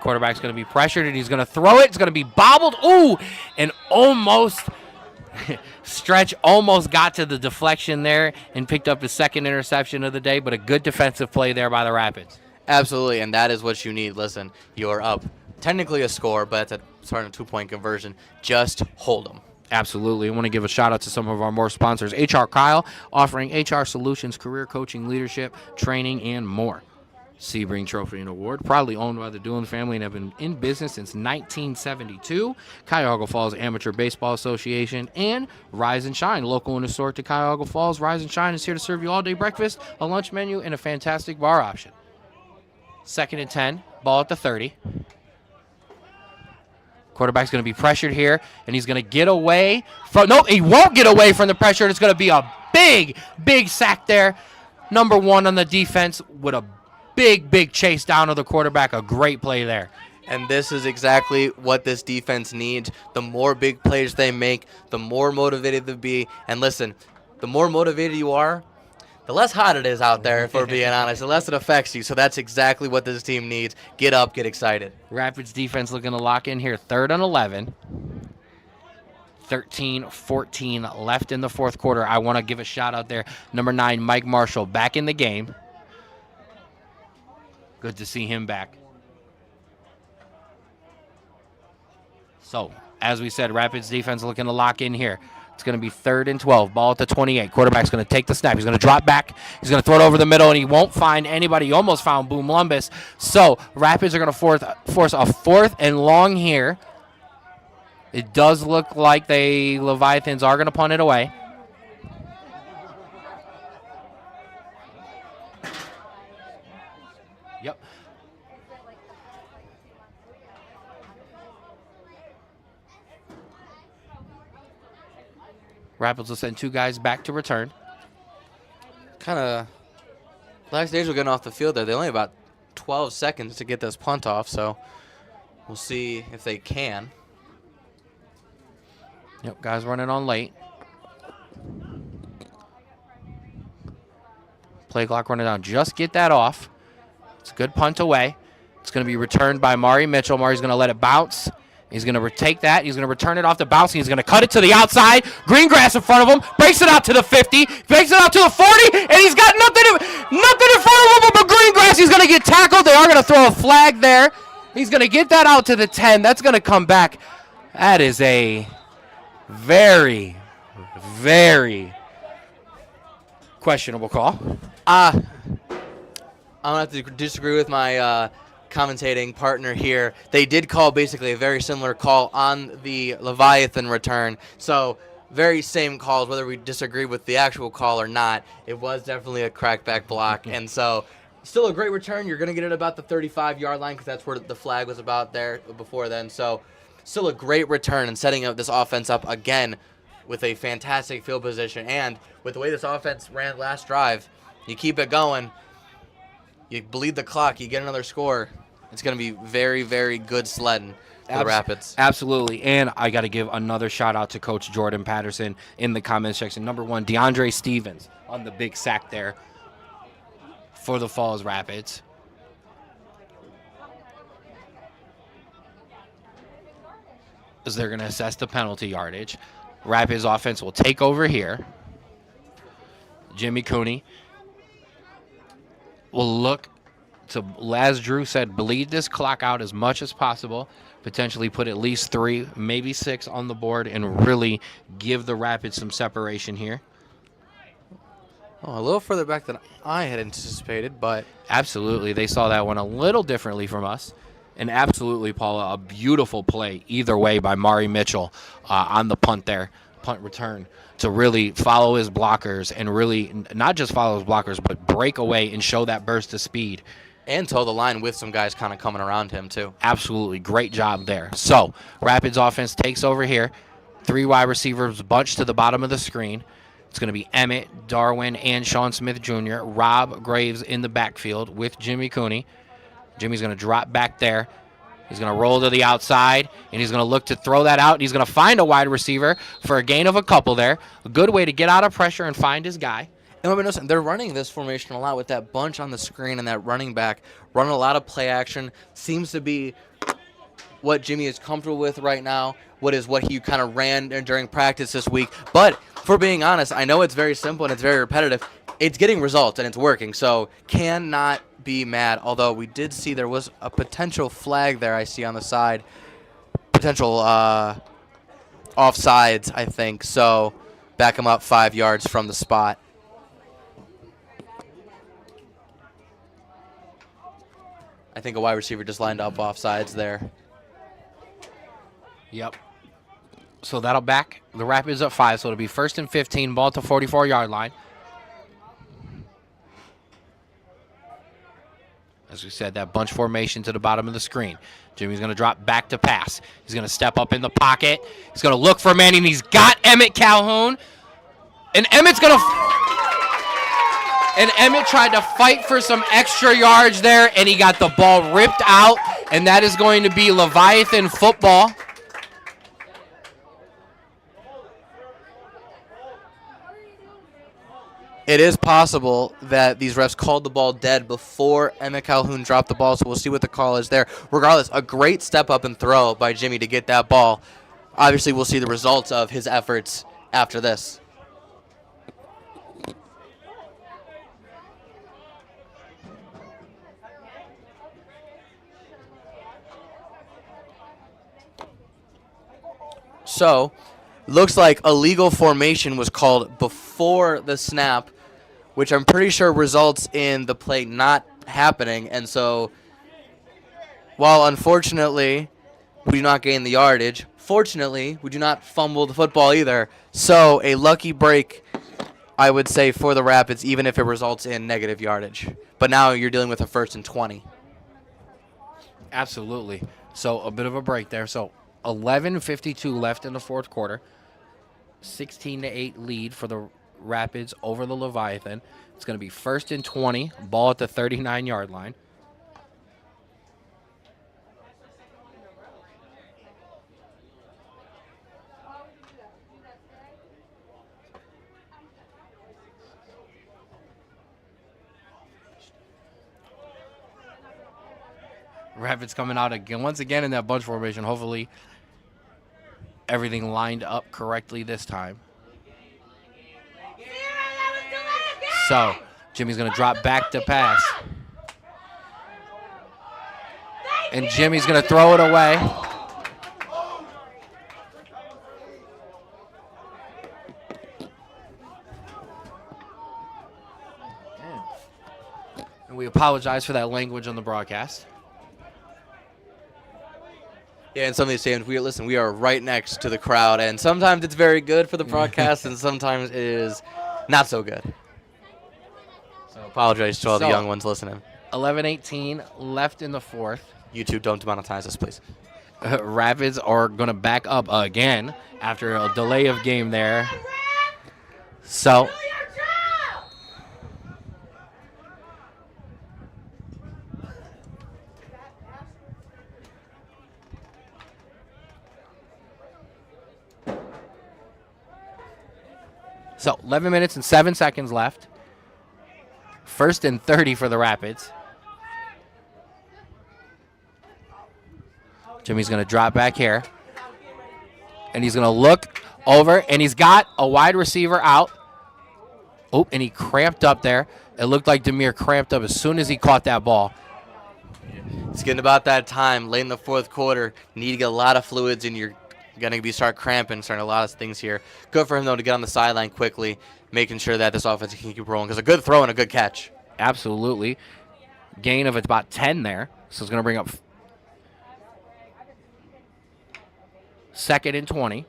Quarterback's going to be pressured, and he's going to throw it. It's going to be bobbled. Ooh, and almost Stretch almost got to the deflection there and picked up his 2nd interception of the day, but a good defensive play there by the Rapids. Absolutely, and that is what you need. Listen, you're up. Technically a score, but it's a starting 2-point conversion. Just hold them. Absolutely. I want to give a shout out to some of our more sponsors. HR Kyle, offering HR solutions, career coaching, leadership, training, and more. Sebring Trophy and Award, proudly owned by the Doolin family and have been in business since 1972. Cuyahoga Falls Amateur Baseball Association, and Rise and Shine, local and historic to Cuyahoga Falls. Rise and Shine is here to serve you all-day breakfast, a lunch menu, and a fantastic bar option. 2nd and 10, ball at the 30. Quarterback's going to be pressured here, and he's going to get away from – no, he won't get away from the pressure, and it's going to be a big, big sack there. Number 1 on the defense with a big chase down of the quarterback. A great play there. And this is exactly what this defense needs. The more big plays they make, the more motivated they'll be. And listen, the more motivated you are, the less hot it is out there, if we're being honest. The less it affects you. So that's exactly what this team needs. Get up, get excited. Rapids defense looking to lock in here. 3rd and 11. 13-14 left in the 4th quarter. I want to give a shout out there. Number 9, Mike Marshall, back in the game. Good to see him back. So, as we said, Rapids defense looking to lock in here. It's going to be 3rd and 12. Ball at the 28. Quarterback's going to take the snap. He's going to drop back. He's going to throw it over the middle, and he won't find anybody. He almost found Boom Lumbus. So, Rapids are going to force a 4th and long here. It does look like the Leviathans are going to punt it away. Yep. Rapids will send 2 guys back to return. Kind of last days we're getting off the field there. They only about 12 seconds to get this punt off, so we'll see if they can. Yep, guys running on late. Play clock running down. Just get that off. It's a good punt away. It's going to be returned by Mari Mitchell. Mari's going to let it bounce. He's going to take that. He's going to return it off the bounce. He's going to cut it to the outside. Green grass in front of him. Breaks it out to the 50. Breaks it out to the 40. And he's got nothing in front of him but green grass. He's going to get tackled. They are going to throw a flag there. He's going to get that out to the 10. That's going to come back. That is a very, very questionable call. I'm going to have to disagree with my commentating partner here. They did call basically a very similar call on the Leviathan return. So very same calls, whether we disagree with the actual call or not. It was definitely a crackback block. And so still a great return. You're going to get it about the 35-yard line because that's where the flag was about there before then. So still a great return and setting up this offense up again with a fantastic field position. And with the way this offense ran last drive, you keep it going, you bleed the clock, you get another score. It's going to be very, very good sledding for the Rapids. Absolutely. And I got to give another shout out to Coach Jordan Patterson in the comments section. Number 1, DeAndre Stevens on the big sack there. for the Falls Rapids. As they're going to assess the penalty yardage. Rapids offense will take over here. Jimmy Cooney will look to, as Drew said, bleed this clock out as much as possible, potentially put at least 3, maybe 6 on the board, and really give the Rapids some separation here. Oh, a little further back than I had anticipated, but Absolutely. They saw that one a little differently from us. And absolutely, Paula, a beautiful play either way by Mari Mitchell on the punt there, punt return, to really follow his blockers and really not just follow his blockers, but break away and show that burst of speed. and toe the line with some guys kind of coming around him too. Absolutely. Great job there. So, Rapids offense takes over here. 3 wide receivers bunched to the bottom of the screen. It's going to be Emmett, Darwin, and Sean Smith Jr. Rob Graves in the backfield with Jimmy Cooney. Jimmy's going to drop back there. He's going to roll to the outside, and he's going to look to throw that out, and he's going to find a wide receiver for a gain of a couple there. A good way to get out of pressure and find his guy. And what we noticing, they're running this formation a lot with that bunch on the screen and that running back, running a lot of play action. Seems to be what Jimmy is comfortable with right now, what he kind of ran during practice this week. But for being honest, I know it's very simple and it's very repetitive. It's getting results and it's working, so cannot be mad. Although we did see there was a potential flag there I see on the side. Potential offsides, I think. So back him up 5 yards from the spot. I think a wide receiver just lined up offsides there. Yep. So that'll back the Rapids up 5, so it'll be 1st and 15, ball at the 44-yard line. As we said, that bunch formation to the bottom of the screen. Jimmy's going to drop back to pass. He's going to step up in the pocket. He's going to look for Manning. He's got Emmett Calhoun. And Emmett's going to... And Emmett tried to fight for some extra yards there, and he got the ball ripped out. And that is going to be Leviathan football. It is possible that these refs called the ball dead before Emmett Calhoun dropped the ball, so we'll see what the call is there. Regardless, a great step up and throw by Jimmy to get that ball. Obviously, we'll see the results of his efforts after this. So, looks like a legal formation was called before the snap, which I'm pretty sure results in the play not happening. And so, while unfortunately we do not gain the yardage, fortunately we do not fumble the football either. So, a lucky break, I would say, for the Rapids, even if it results in negative yardage. But now you're dealing with a 1st and 20. Absolutely. So a bit of a break there. So 11:52 left in the 4th quarter. 16-8 lead for the Rapids over the Leviathan. It's going to be 1st and 20, ball at the 39-yard line. Rapids coming out again, once again in that bunch formation. Hopefully everything lined up correctly this time. So Jimmy's going to drop back to pass. And Jimmy's going to throw it away. And we apologize for that language on the broadcast. Yeah, in some of these stadiums, we are right next to the crowd, and sometimes it's very good for the broadcast, and sometimes it is not so good. So I apologize to all the young ones listening. 11:18 left in the 4th. YouTube, don't demonetize us, please. Rapids are going to back up again after a delay of game there. So So 11 minutes and 7 seconds left. First and 30 for the Rapids. Jimmy's going to drop back here. And he's going to look over, and he's got a wide receiver out. Oh, and he cramped up there. It looked like Demir cramped up as soon as he caught that ball. It's getting about that time, late in the fourth quarter. You need to get a lot of fluids, and you're going to start cramping, starting a lot of things here. Good for him, though, to get on the sideline quickly, making sure that this offense can keep rolling. Because a good throw and a good catch. Absolutely. Gain of about 10 there. So it's going to bring up second and 20.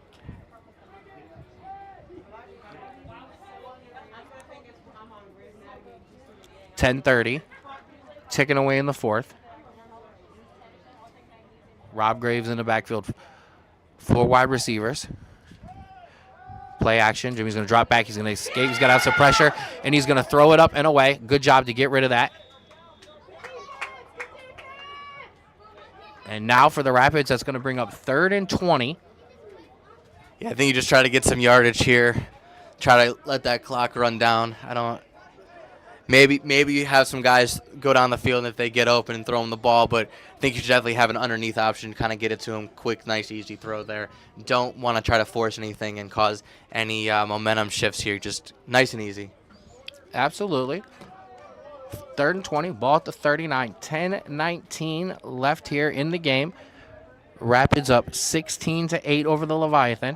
.10:30. Ticking away in the fourth. Rob Graves in the backfield. 4 wide receivers. Play action. Jimmy's going to drop back. He's going to escape. He's got out some pressure, and he's going to throw it up and away. Good job to get rid of that. And now for the Rapids, that's going to bring up 3rd and 20. Yeah, I think you just try to get some yardage here. Try to let that clock run down. Maybe you have some guys go down the field and if they get open and throw them the ball, but I think you should definitely have an underneath option to kind of get it to him. Quick, nice, easy throw there. Don't want to try to force anything and cause any momentum shifts here. Just nice and easy. Absolutely. 3rd and 20, ball at the 39. 10-19 left here in the game. Rapids up 16-8 over the Leviathan.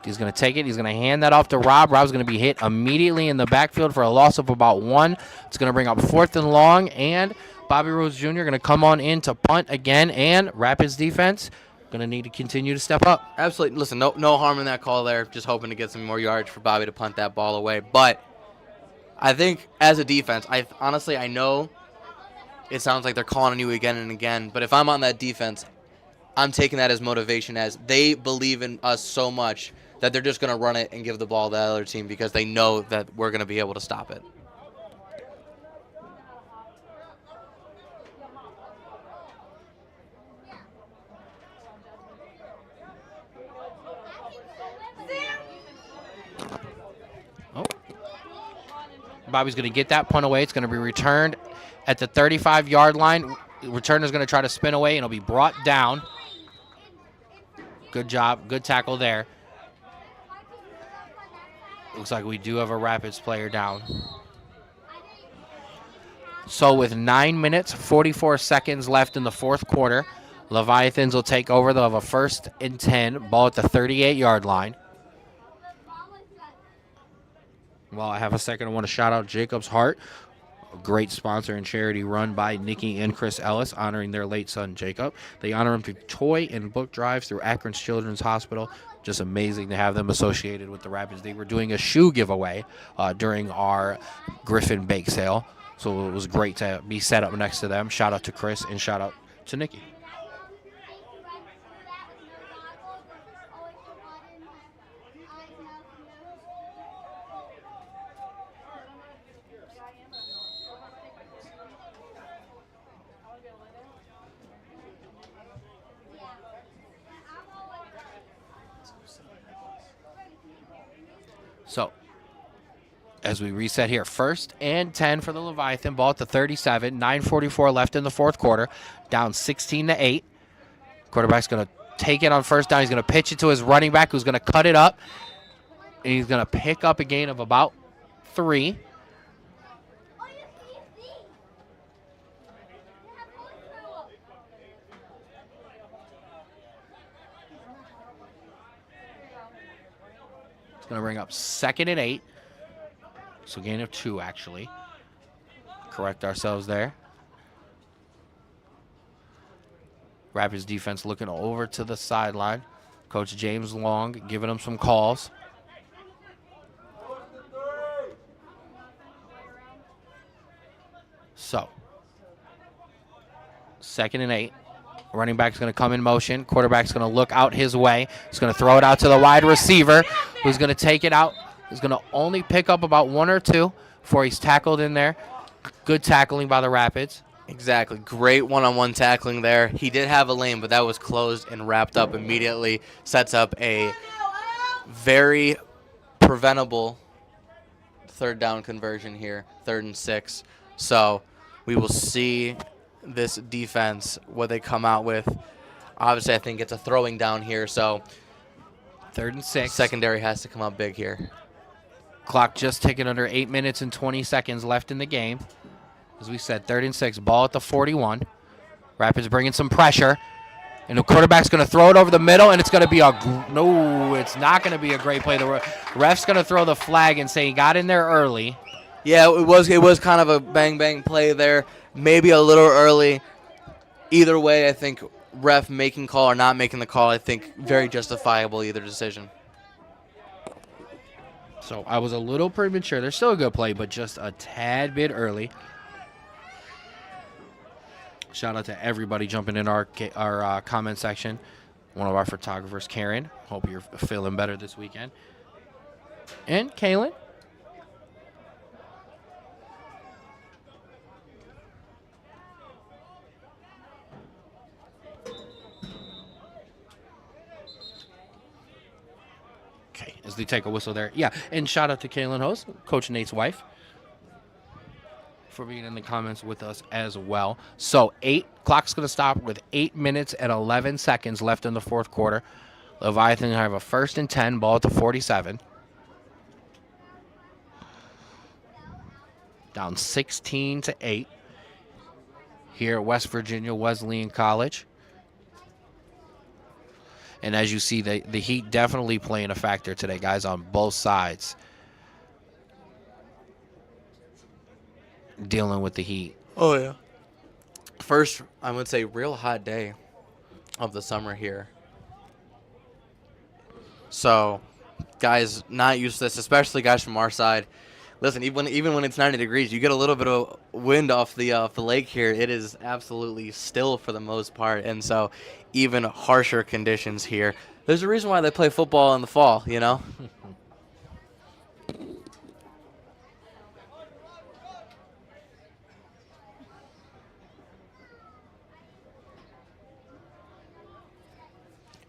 He's going to take it. He's going to hand that off to Rob. Rob's going to be hit immediately in the backfield for a loss of about 1. It's going to bring up 4th and long, and Bobby Rose Jr. going to come on in to punt again, and Rapids defense going to need to continue to step up. Absolutely. Listen, no harm in that call there. Just hoping to get some more yards for Bobby to punt that ball away. But I think as a defense, I know it sounds like they're calling on you again and again, but if I'm on that defense, I'm taking that as motivation, as they believe in us so much that they're just going to run it and give the ball to the other team because they know that we're going to be able to stop it. Oh. Bobby's going to get that punt away. It's going to be returned at the 35-yard line. Returner's going to try to spin away, and it'll be brought down. Good job. Good tackle there. Looks like we do have a Rapids player down. So with 9 minutes, 44 seconds left in the fourth quarter, Leviathans will take over. They'll have a 1st and 10, ball at the 38-yard line. While I have a second, I want to shout out Jacob's Heart, a great sponsor and charity run by Nikki and Chris Ellis, honoring their late son, Jacob. They honor him through toy and book drives through Akron's Children's Hospital. Just amazing to have them associated with the Rapids. They were doing a shoe giveaway during our Griffin bake sale, so it was great to be set up next to them. Shout out to Chris and shout out to Nikki. So, as we reset here, 1st and 10 for the Leviathan. Ball at the 37. 9:44 left in the fourth quarter. Down 16-8. Quarterback's going to take it on 1st down. He's going to pitch it to his running back, who's going to cut it up. And he's going to pick up a gain of about 3. Going to bring up 2nd and 8. So gain of 2, actually. Correct ourselves there. Rapids defense looking over to the sideline. Coach James Long giving them some calls. So, 2nd and 8. Running back's going to come in motion. Quarterback's going to look out his way. He's going to throw it out to the wide receiver, who's going to take it out. He's going to only pick up about 1 or 2 before he's tackled in there. Good tackling by the Rapids. Exactly. Great one-on-one tackling there. He did have a lane, but that was closed and wrapped up immediately. Sets up a very preventable third down conversion here, 3rd and 6. So we will see this defense, what they come out with. Obviously, I think it's a throwing down here, so 3rd and 6. secondary has to come up big here. Clock just ticking under 8 minutes and 20 seconds left in the game. As we said, 3rd and 6, ball at the 41. Rapids bringing some pressure. And the quarterback's going to throw it over the middle, and it's going to be no, it's not going to be a great play. The ref's going to throw the flag and say he got in there early. Yeah, it was kind of a bang-bang play there. Maybe a little early. Either way, I think ref making call or not making the call, I think very justifiable either decision. So I was a little premature. There's still a good play, but just a tad bit early. Shout out to everybody jumping in our comment section. One of our photographers, Karen. Hope you're feeling better this weekend. And Kaylin. Okay, as they take a whistle there. Yeah, and shout out to Kaylin Host, Coach Nate's wife, for being in the comments with us as well. So clock's going to stop with 8 minutes and 11 seconds left in the 4th quarter. Leviathan have a 1st and 10, ball at the 47. Down 16-8 here at West Virginia Wesleyan College. And as you see, the heat definitely playing a factor today, guys, on both sides. Dealing with the heat. Oh, yeah. First, I would say real hot day of the summer here. So, guys not used to this, especially guys from our side. Listen, even when it's 90 degrees, you get a little bit of wind off the lake here. It is absolutely still for the most part, and so even harsher conditions here. There's a reason why they play football in the fall, you know?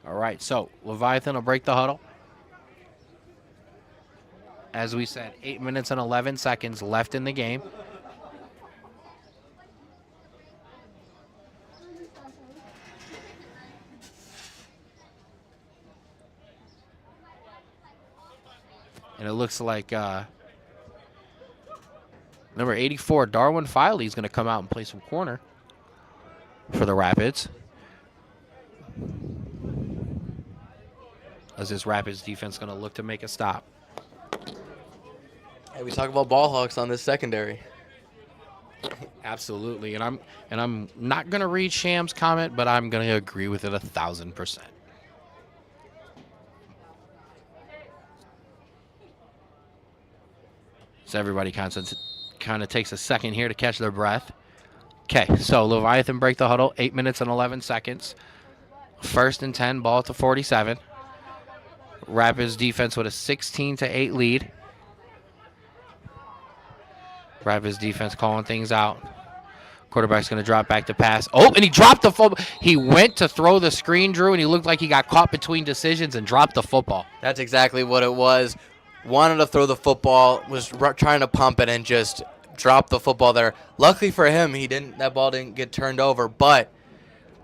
All right, so Leviathan will break the huddle. As we said, 8 minutes and 11 seconds left in the game. And it looks like number 84, Darwin Filey, is going to come out and play some corner for the Rapids. As this Rapids defense going to look to make a stop. Hey, we talk about ball hawks on this secondary. Absolutely, and I'm not going to read Sham's comment, but I'm going to agree with it 1,000%. So everybody kind of takes a second here to catch their breath. Okay, so Leviathan break the huddle, 8 minutes and 11 seconds. 1st and 10, ball at the 47. Rapids defense with a 16-8 lead. Rapids defense calling things out. Quarterback's going to drop back to pass. Oh, and he dropped the football. He went to throw the screen, Drew, and he looked like he got caught between decisions and dropped the football. That's exactly what it was. Wanted to throw the football, was trying to pump it, and just dropped the football there. Luckily for him, that ball didn't get turned over, but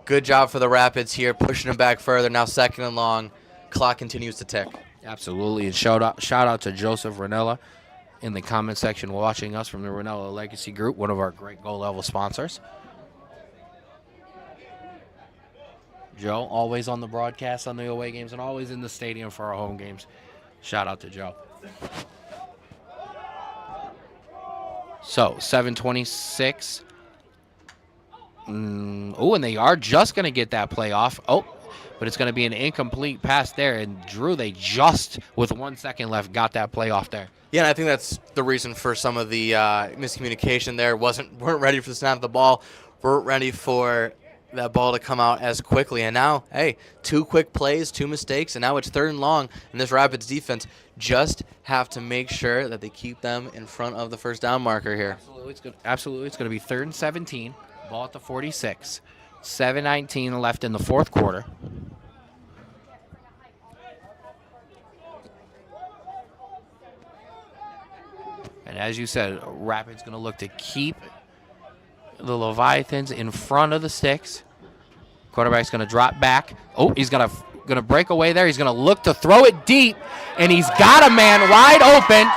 good job for the Rapids here, pushing him back further. Now 2nd and long. Clock continues to tick. Absolutely, and shout out to Joseph Ranella in the comment section watching us from the Ranella Legacy Group, one of our great goal level sponsors. Joe, always on the broadcast on the away games and always in the stadium for our home games. Shout out to Joe. So, 7:26. Oh, and they are just going to get that play off. Oh, but it's going to be an incomplete pass there. And Drew, they just, with 1 second left, got that play off there. Yeah, and I think that's the reason for some of the miscommunication there. Weren't ready for the snap of the ball. Weren't ready for that ball to come out as quickly. And now, hey, 2 quick plays, 2 mistakes, and now it's 3rd and long. And this Rapids defense just have to make sure that they keep them in front of the 1st down marker here. Absolutely, it's going to be 3rd and 17. Ball at the 46. 7:19 left in the 4th quarter. And as you said, Rapids going to look to keep the Leviathans in front of the sticks. Quarterback's going to drop back. Oh, he's going to break away there. He's going to look to throw it deep, and he's got a man wide open.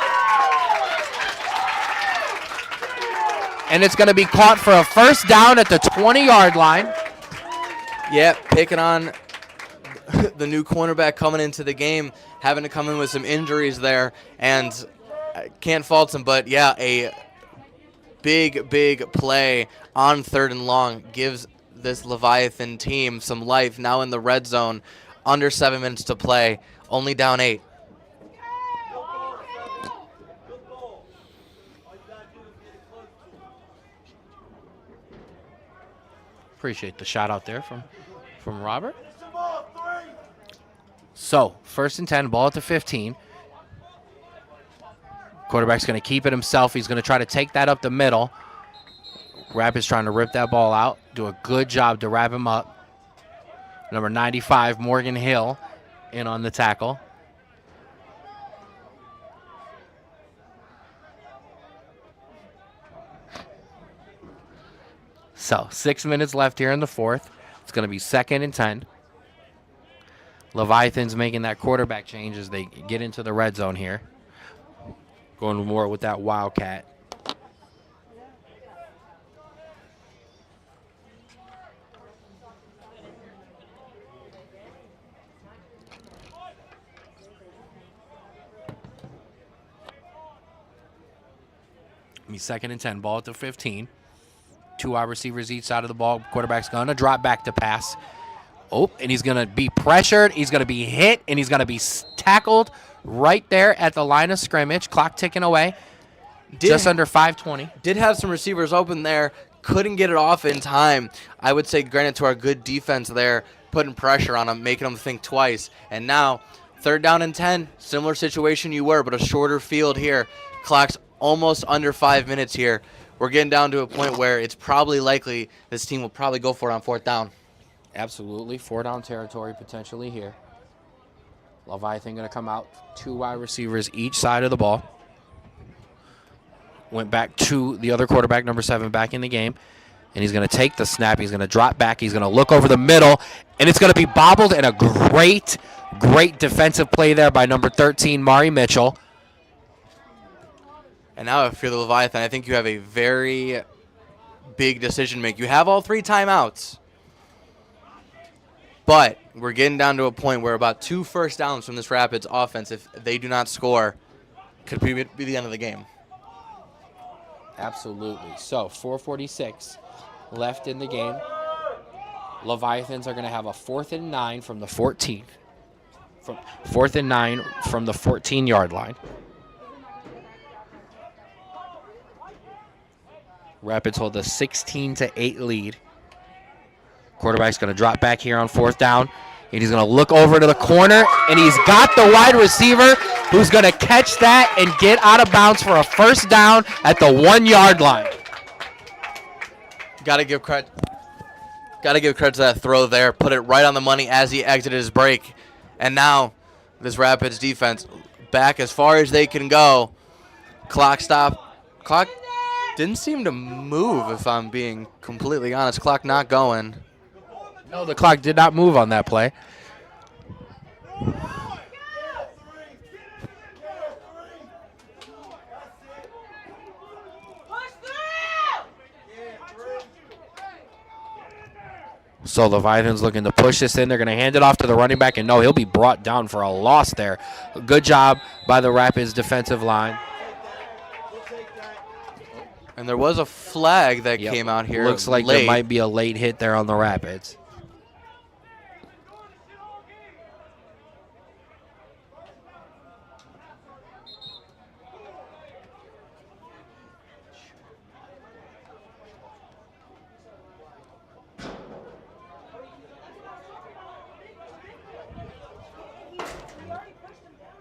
And it's going to be caught for a first down at the 20-yard line. Yeah, picking on the new cornerback coming into the game, having to come in with some injuries there, and can't fault him, but yeah, a big play on 3rd and long gives this Leviathan team some life now in the red zone. Under 7 minutes to play, only down 8. Appreciate the shout out there from Robert. So, 1st and 10, ball at the 15. Quarterback's going to keep it himself. He's going to try to take that up the middle. Rapids trying to rip that ball out. Do a good job to wrap him up. Number 95, Morgan Hill, in on the tackle. So, 6 minutes left here in the 4th. It's going to be 2nd and 10. Leviathans making that quarterback change as they get into the red zone here. Going more with that Wildcat. Be 2nd and 10, ball at the 15. 2 wide receivers each side of the ball. Quarterback's going to drop back to pass. Oh, and he's going to be pressured. He's going to be hit, and he's going to be tackled right there at the line of scrimmage. Clock ticking away. Just under 5:20. Did have some receivers open there. Couldn't get it off in time. I would say granted to our good defense there, putting pressure on them, making them think twice. And now, 3rd down and 10. Similar situation you were, but a shorter field here. Clock's almost under 5 minutes here. We're getting down to a point where it's probably likely this team will probably go for it on 4th down. Absolutely. 4-down territory potentially here. Leviathan going to come out. 2 wide receivers each side of the ball. Went back to the other quarterback, number 7, back in the game. And he's going to take the snap. He's going to drop back. He's going to look over the middle. And it's going to be bobbled, and a great defensive play there by number 13, Mari Mitchell. And now if you're the Leviathan, I think you have a very big decision to make. You have all 3 timeouts. But we're getting down to a point where about 2 first downs from this Rapids offense, if they do not score, could be the end of the game. Absolutely. So, 4:46 left in the game. Leviathans are going to have a 4th and 9 from the 14th. 4th and 9 from the 14-yard line. Rapids hold a 16-8 lead. Quarterback's going to drop back here on 4th down. And he's going to look over to the corner. And he's got the wide receiver who's going to catch that and get out of bounds for a first down at the 1-yard line. Got to give credit to that throw there. Put it right on the money as he exited his break. And now this Rapids defense back as far as they can go. Clock didn't seem to move, if I'm being completely honest. Clock not going. No, the clock did not move on that play. So Leviathan's looking to push this in. They're going to hand it off to the running back, and no, he'll be brought down for a loss there. Good job by the Rapids defensive line. And there was a flag that came out here. Looks like late. there might be a late hit there on the Rapids.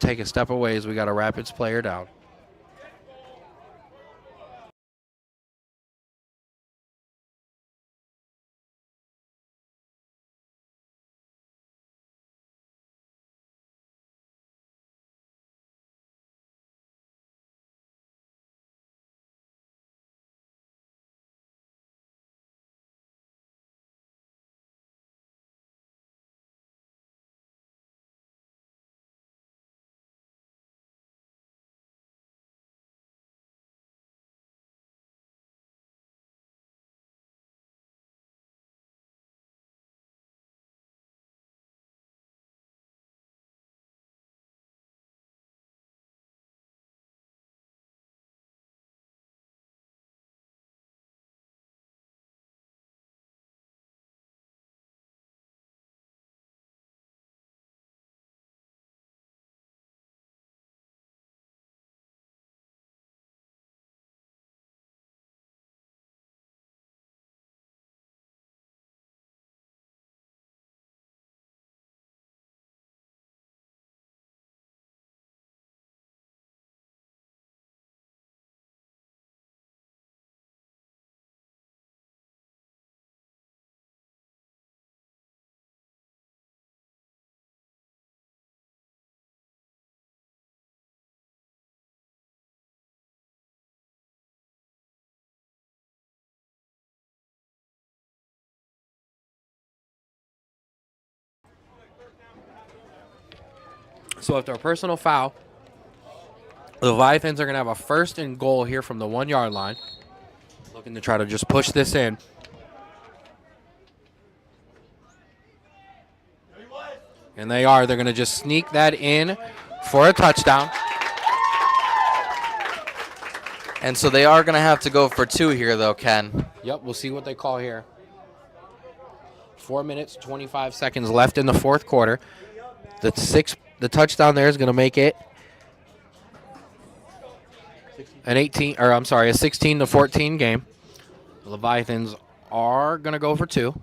Take a step away as we got a Rapids player down. So after a personal foul, the Leviathans are going to have a 1st and goal here from the 1-yard line. Looking to try to just push this in. And they are. They're going to just sneak that in for a touchdown. And so they are going to have to go for 2 here, though, Ken. Yep, we'll see what they call here. 4 minutes, 25 seconds left in the 4th quarter. The touchdown there is going to make it a 16-14 game. The Leviathans are going to go for 2.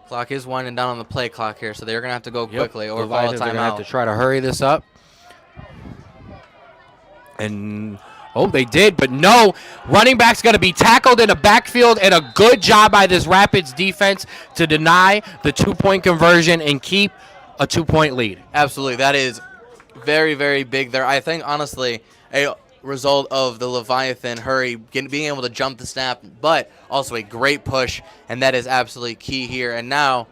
Clock is winding down on the play clock here, so they're going to have to go quickly or call a Leviathans are going to have to timeout. try to hurry this up. And, they did, but no. Running back's going to be tackled in the backfield, and a good job by this Rapids defense to deny the 2-point conversion and keep a 2-point lead. Absolutely. That is very, very big there. I think, honestly, a result of the Leviathan hurry, being able to jump the snap, but also a great push, and that is absolutely key here. And now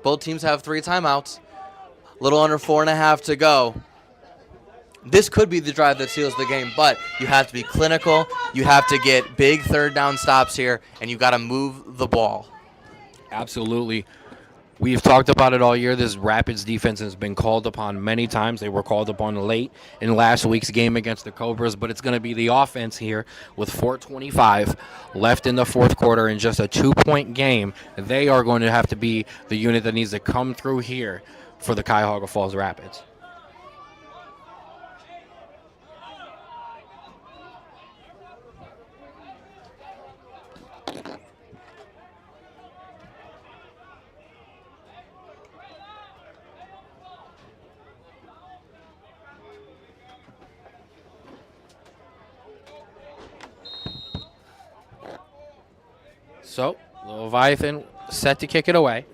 both teams have 3 timeouts, a little under 4.5 to go. This could be the drive that seals the game, but you have to be clinical. You have to get big 3rd down stops here, and you got to move the ball. Absolutely. We've talked about it all year. This Rapids defense has been called upon many times. They were called upon late in last week's game against the Cobras, but it's going to be the offense here with 4:25 left in the 4th quarter and just a 2-point game. They are going to have to be the unit that needs to come through here for the Cuyahoga Falls Rapids. So, the Leviathan set to kick it away.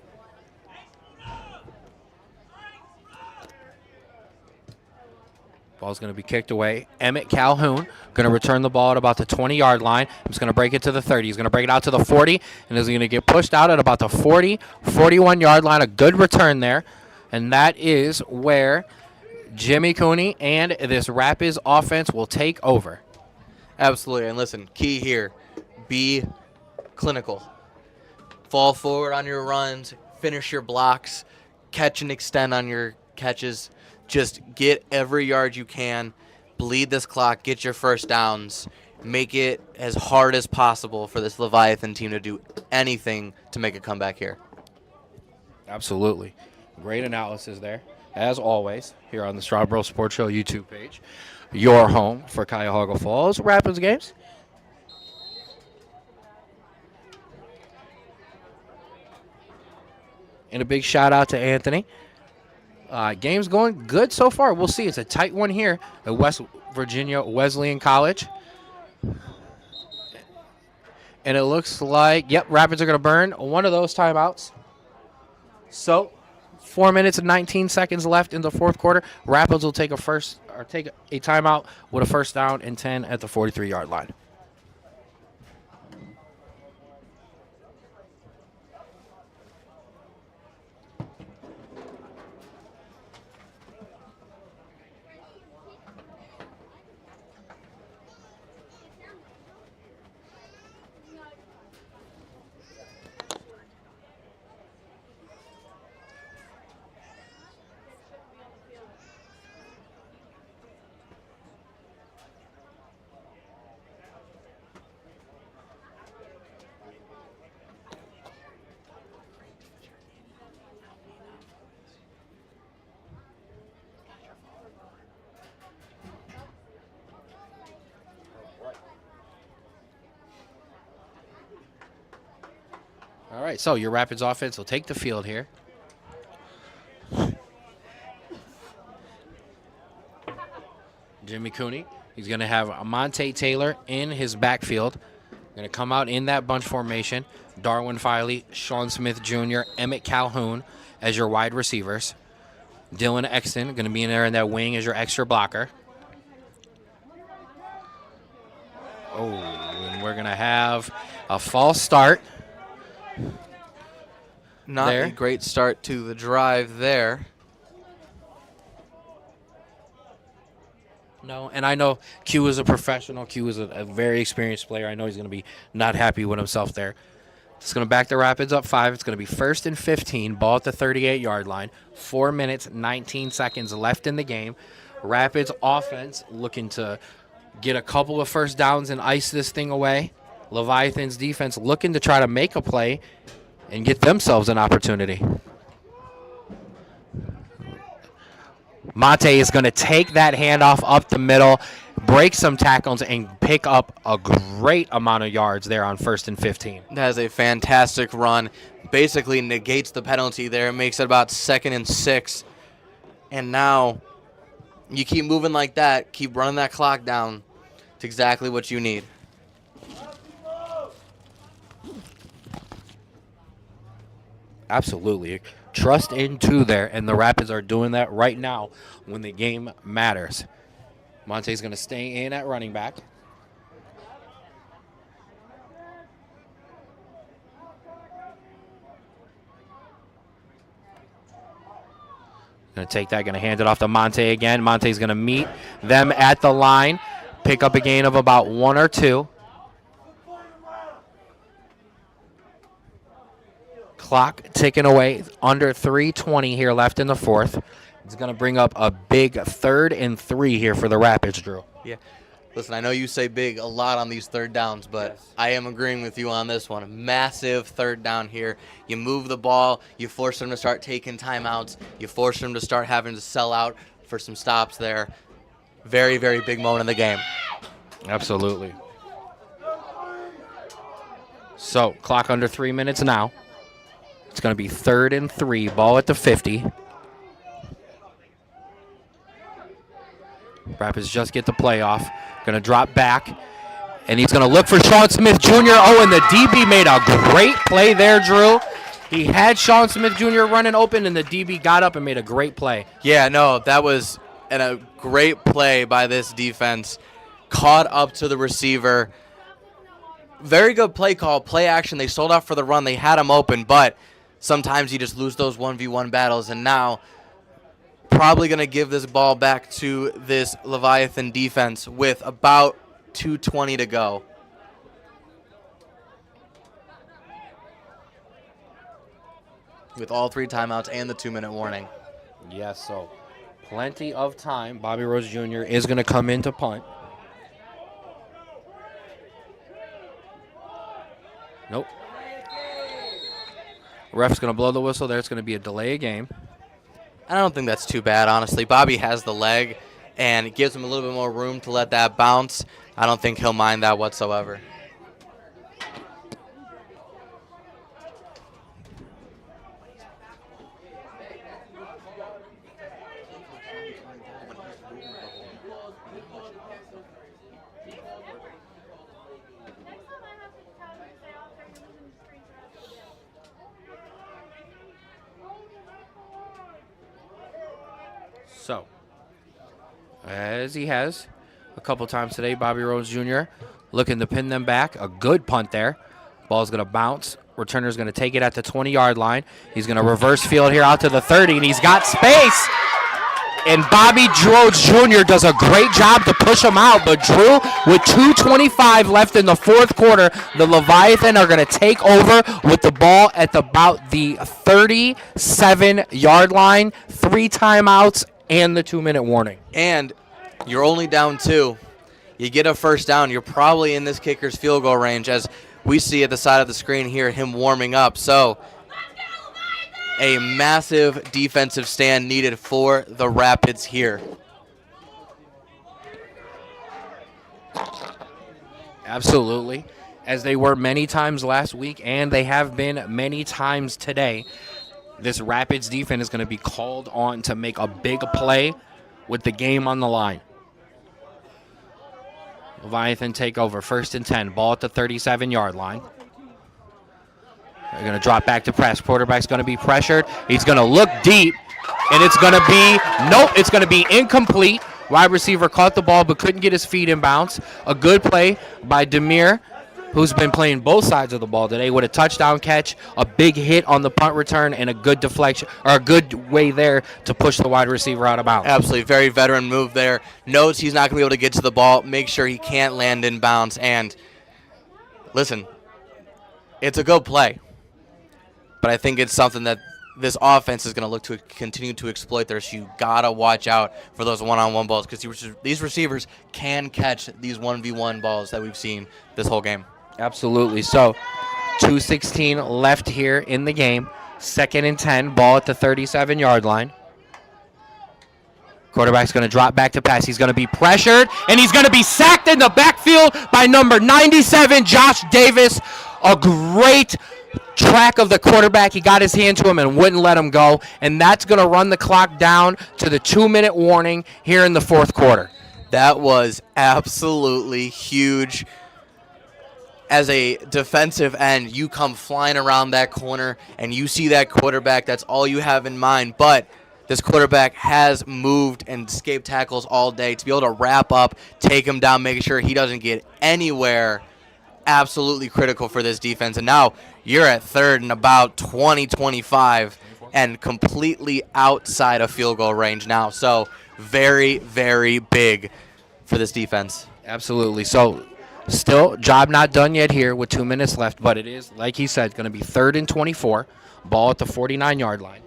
Ball's going to be kicked away. Emmett Calhoun going to return the ball at about the 20-yard line. He's going to break it to the 30. He's going to break it out to the 40, and is going to get pushed out at about the 40, 41-yard line. A good return there, and that is where Jimmy Cooney and this Rapids offense will take over. Absolutely. And listen, key here, be clinical. Fall forward on your runs, finish your blocks, catch and extend on your catches. Just get every yard you can, bleed this clock, get your 1st downs, make it as hard as possible for this Leviathan team to do anything to make a comeback here. Absolutely. Great analysis there, as always, here on the Strawboro Sports Show YouTube page. Your home for Cuyahoga Falls Rapids games. And a big shout out to Anthony. Game's going good so far. We'll see. It's a tight one here at West Virginia Wesleyan College. And it looks like, Rapids are going to burn one of those timeouts. So, 4 minutes and 19 seconds left in the 4th quarter. Rapids will take a timeout with a 1st down and 10 at the 43-yard line. All right, so your Rapids offense will take the field here. Jimmy Cooney, he's going to have Monte Taylor in his backfield. Going to come out in that bunch formation. Darwin Filey, Sean Smith Jr., Emmett Calhoun as your wide receivers. Dylan Exton going to be in there in that wing as your extra blocker. Oh, and we're going to have a false start. Not a great start to the drive there. No, and I know Q is a professional. Q is a very experienced player. I know he's going to be not happy with himself there. It's going to back the Rapids up 5. It's going to be 1st and 15. Ball at the 38-yard line. 4 minutes, 19 seconds left in the game. Rapids offense looking to get a couple of first downs and ice this thing away. Leviathan's defense looking to try to make a play and get themselves an opportunity. Monte is going to take that handoff up the middle, break some tackles, and pick up a great amount of yards there on 1st and 15. That is a fantastic run. Basically negates the penalty there. Makes it about 2nd and 6. And now you keep moving like that, keep running that clock down. It's exactly what you need. Absolutely. Trust in 2 there, and the Rapids are doing that right now when the game matters. Monte's going to stay in at running back. Going to take that, going to hand it off to Monte again. Monte's going to meet them at the line, pick up a gain of about 1 or 2. Clock ticking away, under 3:20 here left in the 4th. It's going to bring up a big 3rd and 3 here for the Rapids, Drew. Yeah. Listen, I know you say big a lot on these 3rd downs, but yes, I am agreeing with you on this one. Massive 3rd down here. You move the ball. You force them to start taking timeouts. You force them to start having to sell out for some stops there. Very, very big moment in the game. Absolutely. So, clock under 3 minutes now. It's going to be 3rd and 3, ball at the 50. Rapids just get the play off. Going to drop back, and he's going to look for Sean Smith Jr. Oh, and the DB made a great play there, Drew. He had Sean Smith Jr. running open, and the DB got up and made a great play. Yeah, no, that was a great play by this defense. Caught up to the receiver. Very good play call, play action. They sold out for the run. They had him open, but sometimes you just lose those 1v1 battles, and now probably going to give this ball back to this Leviathan defense with about 2:20 to go. With all 3 timeouts and the 2-minute warning. Yes, so plenty of time. Bobby Rose Jr. is going to come in to punt. Nope. Ref's going to blow the whistle there. It's going to be a delay of game. I don't think that's too bad, honestly. Bobby has the leg, and it gives him a little bit more room to let that bounce. I don't think he'll mind that whatsoever. So, as he has a couple times today, Bobby Rose Jr. looking to pin them back. A good punt there. Ball's going to bounce. Returner's going to take it at the 20-yard line. He's going to reverse field here out to the 30, and he's got space. And Bobby Rose Jr. does a great job to push him out. But Drew, with 2:25 left in the 4th quarter, the Leviathan are going to take over with the ball at about the 37-yard line. 3 timeouts and the 2-minute warning. And you're only down 2. You get a first down. You're probably in this kicker's field goal range, as we see at the side of the screen here him warming up. So a massive defensive stand needed for the Rapids here. Absolutely, as they were many times last week, and they have been many times today. This Rapids defense is going to be called on to make a big play with the game on the line. Leviathan take over, 1st and 10, ball at the 37-yard line. They're going to drop back to press. Quarterback's going to be pressured. He's going to look deep, and it's going to be, nope, it's going to be incomplete. Wide receiver caught the ball but couldn't get his feet in bounds. A good play by Demir, who's been playing both sides of the ball today with a touchdown catch, a big hit on the punt return, and a good deflection, or a good way there to push the wide receiver out of bounds. Absolutely. Very veteran move there. Knows he's not going to be able to get to the ball. Make sure he can't land in bounds. And listen, it's a good play. But I think it's something that this offense is going to look to continue to exploit there. So you got to watch out for those one-on-one balls because these receivers can catch these 1v1 balls that we've seen this whole game. Absolutely. So 2:16 left here in the game. 2nd and 10, ball at the 37-yard line. Quarterback's going to drop back to pass. He's going to be pressured, and he's going to be sacked in the backfield by number 97, Josh Davis. A great track of the quarterback. He got his hand to him and wouldn't let him go, and that's going to run the clock down to the 2-minute warning here in the 4th quarter. That was absolutely huge. As a defensive end, you come flying around that corner, and you see that quarterback. That's all you have in mind. But this quarterback has moved and escaped tackles all day to be able to wrap up, take him down, making sure he doesn't get anywhere. Absolutely critical for this defense. And now you're at 3rd and about 20, 25, and completely outside of field goal range now. So very, very big for this defense. Absolutely. So still, job not done yet here with 2 minutes left, but it is, like he said, going to be 3rd and 24, ball at the 49-yard line.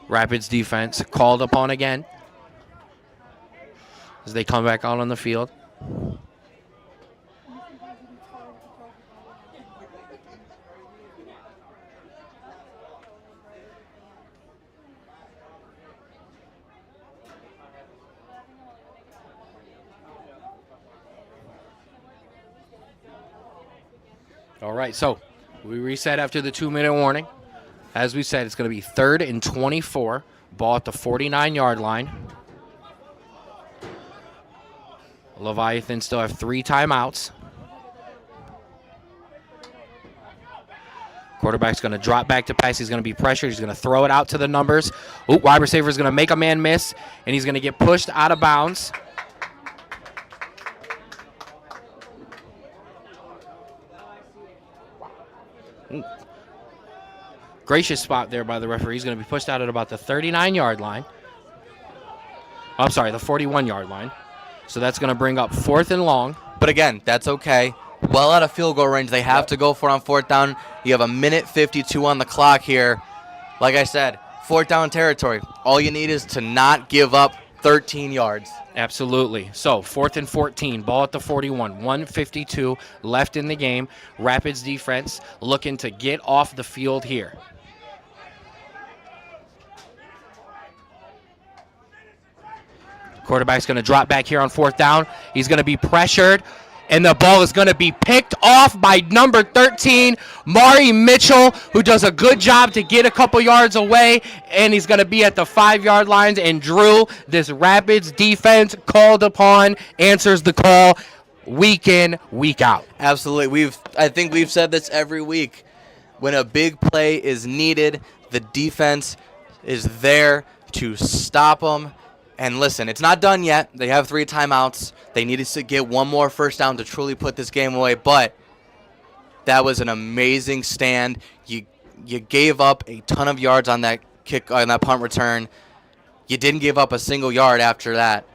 Rapids defense called upon again as they come back out on the field. All right, so we reset after the 2-minute warning. As we said, it's going to be 3rd and 24, ball at the 49-yard line. Leviathans still have 3 timeouts. Quarterback's going to drop back to pass. He's going to be pressured. He's going to throw it out to the numbers. Ooh, wide receiver is going to make a man miss, and he's going to get pushed out of bounds. Ooh. Gracious spot there by the referee. He's going to be pushed out at about the 39-yard line. I'm sorry, the 41-yard line. So that's going to bring up 4th and long. But again, that's okay. Well out of field goal range. They have to go for it on 4th down. You have 1:52 on the clock here. Like I said, 4th down territory. All you need is to not give up 13 yards. Absolutely. So 4th and 14, ball at the 41, 1:52 left in the game. Rapids defense looking to get off the field here. Quarterback's going to drop back here on 4th down. He's going to be pressured, and the ball is going to be picked off by number 13, Mari Mitchell, who does a good job to get a couple yards away, and he's going to be at the 5-yard lines. And Drew, this Rapids defense called upon, answers the call week in, week out. Absolutely. I think we've said this every week. When a big play is needed, the defense is there to stop them. And listen, it's not done yet. They have 3 timeouts. They needed to get one more first down to truly put this game away. But that was an amazing stand. You gave up a ton of yards on that kick, on that punt return. You didn't give up a single yard after that.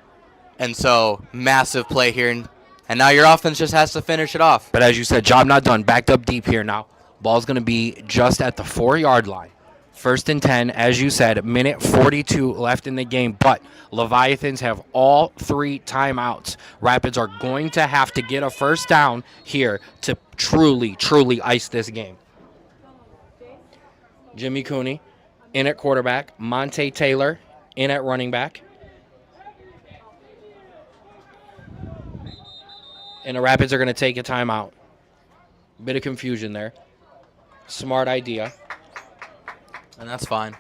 And so, massive play here. And now your offense just has to finish it off. But as you said, job not done. Backed up deep here now. Ball's going to be just at the 4-yard line. 1st and 10, as you said, 1:42 left in the game, but Leviathans have all 3 timeouts. Rapids are going to have to get a first down here to truly, truly ice this game. Jimmy Cooney in at quarterback. Monte Taylor in at running back. And the Rapids are going to take a timeout. Bit of confusion there. Smart idea. And that's fine.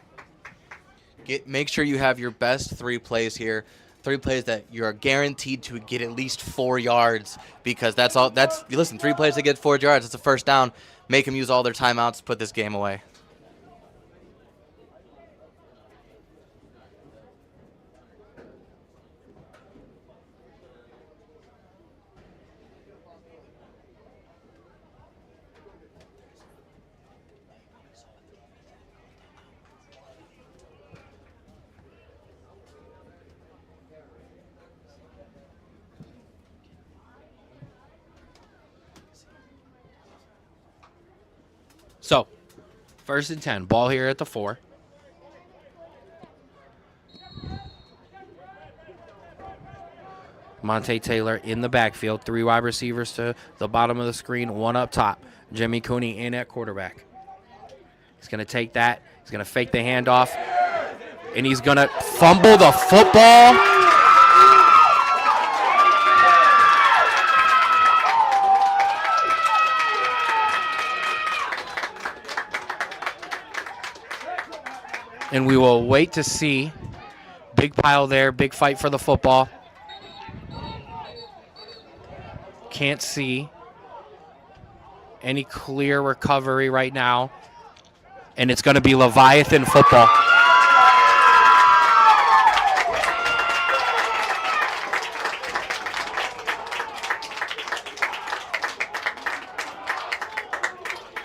Make sure you have your best 3 plays here. 3 plays that you're guaranteed to get at least 4 yards, because that's all. Listen, 3 plays to get 4 yards. It's a first down. Make them use all their timeouts to put this game away. So, 1st and 10. Ball here at the 4. Monte Taylor in the backfield. 3 wide receivers to the bottom of the screen. 1 up top. Jimmy Cooney in at quarterback. He's going to take that. He's going to fake the handoff. And he's going to fumble the football. And we will wait to see. Big pile there, big fight for the football. Can't see any clear recovery right now. And it's going to be Leviathan football.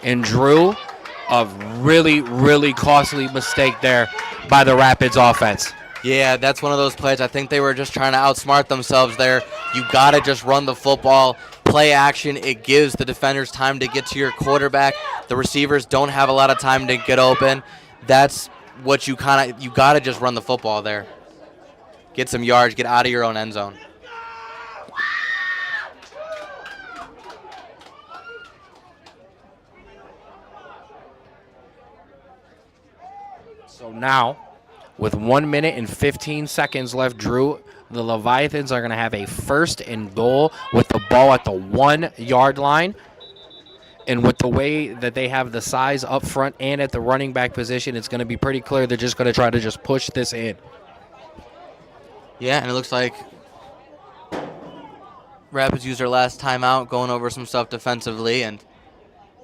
And Drew, a really, really costly mistake there by the Rapids offense. Yeah, that's one of those plays. I think they were just trying to outsmart themselves there. You got to just run the football, play action. It gives the defenders time to get to your quarterback. The receivers don't have a lot of time to get open. That's what you got to just run the football there. Get some yards, get out of your own end zone. So now, with 1 minute and 15 seconds left, Drew, the Leviathans are going to have a 1st and goal with the ball at the 1 yard line. And with the way that they have the size up front and at the running back position, it's going to be pretty clear they're just going to try to just push this in. Yeah, and it looks like Rapids used their last timeout, going over some stuff defensively. And,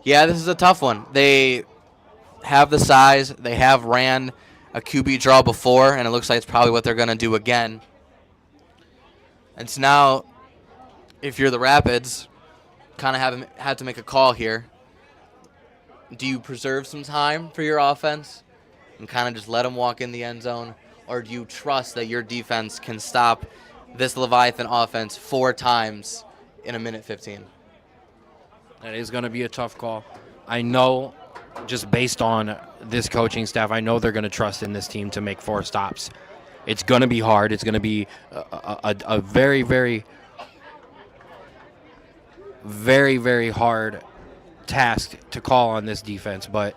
yeah, this is a tough one. They have the size. They have ran a QB draw before, and it looks like it's probably what they're going to do again. And so now, if you're the Rapids, kind of have to make a call here. Do you preserve some time for your offense and kind of just let them walk in the end zone, or do you trust that your defense can stop this Leviathan offense 4 times in 1:15? That is going to be a tough call. I know, just based on this coaching staff, I know they're going to trust in this team to make 4 stops. It's going to be hard. It's going to be a very, very, very, very hard task to call on this defense, but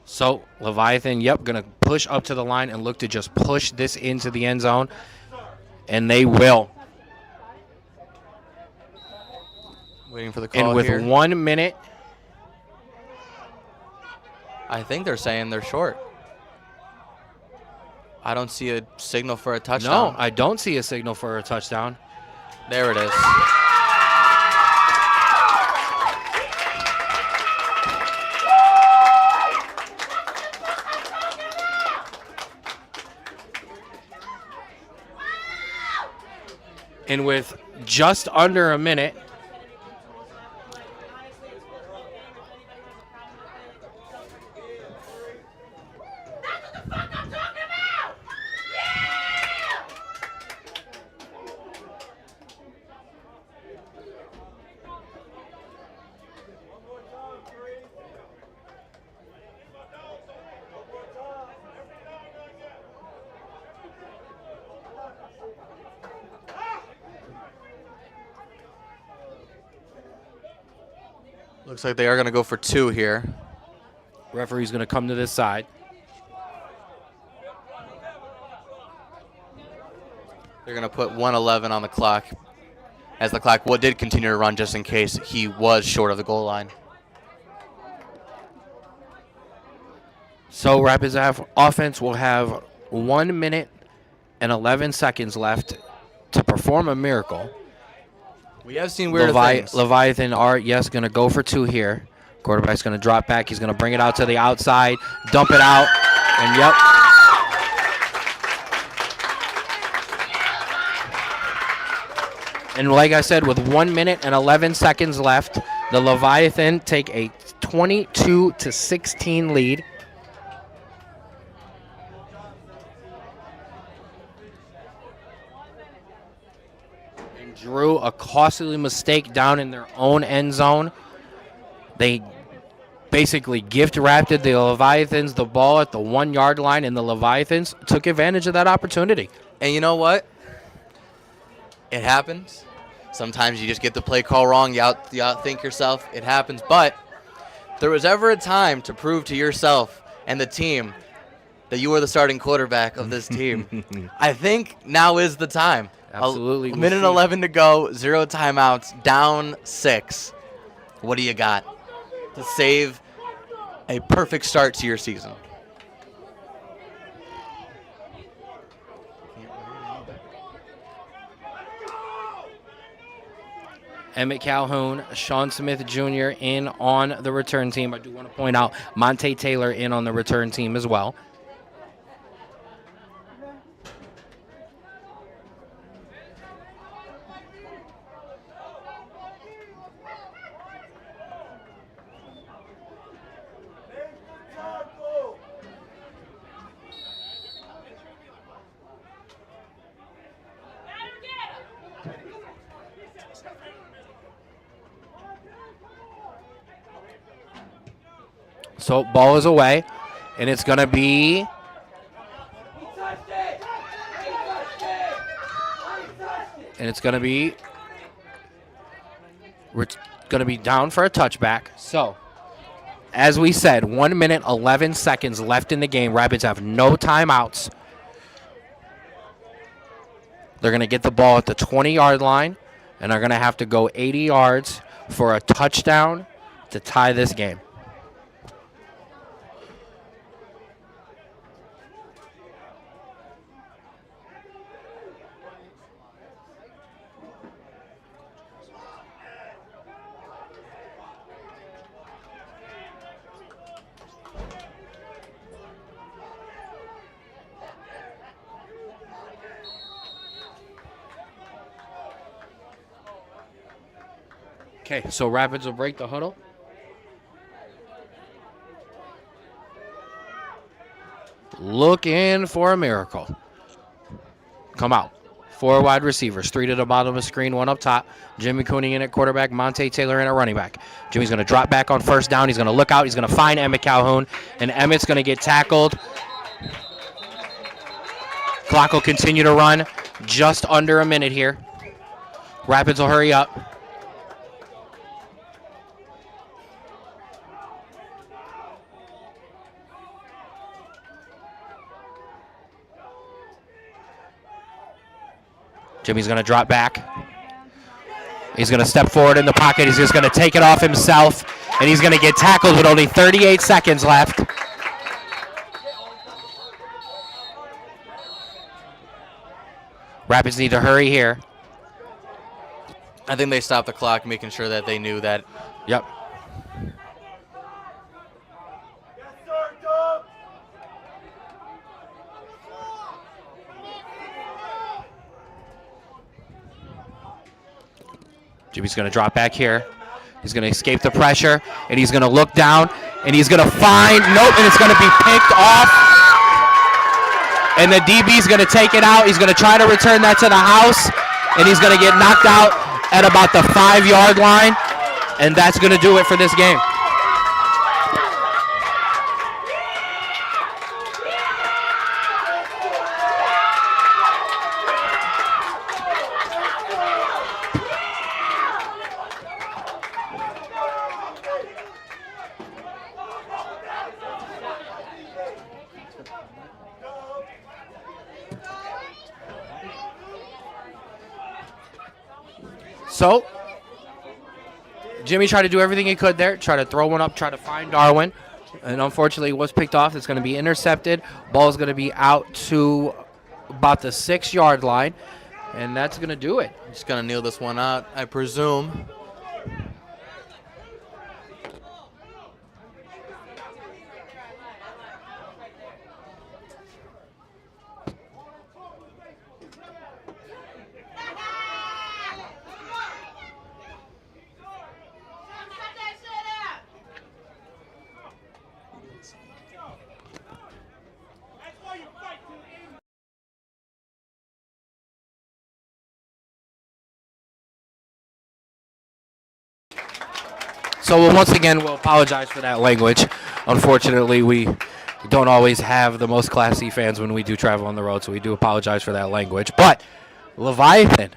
so Leviathan, going to push up to the line and look to just push this into the end zone, and they will. Waiting for the call and with here. 1 minute. I think they're saying they're short. I don't see a signal for a touchdown. No, I don't see a signal for a touchdown. There it is. And with just under a minute, Looks like they are going to go for 2 here. referee's going to come to this side. They're going to put 1:11 on the clock, as the clock did continue to run just in case he was short of the goal line. So Rapids offense will have 1 minute and 11 seconds left to perform a miracle. We have seen weird things. Leviathan are, yes, going to go for 2 here. Quarterback's going to drop back. He's going to bring it out to the outside, dump it out, and yep. And like I said, with 1 minute and 11 seconds left, the Leviathan take a 22-16 lead. And drew a costly mistake down in their own end zone. They basically gift-wrapped the Leviathans the ball at the 1 yard line, and the Leviathans took advantage of that opportunity. And you know what? It happens. Sometimes you just get the play call wrong. You outthink yourself. It happens. But if there was ever a time to prove to yourself and the team that you were the starting quarterback of this team, I think now is the time. Absolutely. A minute and 11 to go, 0 timeouts, down 6. What do you got to save a perfect start to your season? Emmett Calhoun, Sean Smith Jr. in on the return team. I do want to point out Monte Taylor in on the return team as well. So ball is away, and it's going to be we're going to be down for a touchback. So as we said, 1 minute 11 seconds left in the game. Rapids have no timeouts. They're going to get the ball at the 20-yard line, and are going to have to go 80 yards for a touchdown to tie this game. Okay, so Rapids will break the huddle. Looking for a miracle. Come out. 4 wide receivers, 3 to the bottom of the screen, 1 up top. Jimmy Cooney in at quarterback, Monte Taylor in at running back. Jimmy's going to drop back on first down. He's going to look out. He's going to find Emmett Calhoun, and Emmett's going to get tackled. Clock will continue to run. Just under a minute here. Rapids will hurry up. Jimmy's going to drop back. He's going to step forward in the pocket. He's just going to take it off himself, and he's going to get tackled with only 38 seconds left. Rapids need to hurry here. I think they stopped the clock, making sure that they knew that. Yep. Jimmy's going to drop back here. He's going to escape the pressure, and he's going to look down, and he's going to find, nope, and it's going to be picked off. And the DB's going to take it out. He's going to try to return that to the house, and he's going to get knocked out at about the 5-yard line, and that's going to do it for this game. So Jimmy tried to do everything he could there, try to throw one up, try to find Darwin, and unfortunately it was picked off. It's going to be intercepted. Ball is going to be out to about the 6-yard line, and that's going to do it. Just going to kneel this one out, I presume. So once again, we'll apologize for that language. Unfortunately, we don't always have the most classy fans when we do travel on the road, so we do apologize for that language. But Leviathan,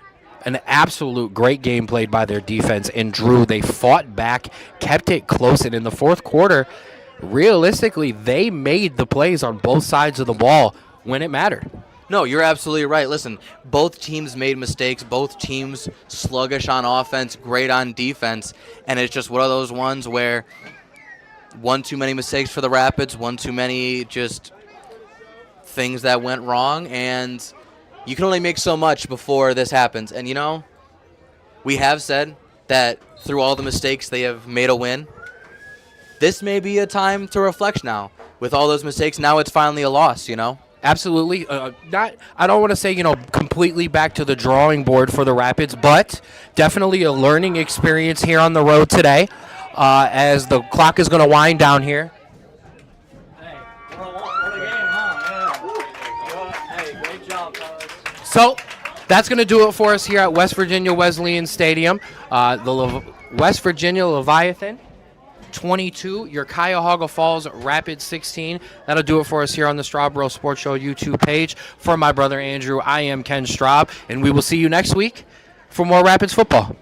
an absolute great game played by their defense and Drew. They fought back, kept it close, and in the fourth quarter, realistically, they made the plays on both sides of the ball when it mattered. No, you're absolutely right. Listen, both teams made mistakes. Both teams sluggish on offense, great on defense. And it's just one of those ones where one too many mistakes for the Rapids, one too many just things that went wrong. And you can only make so much before this happens. And, you know, we have said that through all the mistakes they have made a win. This may be a time to reflect now. With all those mistakes, now it's finally a loss, you know? Absolutely. I don't want to say, completely back to the drawing board for the Rapids, but definitely a learning experience here on the road today as the clock is going to wind down here. Hey, what a game, huh? Yeah. Hey, great job, fellas. So that's going to do it for us here at West Virginia Wesleyan Stadium. West Virginia Leviathan 22, your Cuyahoga Falls Rapids 16. That'll do it for us here on the Strawboro Sports Show YouTube page. For my brother Andrew, I am Ken Straub, and we will see you next week for more Rapids football.